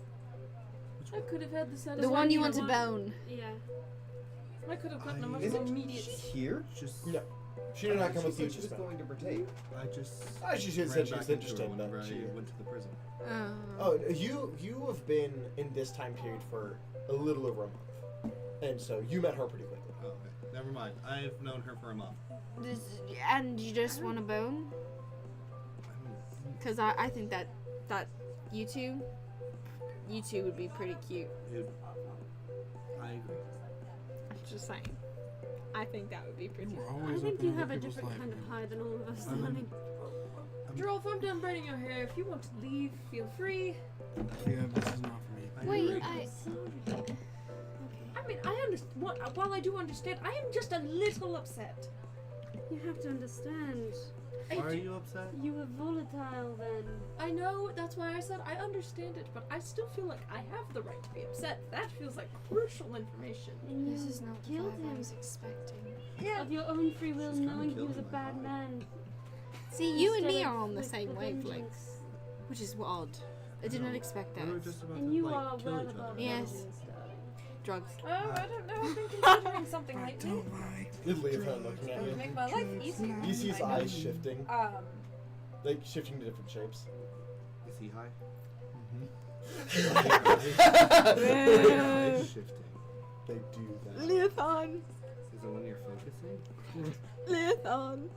I could have had the set. The one you want to bone. Yeah. I could have gotten a I- much Isn't more immediate. Here? Just No. She did not come with you She to was spend. going to partake. I just. She said ran she back was into it interested in whenever that. I went to the prison. Oh, you have been in this time period for a little over a month, and so you met her pretty quickly. Oh, okay. Never mind. I've known her for a month. And you just want a bone? Because I think that you two would be pretty cute. I agree. I'm just saying. I think that would be pretty. We're I always think open you to have a people's different life, kind of man. high than all of us, I'm- darling. Joralf, I'm done braiding your hair. If you want to leave, feel free. Yeah, this is not for me. I Wait, agree. I. Okay. I mean, I understand. While I do understand, I am just a little upset. You have to understand. Why are you upset? You were volatile then. I know, that's why I said I understand it, but I still feel like I have the right to be upset. That feels like crucial information. And This you is not the killed vibe I him was expecting. of your own free will, She's kinda knowing he killed was a him, I bad thought. man. See, you and me Instead are of on the with same wavelength, vengeance. which is odd. I did not expect that. We were just about And to you like are kill well each above other. Yes. vengeance, darling. Drugs. Oh, I don't know. I've been considering something I lately. don't like. You leave her looking That at would you. make my life easier. You see his I know. eyes shifting, like shifting to different shapes. Is he high? They It's shifting. do that. Leothon! Is it when you're focusing? Leothon!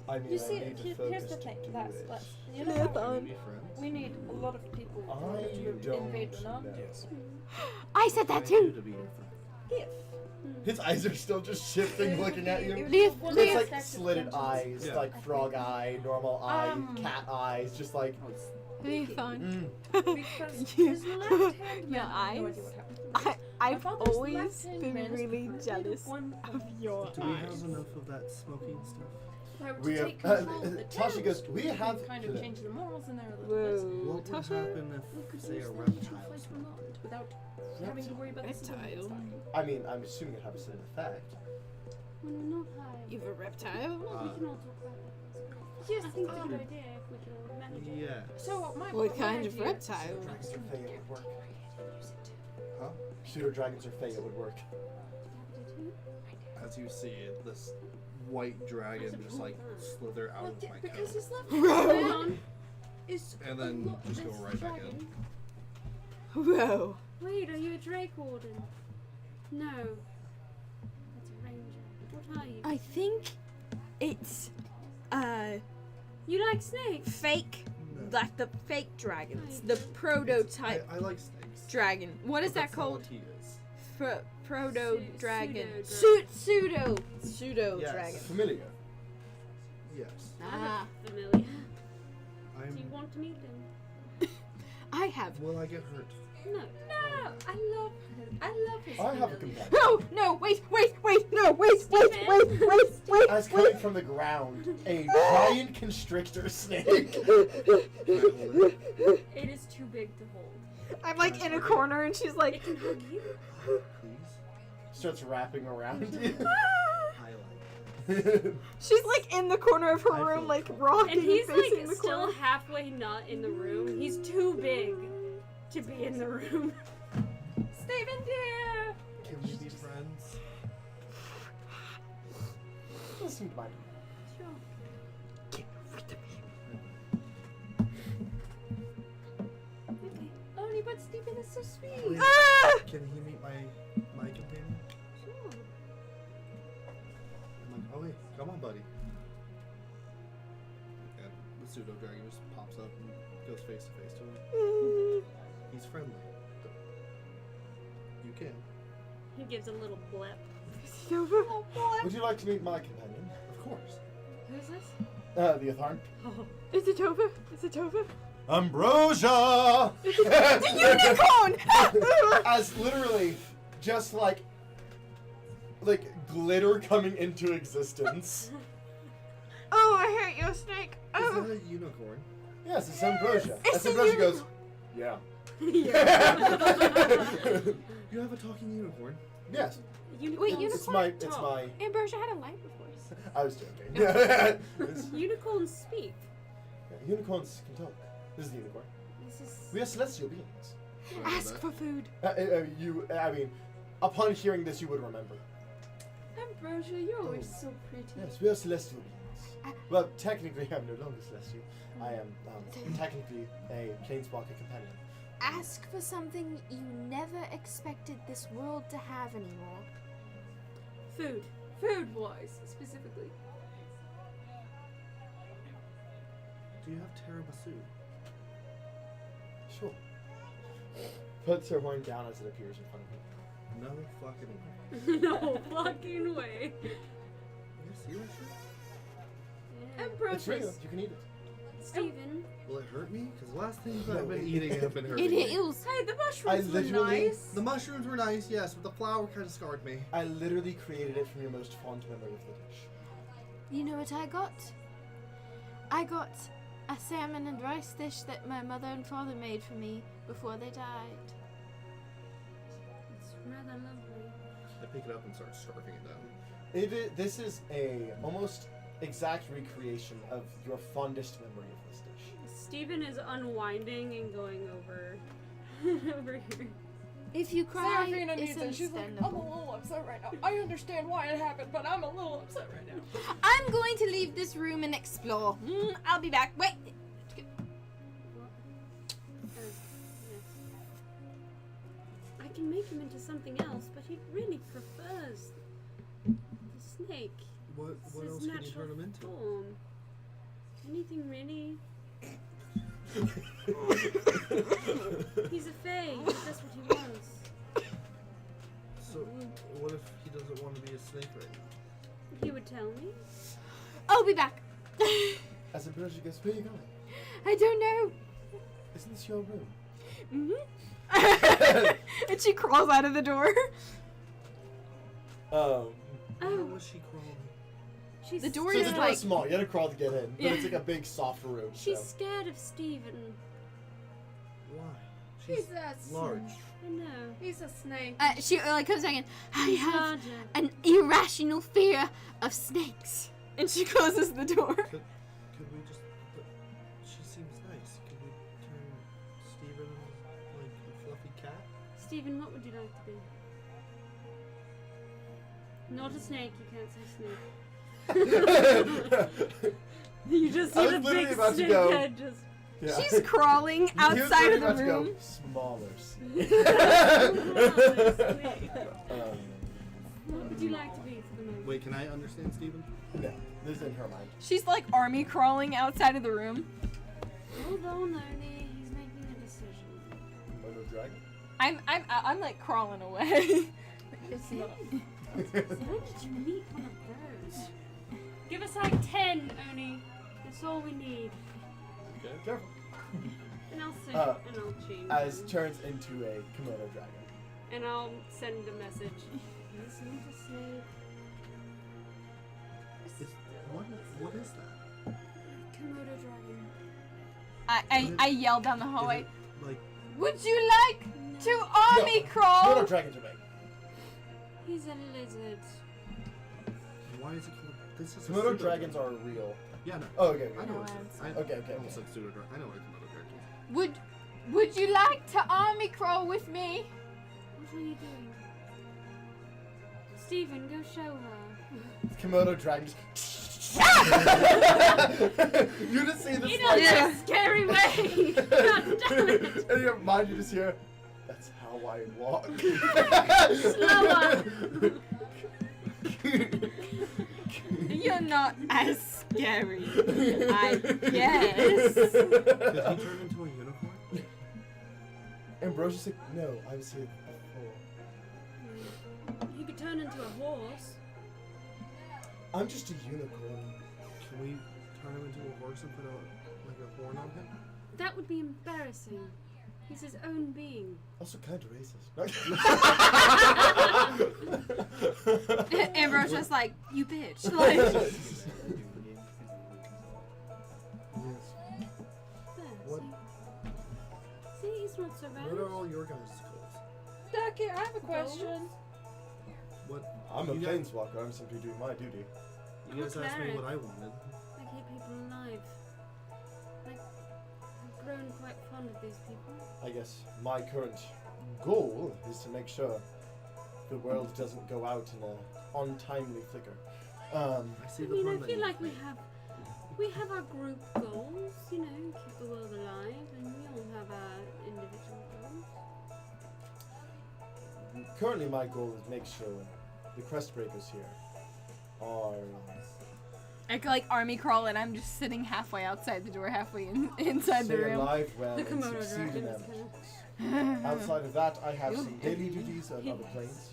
I mean, You I see, need to here's focus the to thing. do That's it. you know how Leothon. Can we be friends? we need a lot of people in order I to don't invade know. Renan. I said that What do I do too! to be your friend? If His eyes are still just shifting, looking at you. Leaf- one It's of like the slitted eyes, Yeah. like frog eye, normal eye, cat eyes, just like. Leothon. Mm. because his left hand Your man, I have no eyes? idea what happened. I've My father's always left-hand been man is really preferred jealous one of your Do we have eyes. enough of that smoking stuff? If I were We to have- take control of the Tasha town, goes, "We can have kind to- of change the morals in there a little bit. Whoa, What would Tasha? happen We if, could say, use a them to reptile fight spoke? Vermont without having to worry about the civilians Reptile? dying. I mean, I'm assuming it has a certain effect. When we're not high. You've a reptile? We can all talk about that. Yes, I think it's a good idea if we can all manage it. Yeah. So my What my kind of idea- reptile? Dragons or Fae, it would work. Huh? Pseudo dragons or Fae, it would work. As you see this white dragon just like slither out of my Because coat. his left Whoa! hand is And then just go right back in. Whoa. Wait, are you a Drake Warden? No. That's a ranger. What are you? I think it's You like snakes? fake, No. like the fake dragons, the prototype I like snakes. dragon. What is But that that's not called? what he is. Proto dragon. Pseudo-dragon. Pseudo Yes. dragon. Familiar. Yes. Ah, Familiar. Do you I'm. want to meet them? I have. Will I get hurt? No. No, I love his I have a familiar. companion. No, wait, no, wait. As coming from the ground, a giant constrictor snake. Can I hold it? It is too big to hold. I'm like in a corner and she's like, It can hug you. Please. Starts wrapping around you. I like it. she's like in the corner of her I room, feel like cool. rocking And he's facing like the still corner. halfway not in the room. He's too big to be in the room. Steven, dear. Can we be friends? Listen to my Sure. Okay. Only but Steven is so sweet. Ah! Can he meet my companion? Sure. I'm like, oh wait, come on, buddy. And the pseudo dragon just pops up and goes face to face to him. He's friendly. You can. He gives a little blip. Is it over? Would you like to meet my companion? Of course. Who's this? The Atharn. Oh. Is it over? Is it over? Ambrosia! The unicorn! As literally, just like glitter coming into existence. Oh, I hate your snake. Is Oh. that a unicorn? Yes, it's Ambrosia. It's As a Ambrosia goes, unicorn. yeah. You have a talking unicorn? Yes. Wait, It's unicorn? it's my. Ambrosia had a light voice. I was joking. It's- Unicorns speak. unicorns can talk. This is the unicorn. This is. We are celestial beings. Ask for food. I mean, upon hearing this, you would remember. Ambrosia, you're always so pretty. Yes, we are celestial beings. Well, technically, I'm no longer celestial. I am technically a planeswalker companion. Ask for something you never expected this world to have anymore. Food. Food-wise, specifically. Do you have tiramisu? Sure. Puts her horn down as it appears in front of No fucking way. No fucking way. Yes, you are sure? Yeah. you. It's real. Ambrosia. You can eat it. Steven. Will it hurt me? Because the last things No, I've been it- eating have been hurting It me. heals. Hey, the mushrooms were literally- nice. The mushrooms were nice, yes, but the flour kind of scarred me. I literally created it from your most fond memory of the dish. You know what I got? I got a salmon and rice dish that my mother and father made for me before they died. It's rather lovely. I pick it up and start scarfing it down. This is a almost exact recreation of your fondest memory of this dish. Steven is unwinding and going over over here. If you cry, Seraphina it's needs it. She's like, I'm a understandable. little upset right now. I understand why it happened, but I'm a little upset right now. I'm going to leave this room and explore. I'll be back. Wait. Yes. I can make him into something else, but he really prefers the snake. What It's else his can you natural turn him into? form. Anything really. He's a fae. That's what he wants. So, what if he doesn't want to be a snake right now? He would tell me. I'll be back. As Ambrosia goes, where are you going? I don't know. Isn't this your room? Hmm. And she crawls out of the door. Oh. How was she crawling? She's The door So is the door like is small. You had to crawl to get in, but Yeah. it's like a big soft room. She's so. scared of Stephen. Why? He's a large. I know. He's a snake. she like comes down and I He's have larger. an irrational fear of snakes. And she closes the door. Could we just? But she seems nice. Could we turn Steven like a fluffy cat? Stephen, what would you like to be? Not a snake. You can't say snake. You just I see was the literally big about to snake go. head just. Yeah. She's crawling He was outside of literally the about to go, room. Smaller. What would you like to be for the moment? Wait, can I understand Steven? No, this is in her mind. She's like army crawling outside of the room. Hold on, Oni. He's making a decision. Mono dragon. I'm like crawling away. It's not. Where did you meet one of those? Give us like 10, Oni. That's all we need. Okay. Careful. And I'll sing. Uh, And I'll change. As them. turns into a Komodo dragon. And I'll send a message. Listen to snake. What is that? Komodo dragon. I yell down the hallway. Is it, like, Would you like to army No, crawl? Komodo dragons are big. He's a lizard. why is it called? This is a Komodo pseudo dragons dragon. are real. Yeah, no. Oh, okay. I know No, what it is. I Okay. almost said pseudo dragon. I know what a Komodo dragon is. Would you like to army crawl with me? What are you doing? Stephen, go show her. Komodo dragons. You just see this In like, a scary way! God damn it! in your mind, you just hear, "That's how I walk." Slower! You're not as scary, I guess. Did he turn into a unicorn? Ambrosia's like, "No, I was here before. He could turn into a horse. I'm just a unicorn." Can we turn him into a horse and put a horn on him? That would be embarrassing. He's his own being. Also, kind of racist. Ambro's just like, you bitch. Like, Yes. There, What? see, he's not so bad. What are all your guys' goals? Ducky, I have a question. What? I'm a You guys- planeswalker. I'm simply doing my duty. You guys I'm a asked me cleric. what I wanted. I keep people alive. Like, I've grown quite fond of these people. I guess my current goal is to make sure the world doesn't go out in a untimely flicker. I see I the mean, fun I that feel you like we make. have our group goals, you know, keep the world alive, and we all have our individual goals. Currently, my goal is make sure the crest breakers here are I could like army crawl and I'm just sitting halfway outside the door, halfway inside the stay room. alive well The and Komodo succeed in dragon them. is Outside of that, I have some daily duties on other planes.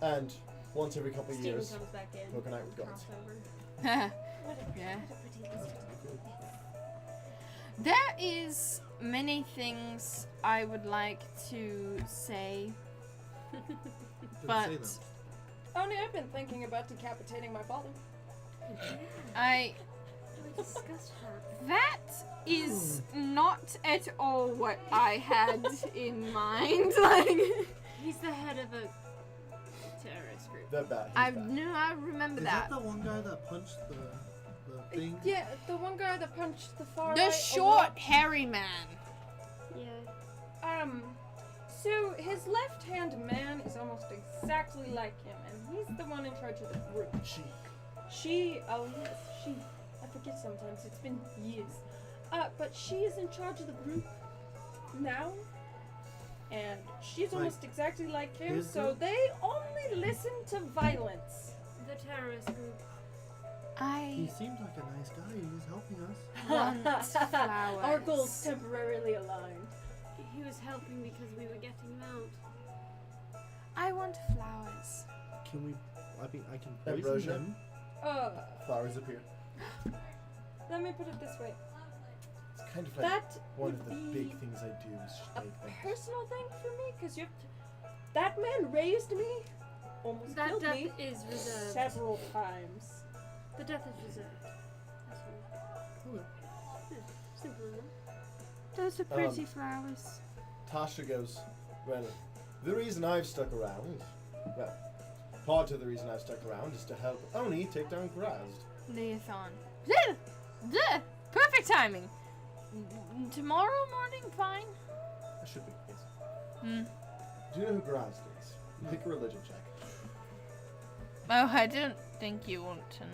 And once every couple of Steven years, comes back in. poke a night with gods. Crossover. Yeah. What a pretty lizard. There is many things I would like to say, Then say but them. Only I've been thinking about decapitating my father. I We discussed her. that is not at all what I had in mind. Like He's the head of a terrorist group. They're bad. I remember Is that. that the one guy that punched the thing? Yeah, the one guy that punched the far The right a short, lot. hairy man. Yeah. So his left-hand man is almost exactly like him, and he's the one in charge of the group. Oh yes, she. I forget sometimes, it's been years. But she is in charge of the group now, and she's almost exactly like him, his so group? they only listen to violence. The terrorist group. He I seemed like a nice guy. He was helping us. want flowers. Our goals temporarily aligned. He was helping because we were getting him out. I want flowers. Can we? I mean, I can poison Ambrosia? them. Flowers appear. Let me put it this way. It's kind of like That one would of the be big things I do is just a make things. personal thing for me, because that man raised me, almost That killed death me is reserved. several times. The death is reserved. That's all. Okay. Yeah, simple enough. Those are pretty flowers. Tasha goes, well, the reason I've stuck around, well, part of the reason I've stuck around is to help Oni take down Grazd. Leothon. Perfect timing. Tomorrow morning, fine. That should be, yes. Hmm. Do you know who Grazd is? Make a religion check. Oh, I don't think you want to know.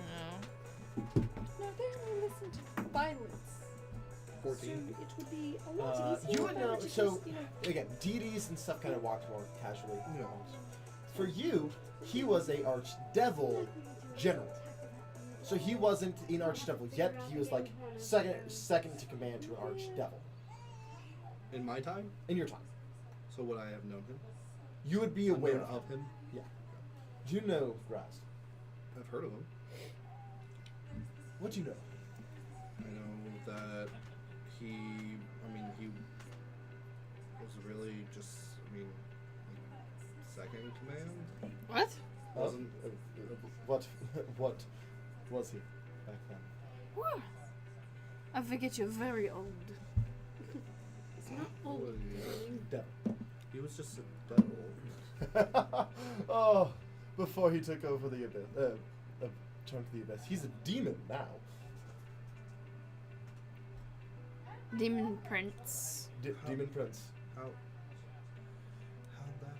No, they only listen to violence. 14. So it would be a lot easier. You would if I know, were to so, just, again, deities and stuff kind of walked more casually. Yeah. For you, he was a archdevil general. So he wasn't an archdevil yet, he was like second to command to an archdevil. In my time? In your time. So would I have known him? You would be aware Known of him? Yeah. Do you know Grazd? I've heard of him. What do you know? I know that he was really just, like, second in command. What? Wasn't What was he back then? Whew. I forget you're very old. It's not old. Devil. He was just a devil. Oh, before he took over the abyss, a chunk of the abyss. He's a demon now. Demon Prince. Demon Prince. How'd that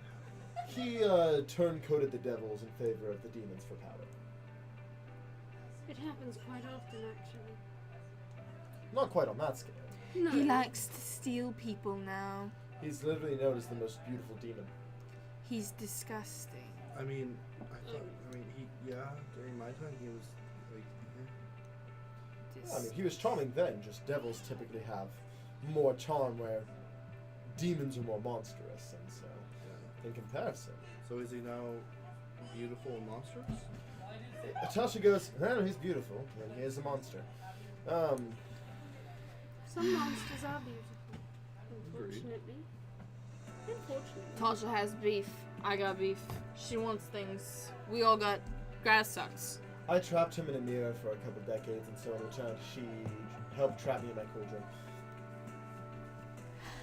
happen? He turncoated the devils in favor of the demons for power. It happens quite often, actually. Not quite on that scale. No. He likes to steal people now. He's literally known as the most beautiful demon. He's disgusting. I mean, during my time he was like, I mean, he was charming then, just devils typically have more charm where demons are more monstrous, and so, in comparison. So is he now beautiful and monstrous? Tasha goes, no, he's beautiful, and he is a monster. Some monsters are beautiful. Agreed. Unfortunately. Tasha has beef. I got beef. She wants things. We all got grass sucks. I trapped him in a mirror for a couple decades, and so in return, she helped trap me in my cauldron.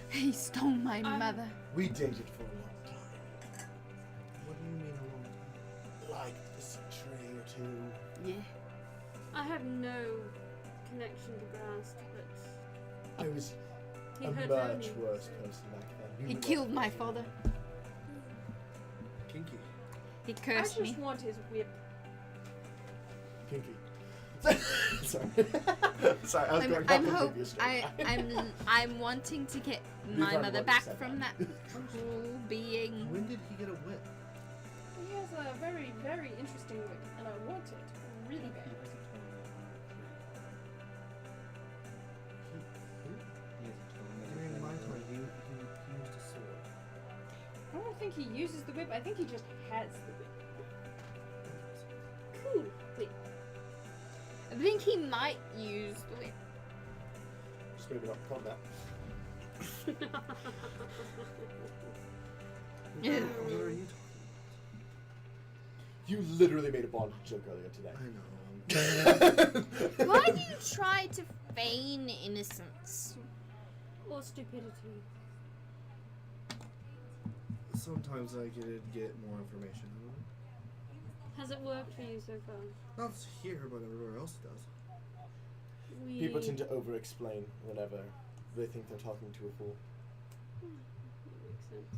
He stole my mother. We dated for a long time. What do you mean a long time? Like a century or two. Yeah. I have no connection to Grast, but I was he a hurt much Oni. worse person back then. We He were killed not my dating. father. Kinky. He I cursed just me. want his whip. Kinky. Sorry. Sorry, I was going off the previous story. I'm wanting to get Be my very mother well back said from that cruel being. When did he get a whip? He has a very, very interesting whip, and I want it really bad. During my time, he used a sword. I don't think he uses the whip. I think he just has the whip. Cool. Wait. I think he might use the whip. Just maybe not combat. Yeah. What are you talking You literally made a bondage joke earlier today. about? I know. Why do you try to feign innocence? Or stupidity. Sometimes I could get more information. Has it worked for you so far? Not here, but everywhere else it does. People tend to over-explain whenever they think they're talking to a fool. That makes sense.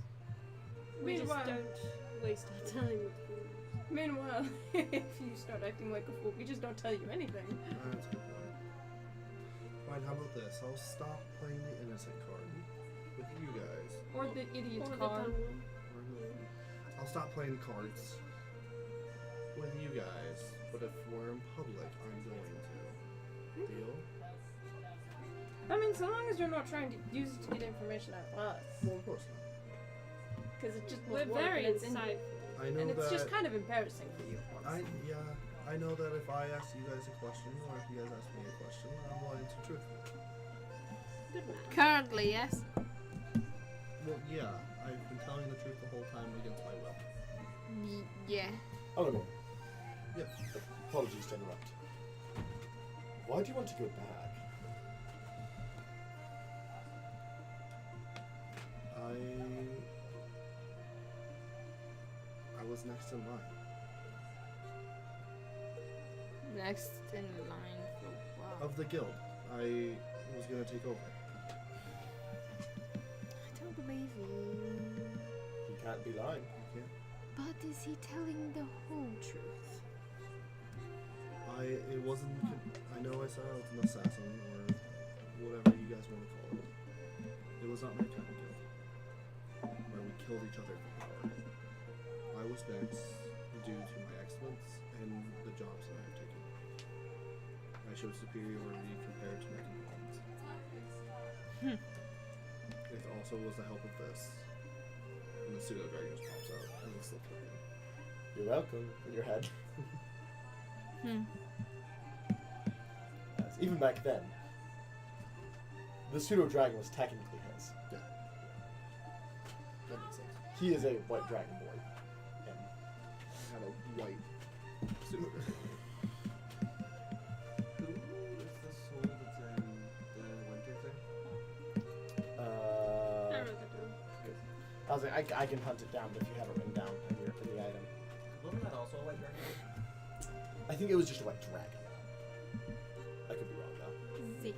We just Meanwhile- don't waste our time with fools. Meanwhile, if you start acting like a fool, we just don't tell you anything. That's a good point. Fine, how about this? I'll stop playing the innocent card with you guys. Or the idiot Or the car. dumb one. I'll stop playing cards with you guys, but if we're in public, I'm going to. Deal? I mean, so long as you're not trying to use it to get information out of us. Well, of course not. Because it just We're won't work, very and it's in- insightful. I know And it's that. just kind of embarrassing for you. I know that if I ask you guys a question, or if you guys ask me a question, I'm lying to truth. good man. Currently, yes. Well, yeah, I've been telling the truth the whole time against my will. Yeah. Alumear. Yep. Apologies to interrupt. Why do you want to go back? I was next in line. Next in line for what? Of the guild. I was gonna take over. I don't believe you. You can't be lying. But is he telling the whole truth? It wasn't. I know I said I was an assassin or whatever you guys want to call it. It was not my kind of guild where we killed each other for power. I was next due to my excellence and the jobs that I have taken. I showed superiority compared to my companions. It also was the help of this. And the pseudo dragon just pops out and it's still flipping. You're welcome. In your head. Yes, even back then, the pseudo dragon was technically his. Yeah. That makes sense. He is a white dragon boy. And I had a white pseudo dragon. Who is the soul that's in the winter thing? I wrote that down. I was like, I can hunt it down, but if you have it written down in the item. Wasn't that also a white dragon? I think it was just a white dragon. I could be wrong though. Zeke.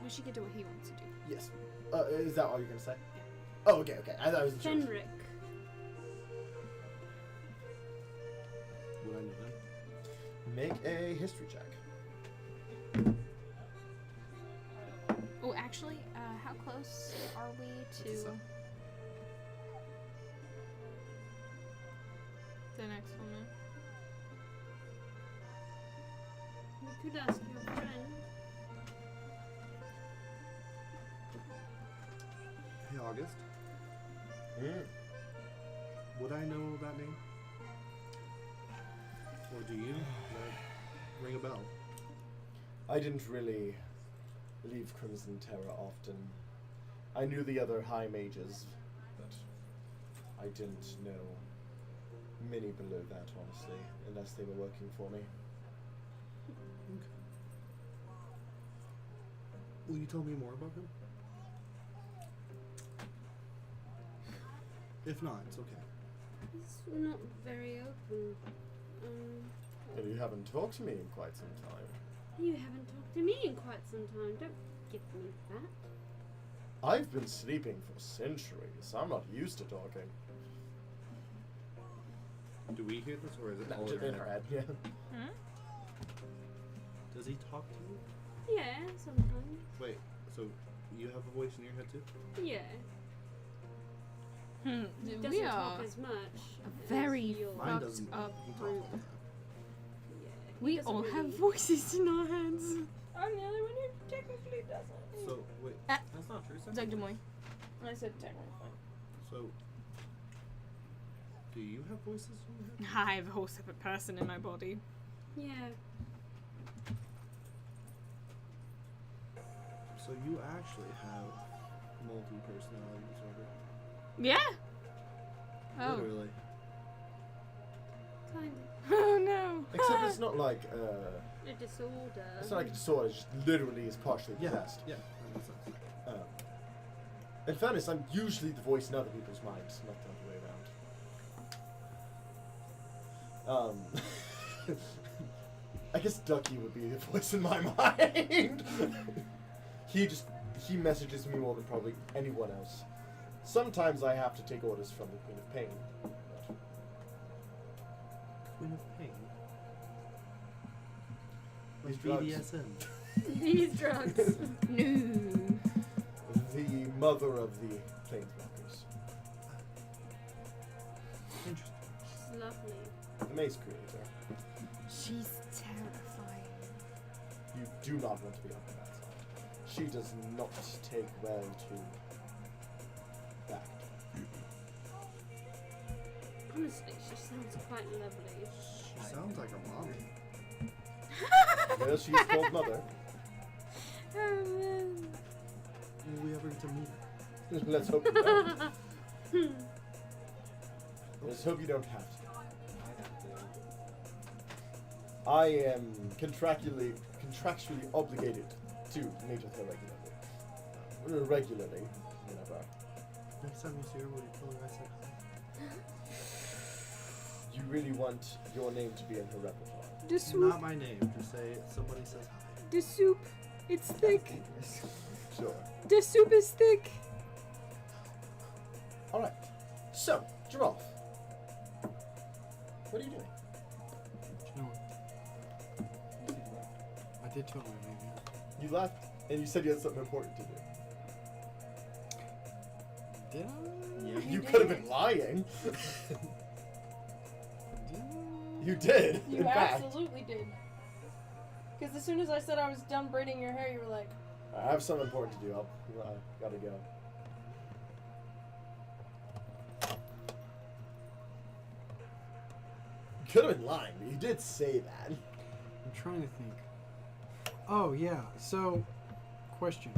We should get to what he wants to do. Yes. Is that all you're gonna say? Yeah. Oh, okay. I thought it was the choice. Fenric. Would I know that? Make a history check. Oh, actually, how close are we to the next one? You could ask your friend. Hey, August. Mm. Would I know that name? Or do you? Does that ring a bell? I didn't really leave Crimson Terror often. I knew the other high mages, but I didn't know many below that, honestly, unless they were working for me. Okay. Will you tell me more about him? If not, it's okay. He's not very open. And you haven't talked to me in quite some time. You haven't talked to me in quite some time. Don't give me that. I've been sleeping for centuries. I'm not used to talking. Do we hear this, or is it No, all just in her head, yeah. Does he talk to you? Yeah, sometimes. Wait, so you have a voice in your head too? Yeah. He doesn't We talk are as much. a very as your Mine fucked doesn't. up He talks group. all the time. Yeah, he We doesn't all really- have voices in our heads. I'm the only one who technically doesn't. So wait, That's not true. Doug Demoy. I said technically. so do you have voices in your head? I have a whole separate person in my body. Yeah. So you actually have multi-personality disorder. Yeah. Oh. Literally. Kind Oh no. Except it's not like, of. A disorder. it's not like a disorder, it's just literally is partially possessed. Yeah, that makes sense. In fairness, I'm usually the voice in other people's minds, not the other way around. I guess Ducky would be the voice in my mind. He messages me more than probably anyone else. Sometimes I have to take orders from the Queen of Pain. Queen of Pain. These Like drugs. BDSM. These drugs. No. The mother of the Planeswalkers. Interesting. She's lovely. The Maze Creator. She's terrifying. You do not want to be on that side. She does not take well to that. Honestly, she sounds quite lovely. She sounds like a mommy. Well, she's called Mother. Oh man. Will we ever get to meet? Let's hope you don't. Let's hope you don't have to. I am contractually obligated to meet with her regularly. Whenever. Next time you see her, will you tell her I said hi? You really want your name to be in her repertoire? The soup. Not my name. Just say somebody says hi. The soup. It's thick. Sure. The soup is thick. Alright. So, Joralf. What are you doing? Chilling. I did totally leave, yeah. You left, and you said you had something important to do. Did I? Yeah. You could have been lying. You did, You in fact. absolutely did. Because as soon as I said I was done braiding your hair, you were like, I have something important to do. I gotta go. You could have been lying, but you did say that. I'm trying to think. Oh, yeah. So, question.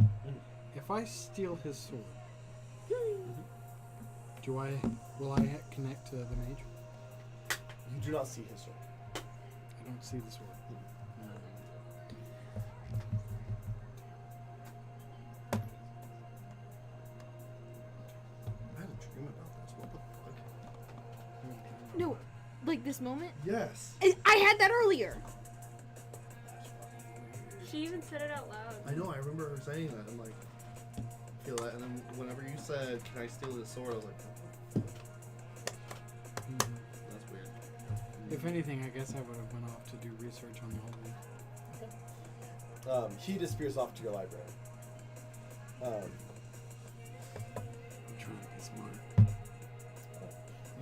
If I steal his sword, will I connect to the mage? You do not see his sword. I don't see the sword. I had a dream about this. What the fuck? No, like this moment? Yes. I had that earlier. She even said it out loud. I know. I remember her saying that. I'm like, feel that. And then whenever you said, "Can I steal his sword?" I was like, that's weird. If anything, I guess I would have went off to do research on the whole thing. He disappears off to your library. I'm trying to be smart.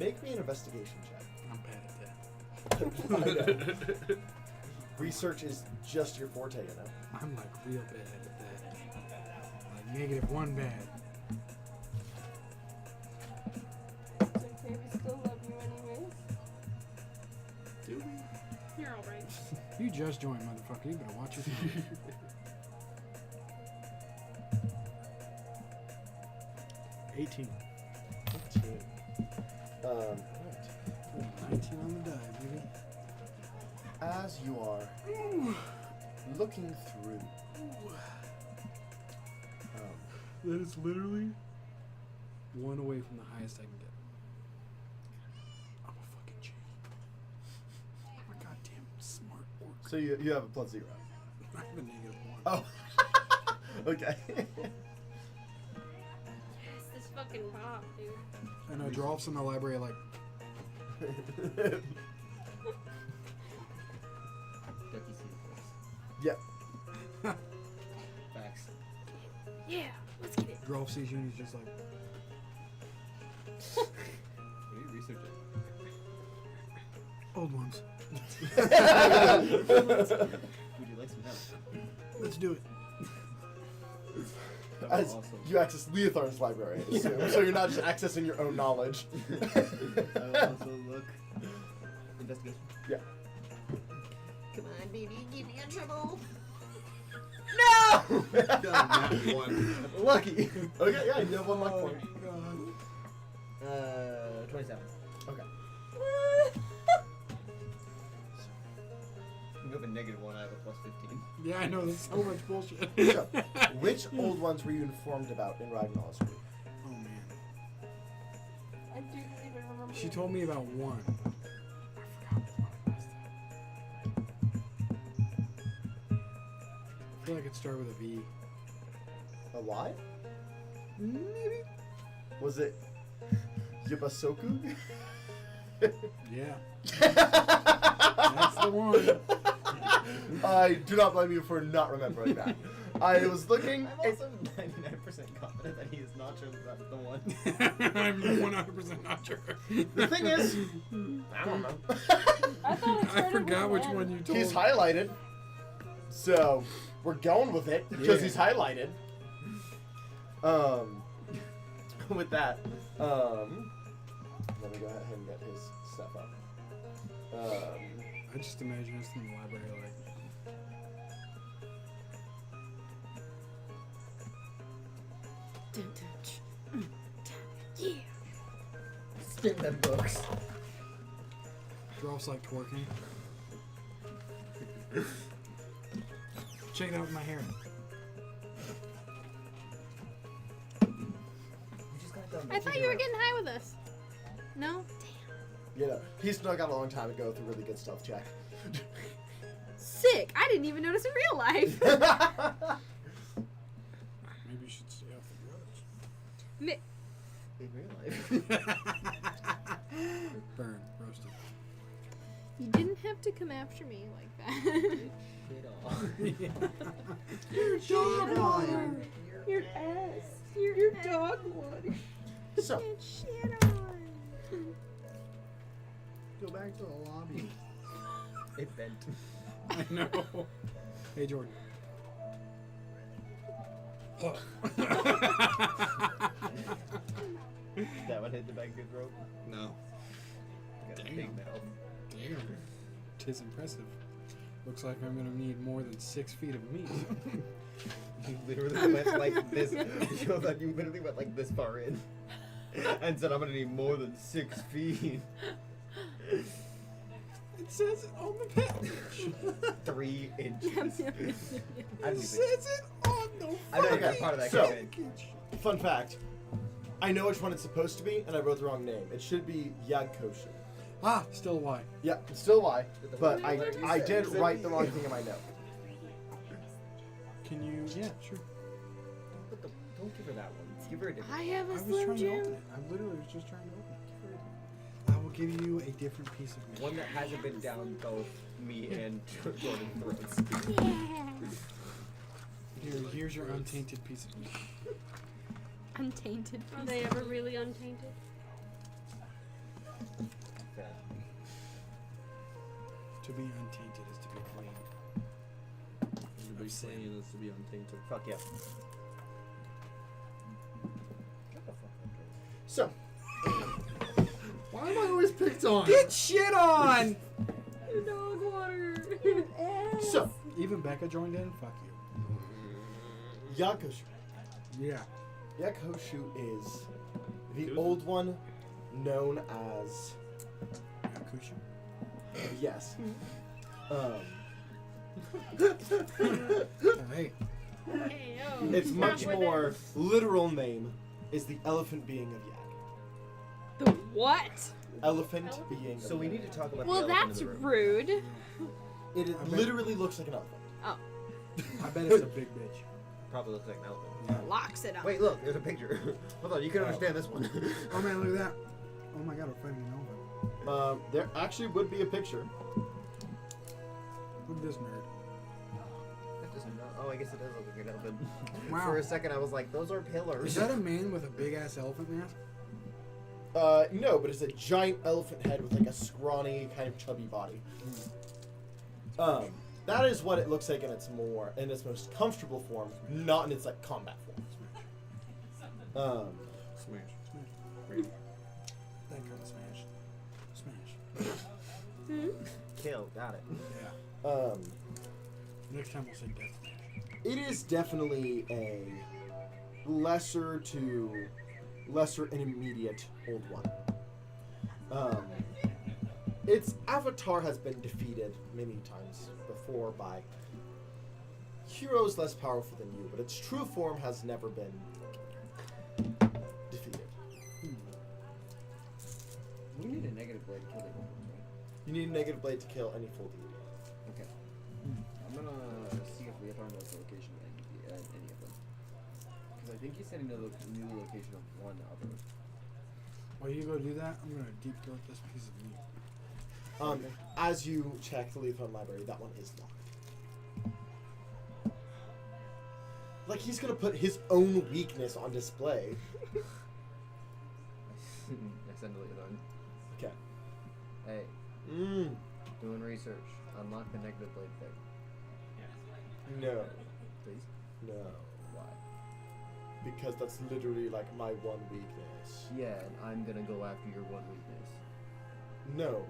Make me an investigation check. I'm bad at that. I know. Research is just your forte, you know. I'm like real bad at that. Like -1 bad. it's okay, we still love you anyways. Do we? You're alright. You just joined, motherfucker. You better watch yourself. 18. 19 on the die, baby. As you are looking through, That is literally 1 away from the highest I can get. I'm a fucking genie. I'm a goddamn smart orc. so you have a +0. I have a -1. Oh. Okay. Yes, this fucking pop, dude. I know Joralf's in the library like, Ducky sees this. Yeah. Facts. Yeah, let's get it. Joralf sees you and he's just like, Maybe research it. old ones. Would you like some help? Let's do it. As you access Leothar's library, I assume, so you're not just accessing your own knowledge. I will also look. Investigation. Yeah. Come on, baby, get me in trouble. Got a nat 1. Lucky. Okay, yeah, you have 1 luck point. 27. Okay. You have a -1, I have a +15. Yeah, I know, there's so much bullshit. So, which old ones were you informed about in Ragnar's group? Oh man. I do believe I remember. She told me about one. I forgot the one I messed up. I feel like it started with a V. A lie? Maybe. Was it Yibasoku? Yeah. That's the one. I do not blame you for not remembering that. I was looking. I'm also 99% confident that he is not sure that that's the one. I'm 100% not sure. The thing is, I don't know. I thought it I started forgot with which an one N. you told He's me. highlighted, so we're going with it because Yeah. he's highlighted. With that, let me go ahead and get his stuff up. I just imagine us in the library like, Yeah. Spin them books. Joralf's like twerking. Check it out with my hair. I thought you were getting high with us. No? You know, he's still got a long time to go through really good stealth check. Sick. I didn't even notice in real life. Maybe you should stay off the drugs. In real life. Burn. Roasted. You didn't have to come after me like that. Shit off. Your dog one. Your ass. Your Your dog one. So, Get shit on. Go back to the lobby. It bent. I know. Hey, Jordan. That one hit the back of his rope. No. Got a Damn. big mouth. Damn. Tis impressive. Looks like I'm gonna need more than 6 feet of meat. You literally went like this. You literally went like this far in, and said, "I'm gonna need more than 6 feet." It says it on the package. 3 inches. I It didn't even. says it on the I know you got fucking part of that So- comment. fun fact. I know which one it's supposed to be, and I wrote the wrong name. It should be Yagkoshu. Ah, still why? Yeah, it's still Y, but What did you I say? did You said write the me. wrong thing in my note. Can you? Yeah, sure. Don't give her that one. Give her a different. I have I a was Slim trying to open Jim. it. I literally was just trying to open it. I will give you a different piece of meat. One that hasn't been down both me and Jordan's throats. Yeah. Here's your untainted piece of meat. Untainted. Are they ever really untainted? To be untainted is to be clean. To be clean is to be untainted. Fuck yeah. So, Why am I always picked on? Get shit on! Your dog water. so Even Becca joined in? Fuck you. Yagkoshu. Yeah. Yagkoshu is the old one known as Yakusha. yes. Hey. Hey, yo. Its Stop much with more it. literal name is the elephant being of Yag. The what? Elephant being. So of we Yag. need to talk about. Well, the elephant that's in the room. rude. It I bet- literally looks like an elephant. I bet it's a big bitch. Probably looks like an elephant. Locks it up. Wait, look, there's a picture. Hold on, you can understand this one. Oh man, look at that. Oh my god, we're fighting an elephant. There actually would be a picture. Look at this nerd. That doesn't know. Oh, I guess it does look like an elephant. Wow. For a second, I was like, those are pillars. Is that a man with a big ass elephant mask? No, but it's a giant elephant head with like a scrawny, kind of chubby body. That is what it looks like in its most comfortable form, not in its like combat form. Smash. That kind of smash. Smash. Kill, got it. Yeah. Next time we'll say death smash. It is definitely a lesser and immediate old one. Its avatar has been defeated many times before by heroes less powerful than you, but its true form has never been defeated. We need a negative blade to kill the elephant, right? You need a negative blade to kill any full deity. Okay. I'm gonna see if Leothar knows the location of any of them. Because I think he said he knew the location of one other. While you go do that, I'm gonna deep throat this piece of meat. As you check the Leothar library, that one is locked. Like he's gonna put his own weakness on display. I send Leothar. Okay. Hey, Mm. doing research. Unlock the negative blade thing. No. Please? No. Why? Because that's literally like my one weakness. Yeah, and I'm gonna go after your one weakness. No.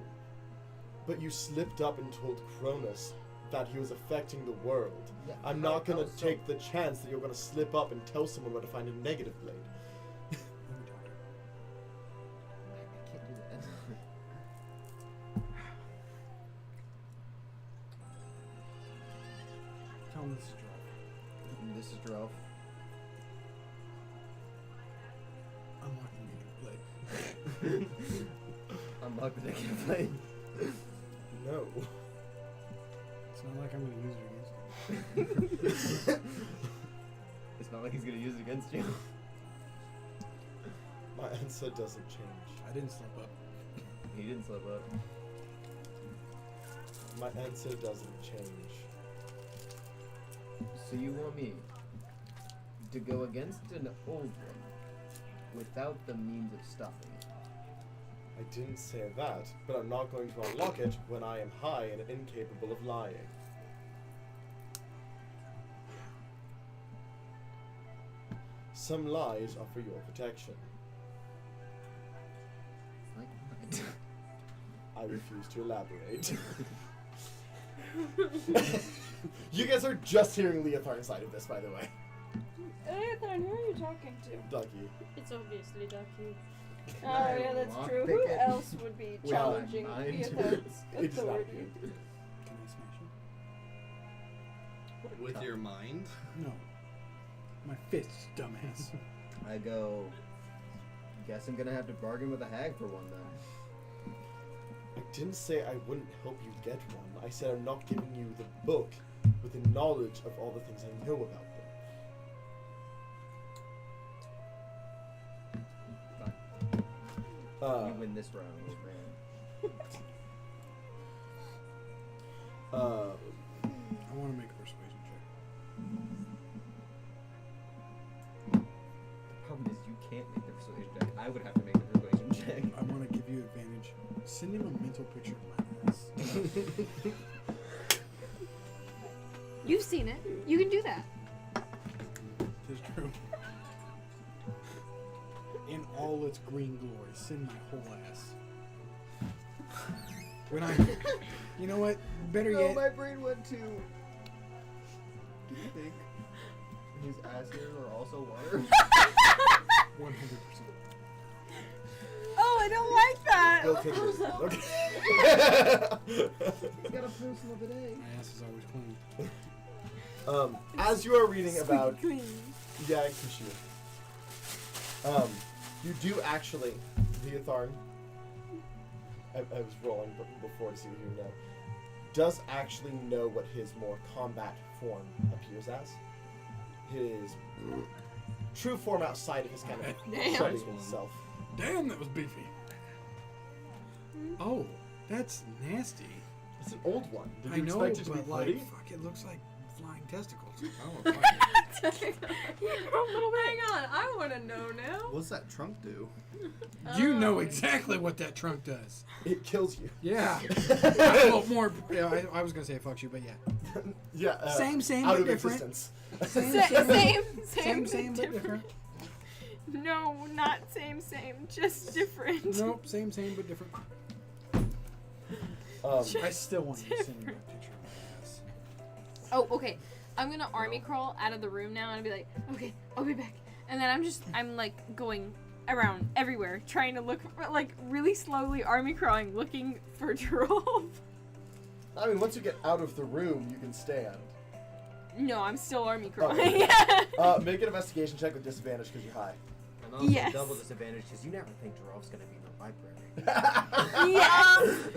But you slipped up and told Cronus that he was affecting the world. Yeah, I'm not gonna take the chance that you're gonna slip up and tell someone where to find a negative blade. I can't do that. Tell him this is Joralf. This is Joralf. Unlock the negative blade. Unlock the negative blade. No. It's not like I'm gonna use it against him. It's not like he's gonna use it against you. My answer doesn't change. I didn't slip up. He didn't slip up. My answer doesn't change. So you want me to go against an old one without the means of stopping it? I didn't say that, but I'm not going to unlock it when I am high and incapable of lying. Some lies are for your protection. Like what? I refuse to elaborate. You guys are just hearing Leotharn's side of this, by the way. Leotharn, who are you talking to? Ducky. It's obviously Ducky. Oh, yeah, that's true. Who else would be challenging Leotharn's It's not authority? you. Can I smash him? With your mind? No. My fists, dumbass. I go. Guess I'm gonna have to bargain with a hag for one then. I didn't say I wouldn't help you get one. I said I'm not giving you the book with the knowledge of all the things I know about them. You win this round, old man. I want to make a persuasion check. The problem is you can't make the persuasion check. I would have to make the persuasion check. I want to give you advantage. Send him a mental picture of my ass. You've seen it. You can do that. It's true. In all its green glory, send my whole ass. When I, you know what? Better No, yet. my brain went to. Do you think his ass hairs are also water? 100%. Oh, I don't like that. Go take this. Okay. He's got a personal bidet. My ass is always clean. As you are reading about, Clean. yeah, Kishu. You do actually, Leotharn. I was rolling before to see what you know. Does actually know what his more combat form appears as. His true form outside of his kind of shredding himself. Damn, that was beefy. Oh, that's nasty. It's an old one. Did I you know, expect it to be but like, pretty? fuck, it looks like flying testicles. Hang on, I want to know now. What's that trunk do? You know exactly what that trunk does. It kills you. Yeah. Well, more. Yeah, I was gonna say it fucks you, but yeah. Yeah. Same, out but of different. existence. Same, but different. No, not same, just different. Nope, same, but different. I still want you to send me a picture of my ass. Oh, okay. I'm gonna army crawl out of the room now and be like, okay, I'll be back. And then I'm like going around everywhere trying to look for, like really slowly army crawling looking for Joralf. I mean, once you get out of the room, you can stand. No, I'm still army crawling. Make an investigation check with disadvantage because you're high. And also Yes. double disadvantage because you never think Joralf's gonna be in the library. Yes.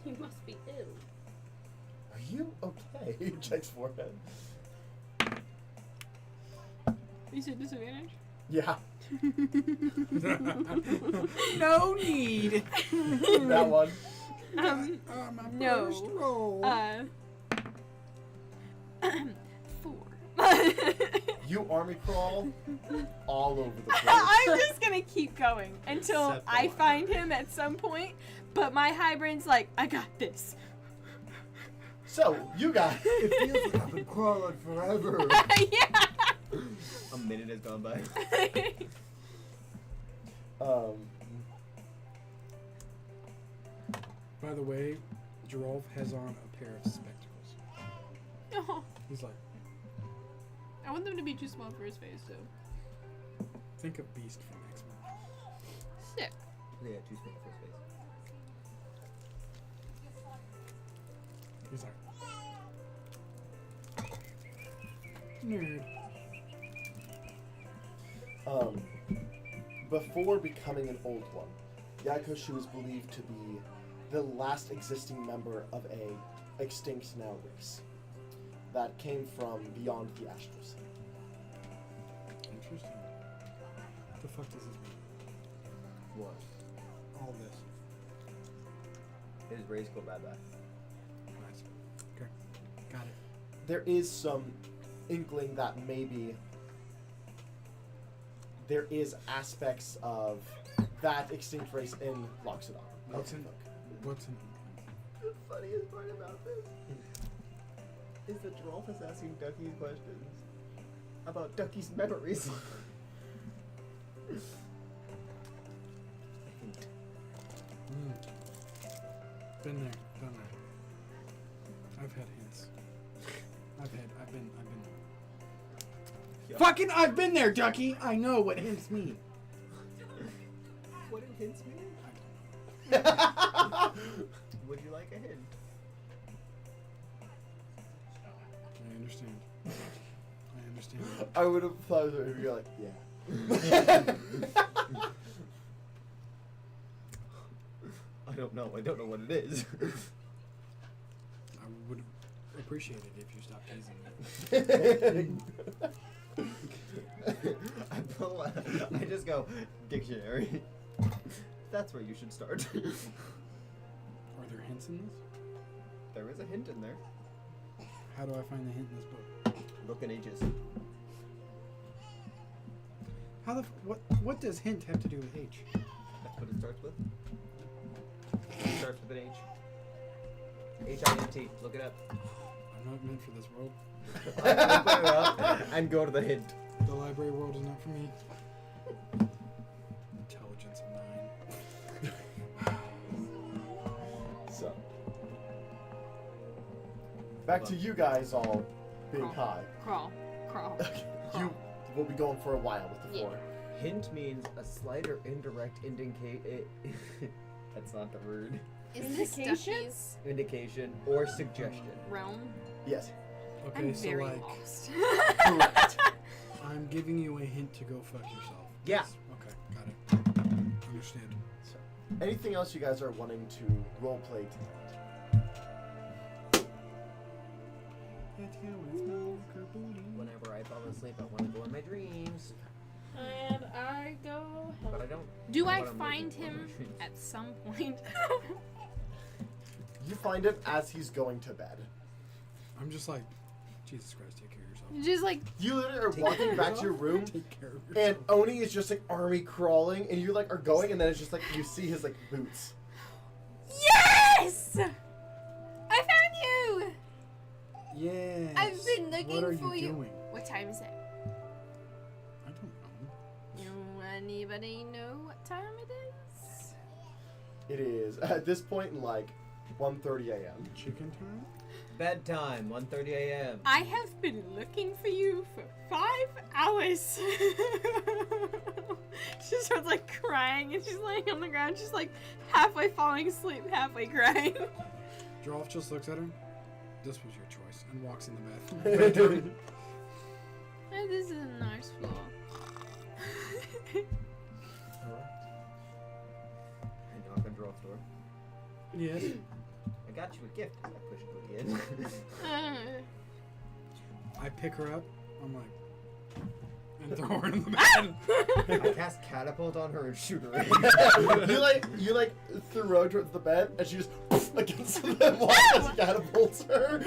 He must be ill. Are you okay? He checks forehead. You said disadvantage? Yeah. No need. That one. My No. first roll. 4. You army crawl all over the place. I'm just gonna keep going until Except I one. find him at some point. But my high brain's like, I got this. So, you guys. It feels like I've been crawling forever. Yeah. A minute has gone by. By the way, Joralf has on a pair of spectacles. Oh, He's like, I want them to be too small for his face, so. think of Beast from X-Men. Sick. Yeah, too small for his face. He's like, nerd. Before becoming an old one, Yakoshi was believed to be the last existing member of a extinct now race that came from beyond the astral sea. Interesting. What the fuck does this mean? What? All this. His race go bye-bye. Nice. Okay. Got it. There is some inkling that maybe there is aspects of that extinct race in Loxodon. What's in The funniest part about this is that Joralf is asking Ducky's questions about Ducky's memories. Been there, done that. I've had hints. I've been Yeah. Fucking I've been there, Ducky! I know what hints mean. What do hints mean? Would you like a hint? I understand. I understand. I would have thought if you're like, yeah. I don't know. I don't know what it is. I would appreciate it if you stopped teasing me. I just go, dictionary. That's where you should start. Are there hints in this? There is a hint in there. How do I find the hint in this book? Look in H's. How the what does hint have to do with H? That's what it starts with. It starts with an H. H-I-N-T. Look it up. I'm not meant for this world. Open it up and go to the hint. The library world is not for me. Intelligence of 9. So, back to you guys all being high. Crawl. You will be going for a while with the Yeah. 4. Hint means a slight or indirect that's not the word. Is this Indication? Ducky's Indication or suggestion. realm? Yes. Okay, I'm so very like lost. Correct. I'm giving you a hint to go fuck yourself. Yeah. Okay, got it. Understand. So, anything else you guys are wanting to roleplay tonight? Whenever I fall asleep, I want to go in my dreams. And I go. But I don't. Do know I what I'm find looking for in him my dreams. at some point? You find him as he's going to bed. I'm just like, Jesus Christ, take care of yourself. Just like You literally are walking back to your room, Take care of and yourself. Oni is just like army crawling, and you like are going, and then it's just like you see his like boots. yes! I found you! Yes. I've been looking What are for you you. doing? What time is it? I don't know. Do anybody know what time it is? It is at this point like 1:30 a.m. Chicken time? Bedtime, 1:30 a.m. I have been looking for you for 5 hours. She starts like crying and she's laying on the ground. She's like halfway falling asleep, halfway crying. Joralf just looks at her. This was your choice, and walks in the bathroom. Oh, this is a nice floor. I knock on Joralf's door. Yes. I got you a gift. I push Boogie in. I pick her up. I'm like, and throw her in the bed. I cast catapult on her and shoot her in. you like throw her towards the bed, and she just against the wall as he catapults her.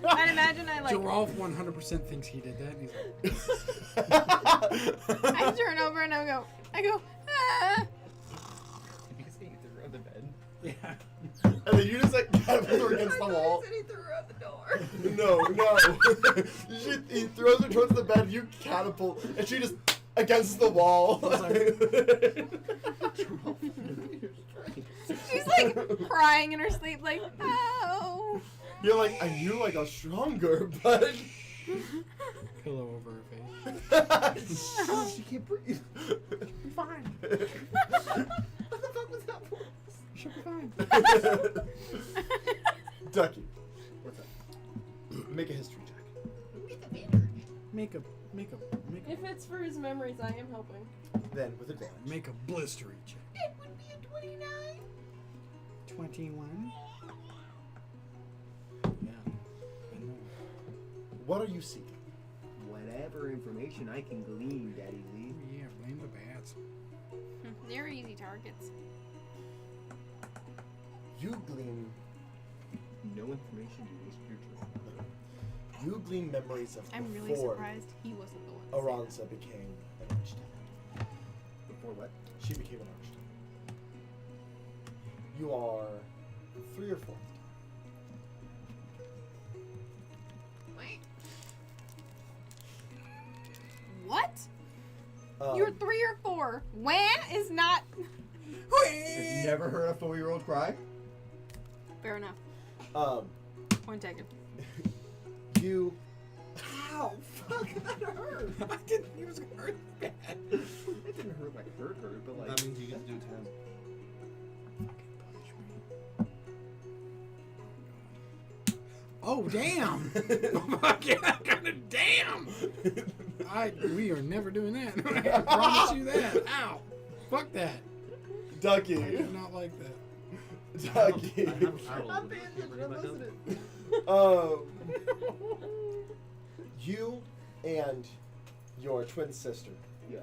I'd imagine I like Joralf 100% thinks he did that. And he's like, I turn over and I go ah. Did you say you threw her on the bed? yeah. And then you just like catapult her against the wall. He threw her out the door. No. He throws her towards the bed, you catapult, and she just against the wall. She's like like crying in her sleep, like, oh. You're like, I knew I got stronger, but Pillow over her face. She can't breathe. fine. What the fuck was that for? She'll be fine. Ducky, What's up? make a history check. Make a. If it's for his memories, I am helping. Then with advantage. Make a blistery check. It would be a 29. 21. Yeah. I know. What are you seeking? Whatever information I can glean, Daddy Z. Yeah, blame the bats. They're easy targets. You glean. No information to waste your time. You glean memories of I'm really before surprised he wasn't the one. to say Aranza became an archdevil. Before what? She became an archdevil. You are 3 or 4th. What? Um, You're 3 or 4. When is not. Have you never heard a 4-year-old cry? Fair enough. Um, Point taken. you. Ow! Fuck, that hurt! I didn't. He was gonna hurt bad. It didn't hurt like hurt, but like. That means you get to do 10. Oh damn! Fuck yeah! Kind of damn! We are never doing that. I promise you that. Ow! Fuck that. Ducky. I do not like that. Ducky. I'm paying attention. You and your twin sister Yeah.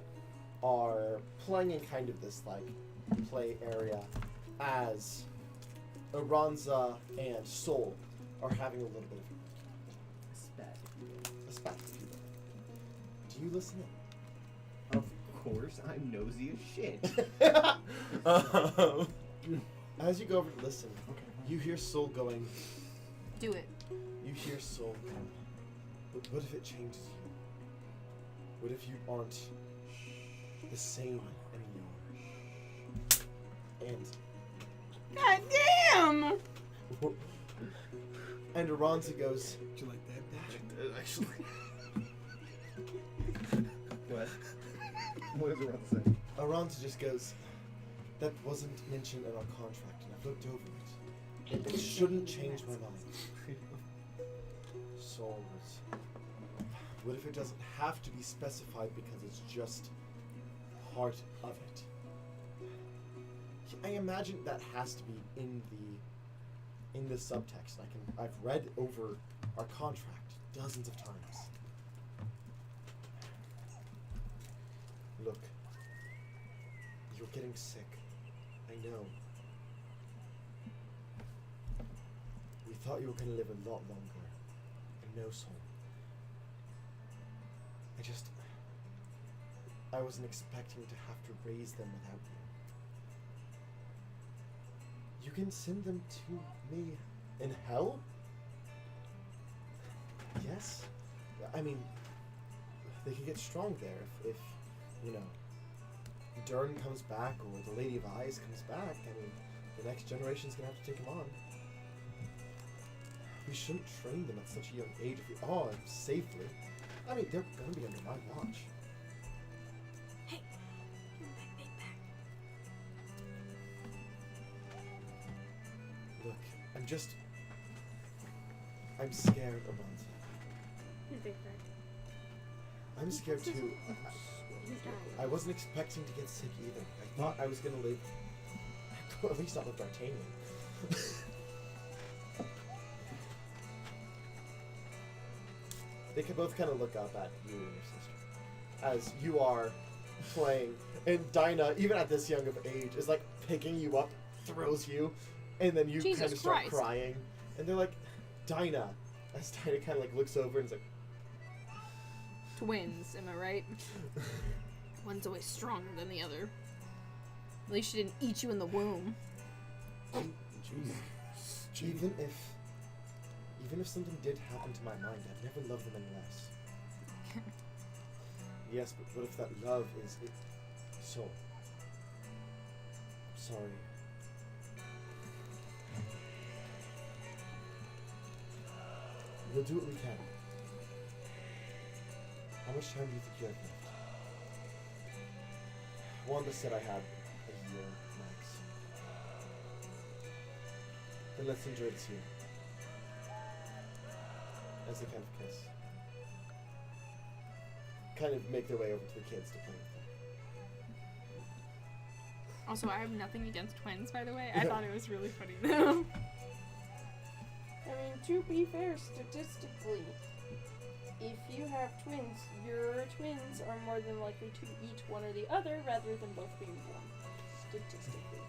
are playing in kind of this like play area as Aranza and Soul are having a little bit of a spat, if you will. Do you listen in? Of course, I'm nosy as shit. As you go over to listen, you hear Soul going. Do it. You hear Soul going. But what if it changes you? What if you aren't the same anymore? And God damn! and Aranza goes. Do you like that? Actually. What? What does it say? Aranza just goes. That wasn't mentioned in our contract, and I've looked over it. It shouldn't change my mind. Soul was. What if it doesn't have to be specified because it's just part of it? I imagine that has to be in the subtext. I've read over our contract dozens of times. Look, you're getting sick. I know. We thought you were going to live a lot longer. And no soul. I wasn't expecting to have to raise them without you. You can send them to me in hell? Yes. I mean, they could get strong there if you know, Dern comes back or the Lady of Eyes comes back. I mean, the next generation's gonna have to take him on. We shouldn't train them at such a young age if we are safely. I mean, they're gonna be under my watch. Hey, give me that big back. Look, I'm scared, Aranza. His big bag. I'm scared too. He's dying. I wasn't expecting to get sick either. I thought I was gonna live. At least not with D'Artagnan. They can both kind of look up at you and your sister as you are playing, and Dinah, even at this young of age, is like picking you up, throws you, and then you Jesus kind of start Christ. crying, and they're like, Dinah, as Dinah kind of like looks over and is like, Twins, am I right? One's always stronger than the other. At least she didn't eat you in the womb. even if something did happen to my mind, I'd never love them any less. Yes, but what if that love is it? So, sorry. We'll do what we can. How much time do you think you have left? Wanda said I had a year max. Then let's enjoy it soon. As they kind of kiss. Kind of make their way over to the kids to play with them. Also, I have nothing against twins, by the way. I thought it was really funny though. I mean, to be fair, statistically, if you have twins, your twins are more than likely to eat one or the other rather than both being born. Statistically.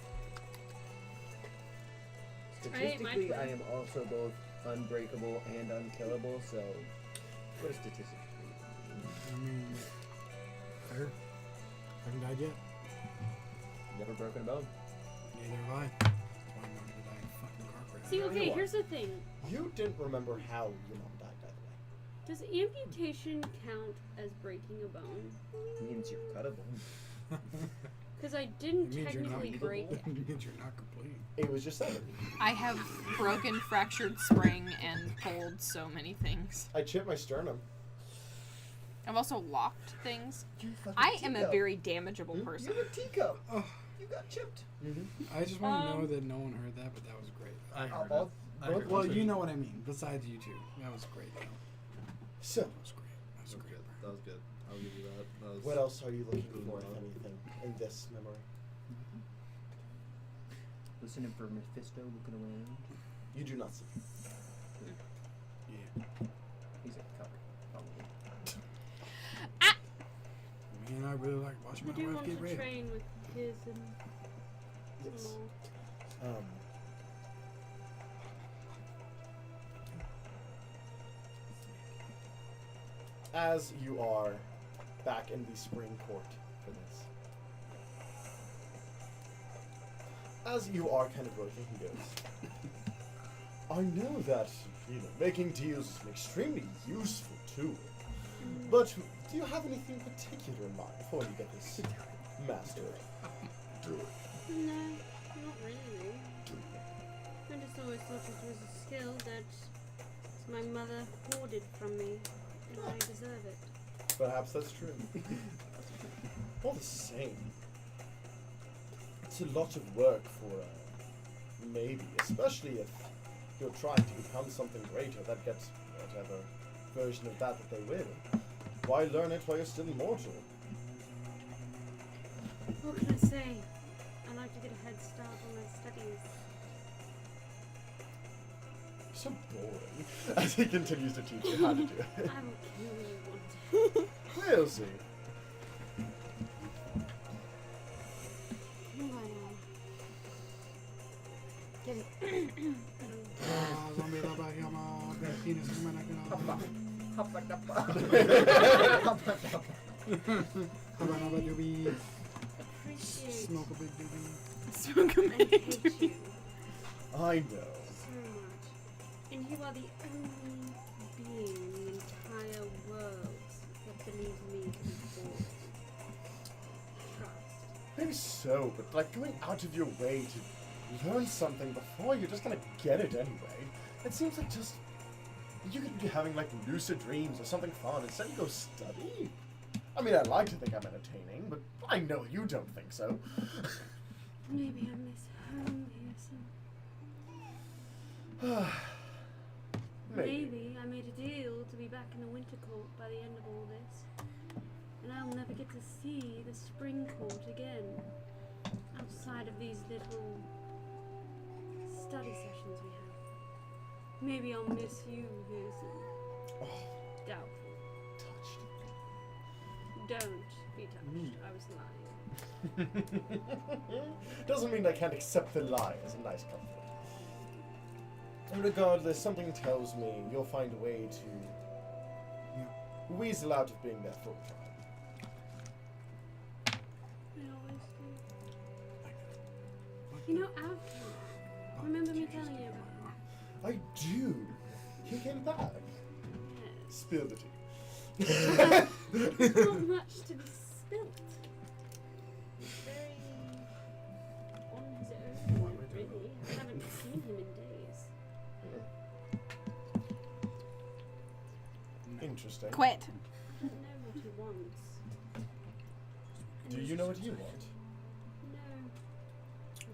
Statistically, I am also both unbreakable and unkillable, so what does statistics mean? I mean, fair. Haven't died yet. Never broken a bone. Neither have I. That's why I'm not gonna die in a fucking car crash. See, okay, here's the thing. You didn't remember how your mom died, by the way. Does amputation count as breaking a bone? Means you're cuttable. Because I didn't It means you're not technically break it. It means you're not complete. It was just that. I have broken, fractured spring, and pulled so many things. I chipped my sternum. I've also locked things. You fucking I am a teacup. very damageable person. You're a teacup. Oh. You got chipped. I just want to know that no one heard that, but that was great. I heard I'll- it. I heard Well, it. you know what I mean. Besides you two, that was great. Though. So, That was great. That was That was great. good. That was good. I'll give you that. That was what else are you looking Good for, if enough. anything, in this memory? Listening for Mephisto looking around. You do not see. Yeah. He's a cup. Probably. Me and I really like watching I my do wife want get to raped. train with his and Yes. all. As you are back in the spring court for this. As you are kind of working, he goes, I know that, making deals is an extremely useful tool. But do you have anything particular in mind before you get this mastered? No, not really. I just always thought it was a skill that my mother hoarded from me, and I deserve it. Perhaps that's true. All the same, it's a lot of work for maybe, especially if you're trying to become something greater that gets whatever version of that they will. Why learn it while you're still immortal? What can I say? I like to get a head start on my studies. So boring. As he continues to teach you how to do it. I will kill you one day. We'll see. Appreciate Smoke a big doobie. Smoke a and big hate doobie. you I know. so much. And you are the only being in the entire world that believes me to be boring. Trust. Maybe so, but like going out of your way to learn something before you're just gonna get it anyway. It seems like just you could be having like lucid dreams or something fun instead you go study. I mean, I'd like to think I'm entertaining, but I know you don't think so. Maybe I miss home here some. Maybe I made a deal to be back in the winter court by the end of all this. And I'll never get to see the spring court again. Outside of these little study sessions we have. Maybe I'll miss you, Pearson. Oh, Doubtful. touched. Don't be touched. I was lying. Doesn't mean I can't accept the lie as a nice comfort. And regardless, something tells me you'll find a way to weasel out of being there full time. I always do. You know, Alfred. Remember me telling you about him? I do. He came back. Yes. Spill the tea. There's not much to be spilt. He's very on his own, really. I haven't seen him in days. interesting. Quit. I don't know what he wants. And Do he's you know just what you trying- want?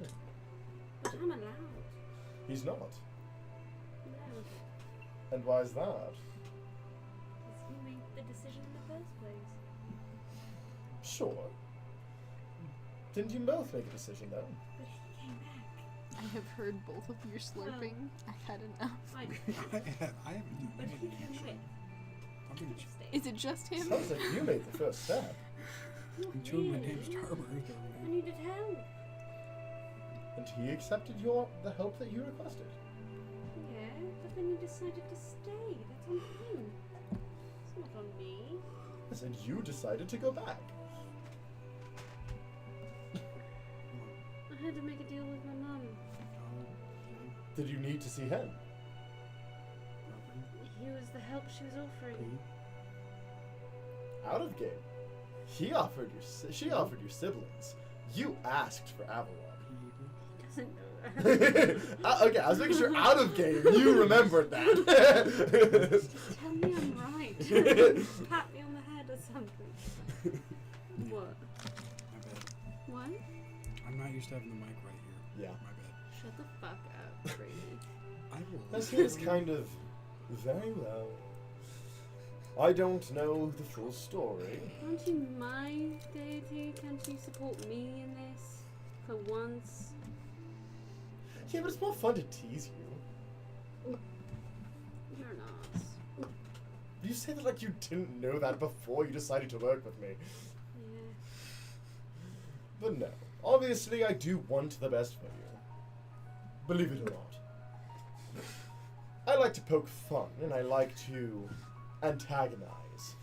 No. But I'm allowed. He's not. No. And why is that? Because he made the decision in the first place. Sure. Didn't you both make a decision though? But he came back. I have heard both of your slurping. I've had enough. Like, I haven't. but he can quit. I'm gonna Is it just him? Sounds like you made the first step. Not Until my really. name's Tarver. I needed help. And he accepted the help that you requested. Yeah, but then he decided to stay. That's on him. It's not on me. Yes, and you decided to go back. I had to make a deal with my mum. Did you need to see him? He was the help she was offering. Out of game. She offered your siblings. You asked for Avalon. He doesn't know that. Okay, I was making sure out of game you remembered that. Just tell me I'm right. Pat me on the head or something. What? My bad. What? I'm not used to having the mic right here. Yeah. My bad. Shut the fuck up, Brady. I will. This is kind of very well. I don't know the full story. Aren't you my deity? Can't you support me in this? For once? Yeah, but it's more fun to tease you. You're not. You say that like you didn't know that before you decided to work with me. Yeah. But no. Obviously, I do want the best for you. Believe it or not. I like to poke fun, and I like to antagonize.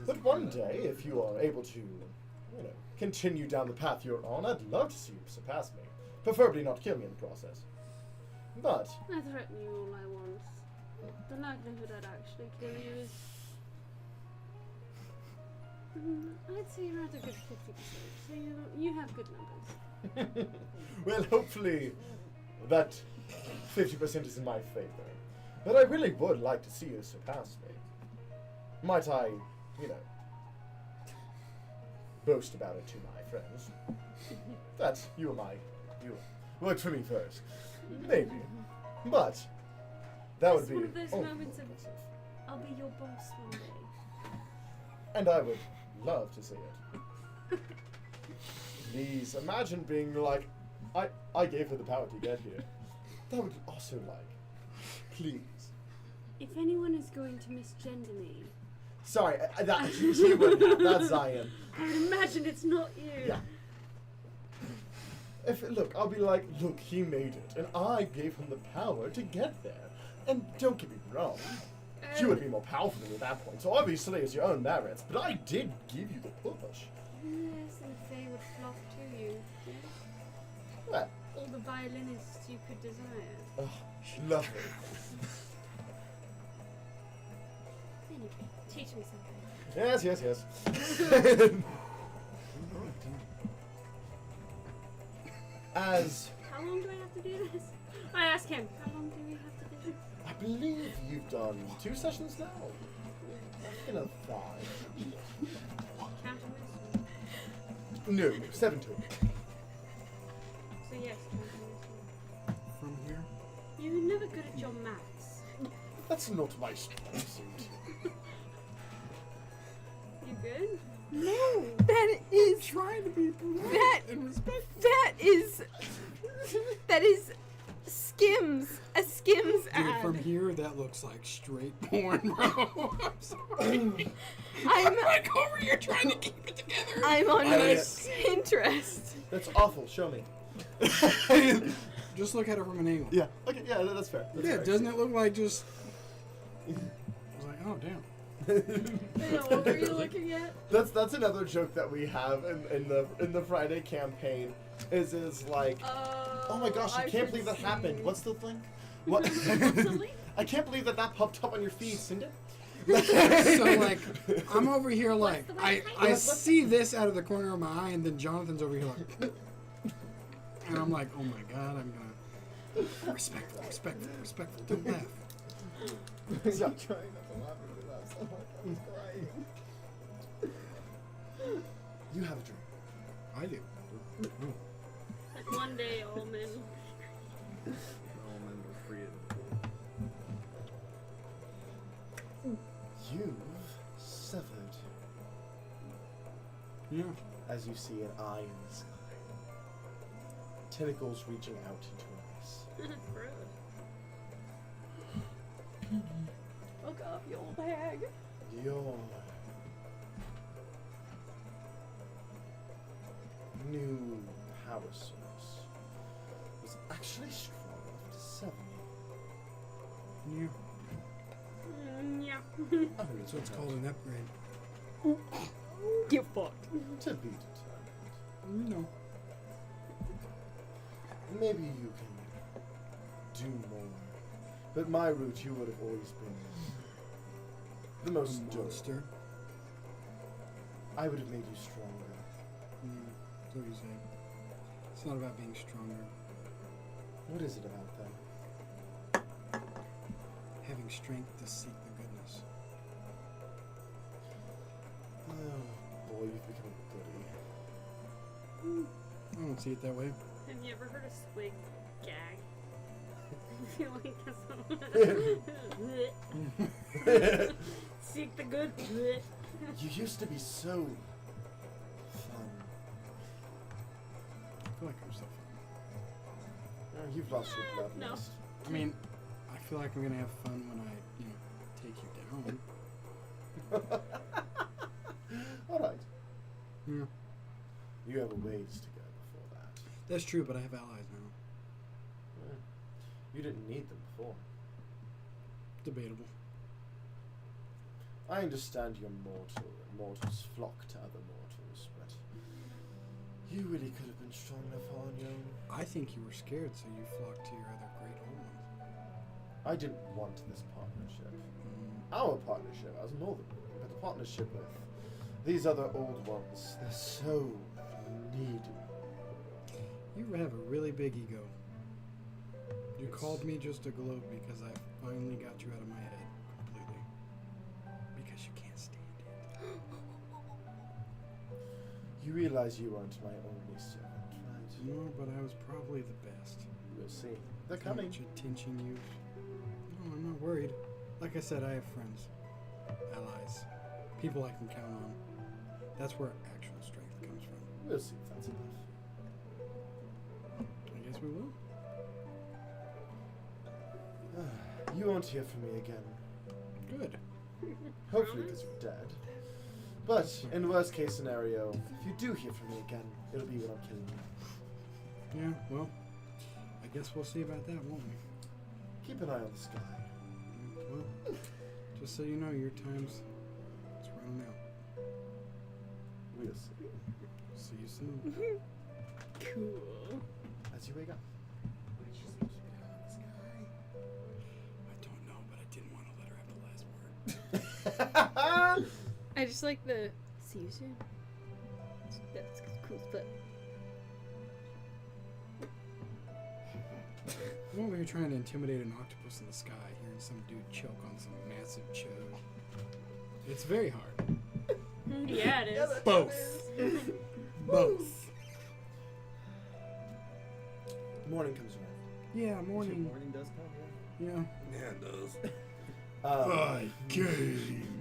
But one day, if you are able to, continue down the path you're on, I'd love to see you surpass me. Preferably not kill me in the process. But I threaten you all I want. The likelihood I'd actually kill you is... I'd say you're at a good 50%, so you have good numbers. well, hopefully that 50% is in my favor. But I really would like to see you surpass me. Might I, boast about it to my friends. That you worked for me first. Maybe. But that would It's be one of those only moments of- impressive. I'll be your boss one day. And I would love to see it. Please imagine being like, I gave her the power to get here. That would also please. If anyone is going to misgender me, Sorry, she would. That's Zion. I would imagine it's not you. Yeah. Look, I'll be like, look, he made it, and I gave him the power to get there. And don't get me wrong, you would be more powerful than me at that point, so obviously it's your own merits, but I did give you the push. Yes, and Faye would flock to you. Yeah? Well, All the violinists you could desire. oh, lovely. Anyway, teach me something. Yes. As How long do I have to do this? I ask him. How long do we have to do this? I believe you've done 2 sessions now. Another 5. Counting this? No, 7 total. So yes, counting this. From here? You're never good at your maths. That's not my strong suit. You good? No, that is Trying to be polite that and respectful. that is Skims. A Skims Dude, ad. from here, that looks like straight porn, bro. I'm sorry. I'm like over here trying to keep it together. I'm on I- Pinterest. That's awful. Show me. Just look at it from an angle. Yeah. Okay. Yeah, that's fair. That's Yeah, fair. doesn't it look like just... I was like, oh, damn. What are you looking at? That's another joke that we have in the Friday campaign. Is like, oh my gosh, I can't believe that happened. What's the link? What? I can't believe that popped up on your feed, Cinder. So, like, I'm over here like, the I website? see this out of the corner of my eye, and then Jonathan's over here like... And I'm like, oh my god, I'm gonna... Respectful, don't laugh. Yeah. trying not to laugh really loud so much. I was crying. You have a dream. I do. Like one day, all men. All men were created. You've severed. Yeah. As you see an eye in the sky. Tentacles reaching out into an abyss. Gross. Fuck off, you old hag. Your new power source was actually strong enough to sever me. Yeah. Yeah. So it's called an upgrade. Get fucked. To be determined. No. Maybe you can do more. But my route, you would have always been the most durable. Monster. I would have made you stronger. That's what you say. It's not about being stronger. What is it about then? Having strength to seek the goodness. Oh boy, you've become a goodie. I don't see it that way. Have you ever heard a swig gag? I feel like that's Seek the good. You used to be so fun. I feel like I'm so fun. Oh, you've lost your blood. No. I mean, I feel like I'm gonna have fun when I, take you down. Alright. Yeah. You have a ways to go before that. That's true, but I have allies now. Yeah. You didn't need them before. Debatable. I understand you're mortal, and mortals flock to other mortals, but you really could have been strong enough on your own. I think you were scared, so you flocked to your other great old ones. I didn't want this partnership. Our partnership, I was more than willing, but the partnership with these other old ones, they're so needy. You have a really big ego. You called me just a globe because I finally got you out of my head completely. Because you can't stand it. You realize you weren't my only servant, right? No, but I was probably the best. We'll see. They're How coming. much attention you... No, I'm not worried. Like I said, I have friends. Allies. People I can count on. That's where actual strength comes from. We'll see if that's enough. I guess we will. You won't hear from me again. Good. Hopefully because you're dead. But in the worst case scenario, if you do hear from me again, it'll be when I'm killing you. Yeah, well, I guess we'll see about that, won't we? Keep an eye on the sky. Well, just so you know, your time's it's running out. We'll see. See you soon. Cool. As you wake up. I don't know, but I didn't want to let her have the last word. I just like the see you soon. That's cool, but I'm over here trying to intimidate an octopus in the sky, hearing some dude choke on some massive chode. It's very hard. Yeah, it is. Both. Both. Morning comes around. Yeah, morning. Morning does come, Yeah. Yeah, it does.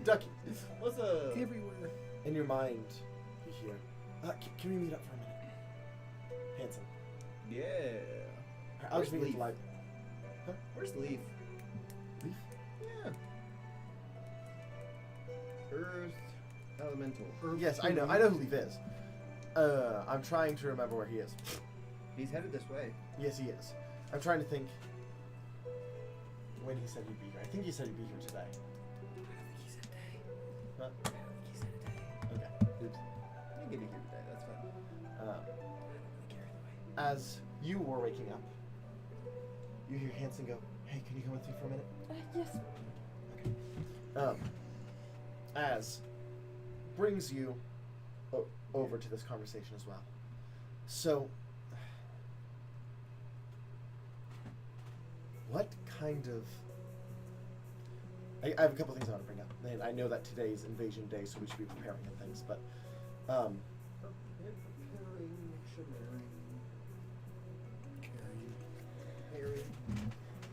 Ducky, What's up? Everywhere. in your mind, you hear, can we meet up for a minute? Handsome. Yeah. I'll just Where's meet you Leaf? like, Where's Leaf? Leaf? Yeah. Earth Elemental. Yes, I know who Leaf is. I'm trying to remember where he is. He's headed this way. Yes, he is. I'm trying to think when he said he'd be here. I think he said he'd be here today. Huh? Okay. Oops. You can be here today, that's fine. As you were waking up, you hear Hanson go, "Hey, can you come with me for a minute?" Yes. As brings you over to this conversation as well. So, what kind of I have a couple things I want to bring up. And I know that today's invasion day, so we should be preparing and things. But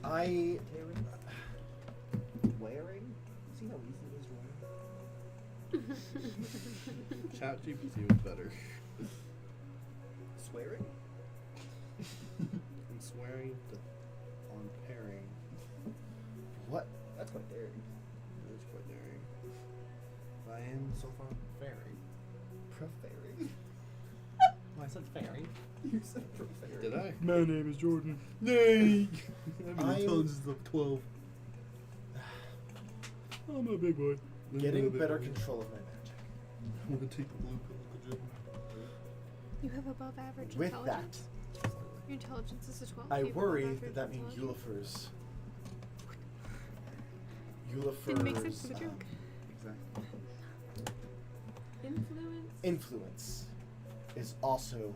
I Wearing? See how easy it is to wear? Chat GPT was better. Swearing? And swearing on pairing. what? That's quite daring. That's quite daring. I am so far fairy. Preferring? I said fairy. You said preferring. Did I? My name is Jordan. Nay! I'm- intelligence of 12. I'm a big boy. Getting better control of my magic. I'm gonna take the blue pill at the gym. You have above average With that, intelligence. Your intelligence is a 12. I You have worry above that average that means intelligence. Didn't make sense Ulifer's for the joke. Exactly. influence is also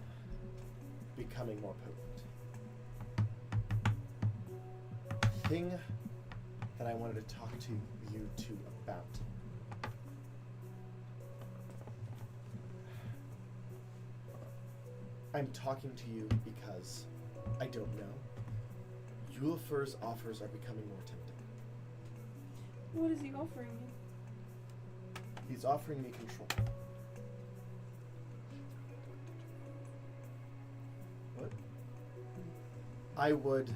becoming more potent. Thing that I wanted to talk to you two about. I'm talking to you because I don't know. Ulifer's offers are becoming more tempting. What is he offering you? He's offering me control. What? I would...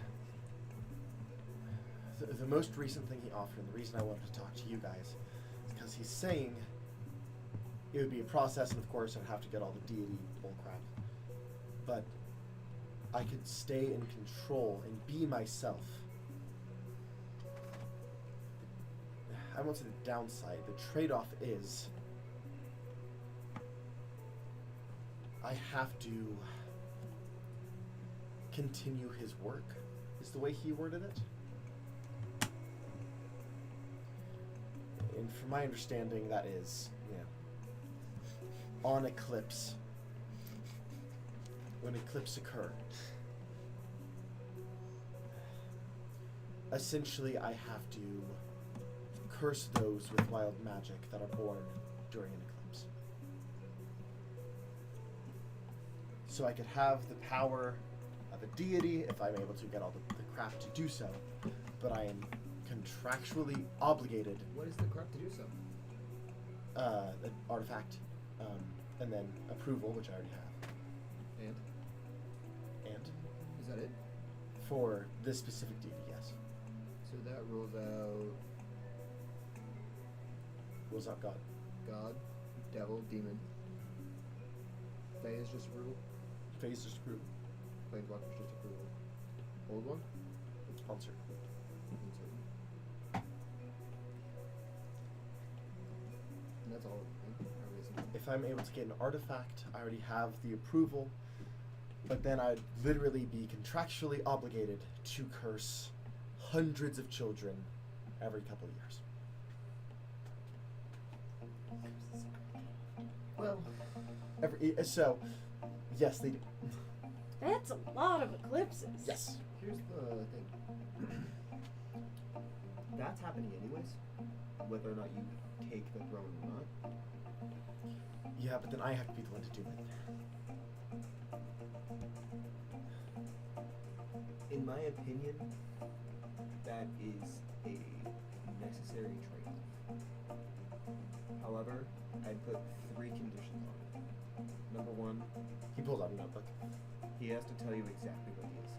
The most recent thing he offered, and the reason I wanted to talk to you guys, is because he's saying it would be a process, and of course I'd have to get all the deity bullcrap. But I could stay in control and be myself. I won't say the downside. The trade-off is I have to continue his work, is the way he worded it. And from my understanding, that is, on eclipse, when eclipse occur, essentially I have to curse those with wild magic that are born during an eclipse. So I could have the power of a deity if I'm able to get all the crap to do so, but I am contractually obligated. What is the crap to do so? An artifact, and then approval, which I already have. And? Is that it? For this specific deity, yes. So that rules out Rules out God. God, Devil, Demon. Fae is just approval. Phase just approval. Planeswalker's just approval. Old one? Sponsor. And that's all. Right? If I'm able to get an artifact, I already have the approval, but then I'd literally be contractually obligated to curse hundreds of children every couple of years. Well, So, yes, they do. that's a lot of eclipses. Yes. Here's the thing. That's happening anyways, whether or not you take the throne or not. Yeah, but then I have to be the one to do it. In my opinion, that is a necessary trade-off. However, I'd put 3 conditions on it. Number 1, He pulls out a notebook. he has to tell you exactly what he is.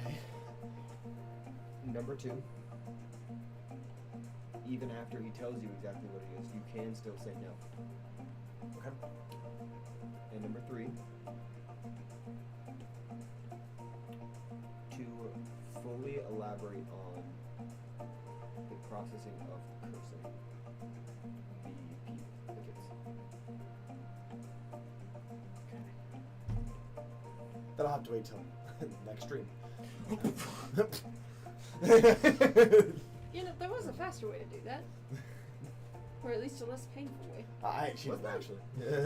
Okay. Number 2, even after he tells you exactly what it is, you can still say no. Okay. And number 3, to fully elaborate on the processing of cursing the kids. Then I'll have to wait till next stream. You know, there was a faster way to do that. Or at least a less painful way. She didn't actually.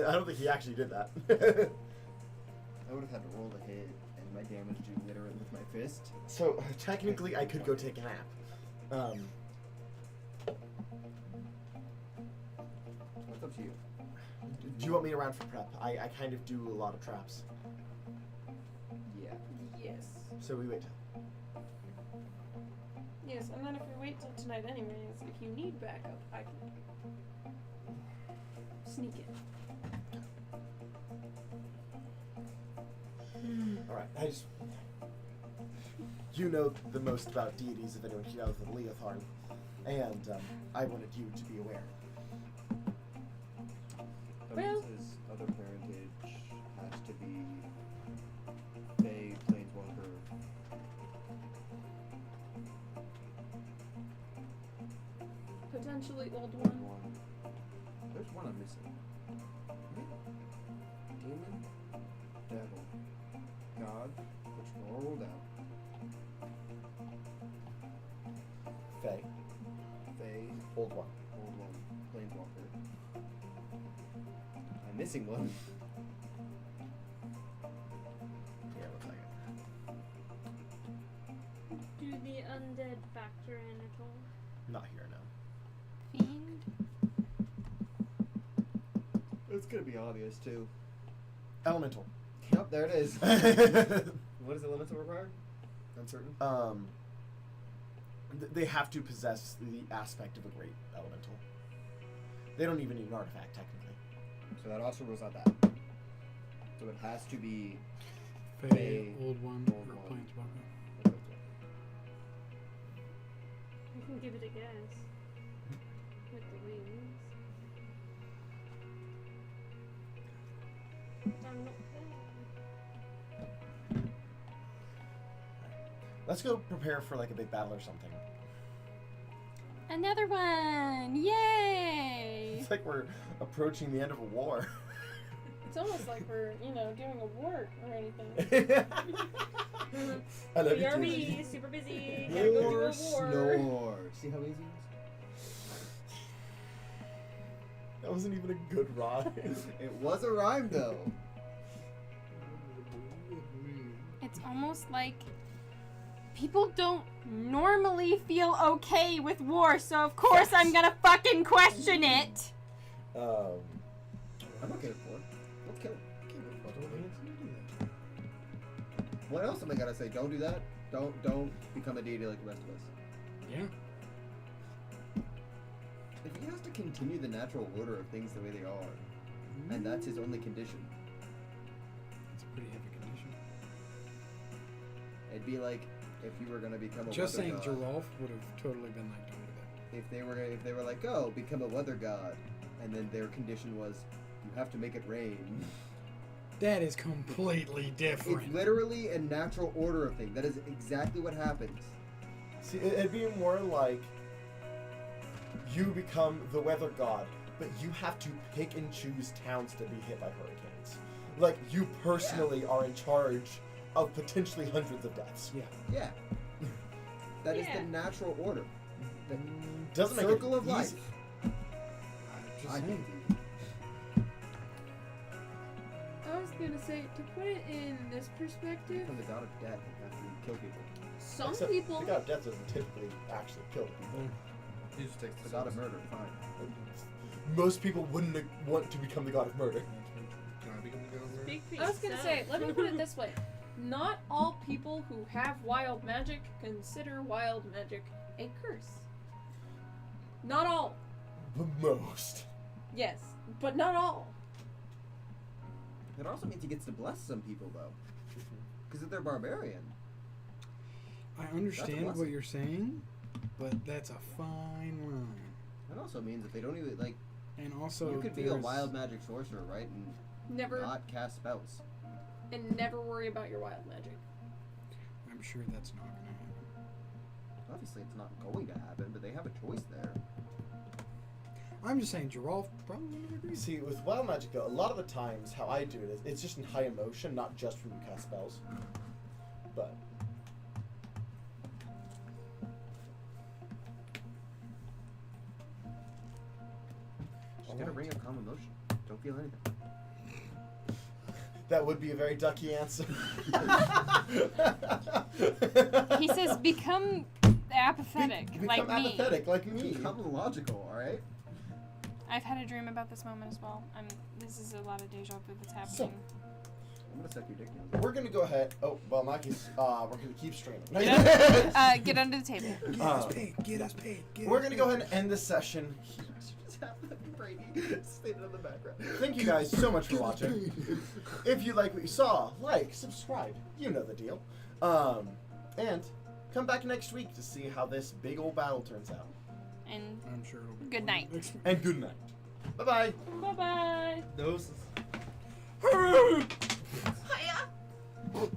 I don't think he actually did that. I would have had to roll the hit, and my damage do literally with my fist. So technically, I could go take a nap. What's up to you? Do you want me around for prep? I kind of do a lot of traps. Yeah. Yes. So we wait. Yes, and then if we wait till tonight anyways, if you need backup, I can sneak it. Alright, you know the most about deities of anyone here other than Leotharn, and I wanted you to be aware. Well- His other parentage has to be Fae, Planeswalker. Potentially old one. There's one I'm missing. Demon, Devil, God, which we're all ruled out. Faye, Fae, old one. Old One, Planeswalker. I'm missing one. Yeah, looks like it. Do the undead factor in at all? Not here now. Fiend. It's gonna be obvious too. Elemental. Yep, there it is. What does Elemental require? Uncertain. They have to possess the aspect of a great elemental. They don't even need an artifact, technically. So that also rules out that. So it has to be Fae, Fae, Old One, Old or One. Planeswalker. You can give it a guess. With the wings. But I'm not there. Let's go prepare for like a big battle or something. Another one! Yay! It's like we're approaching the end of a war. It's almost like we're, doing a war or anything. I love you, BRB, Julie. super busy. Gotta go do a war. Snore. See how easy it That wasn't even a good rhyme. is? It was a rhyme though. It's almost like people don't normally feel okay with war, so of course I'm gonna fucking question it. I'm okay with war. Let's kill him. What else am I gonna say? Don't do that. Don't become a deity like the rest of us. Yeah. If he has to continue the natural order of things the way they are, and that's his only condition, It's a pretty heavy condition. it'd be like if you were gonna become a Just weather saying, god. Joralf would have totally been like, don't do that. If they were like, oh, become a weather god, and then their condition was, you have to make it rain. That is completely different. It's literally a natural order of things. That is exactly what happens. See, it'd be more like you become the weather god, but you have to pick and choose towns to be hit by hurricanes. Like, you personally are in charge of potentially hundreds of deaths. Yeah. Yeah. That is Yeah. the natural order. The Doesn't make circle it of life. easy. Just I saying. think. I was gonna say, to put it in this perspective, From the god of death and have to kill people. some Except people. the god of death doesn't typically actually kill people. He just takes The god of murder, fine. Most people wouldn't want to become the god of murder. Can I become the god of murder? Speak for I was gonna yourself. say, let me put it this way. Not all people who have wild magic consider wild magic a curse. Not all. The most. Yes, but not all. It also means he gets to bless some people, though. Because if they're barbarian. I understand what blessing. you're saying, but that's a fine line. It also means if they don't even, like, And also, you could be a there's- wild magic sorcerer, right? And Never not cast spells. and never worry about your wild magic. I'm sure that's not gonna happen. Obviously, it's not going to happen, but they have a choice there. I'm just saying, Joralf probably would agree. See, with wild magic though, a lot of the times how I do it is it's just in high emotion, not just when you cast spells. But Just get a ring of calm emotion. Don't feel anything. that would be a very ducky answer. He says, become apathetic, Become like me. apathetic, like me. Become logical, alright? I've had a dream about this moment as well. This is a lot of deja vu that's happening. So- I'm gonna suck your dick now. We're gonna go ahead. Oh, well, in my case, we're gonna keep streaming. Get under the table. Get us paid. Get us paid. We're gonna go ahead and end this session. Just have Brady standing in the background. Thank you guys so much for watching. If you like what you saw, like, subscribe. You know the deal. And come back next week to see how this big old battle turns out. And I'm sure it'll be good night. And good night. Bye bye. Bye bye. Doses. Hiya.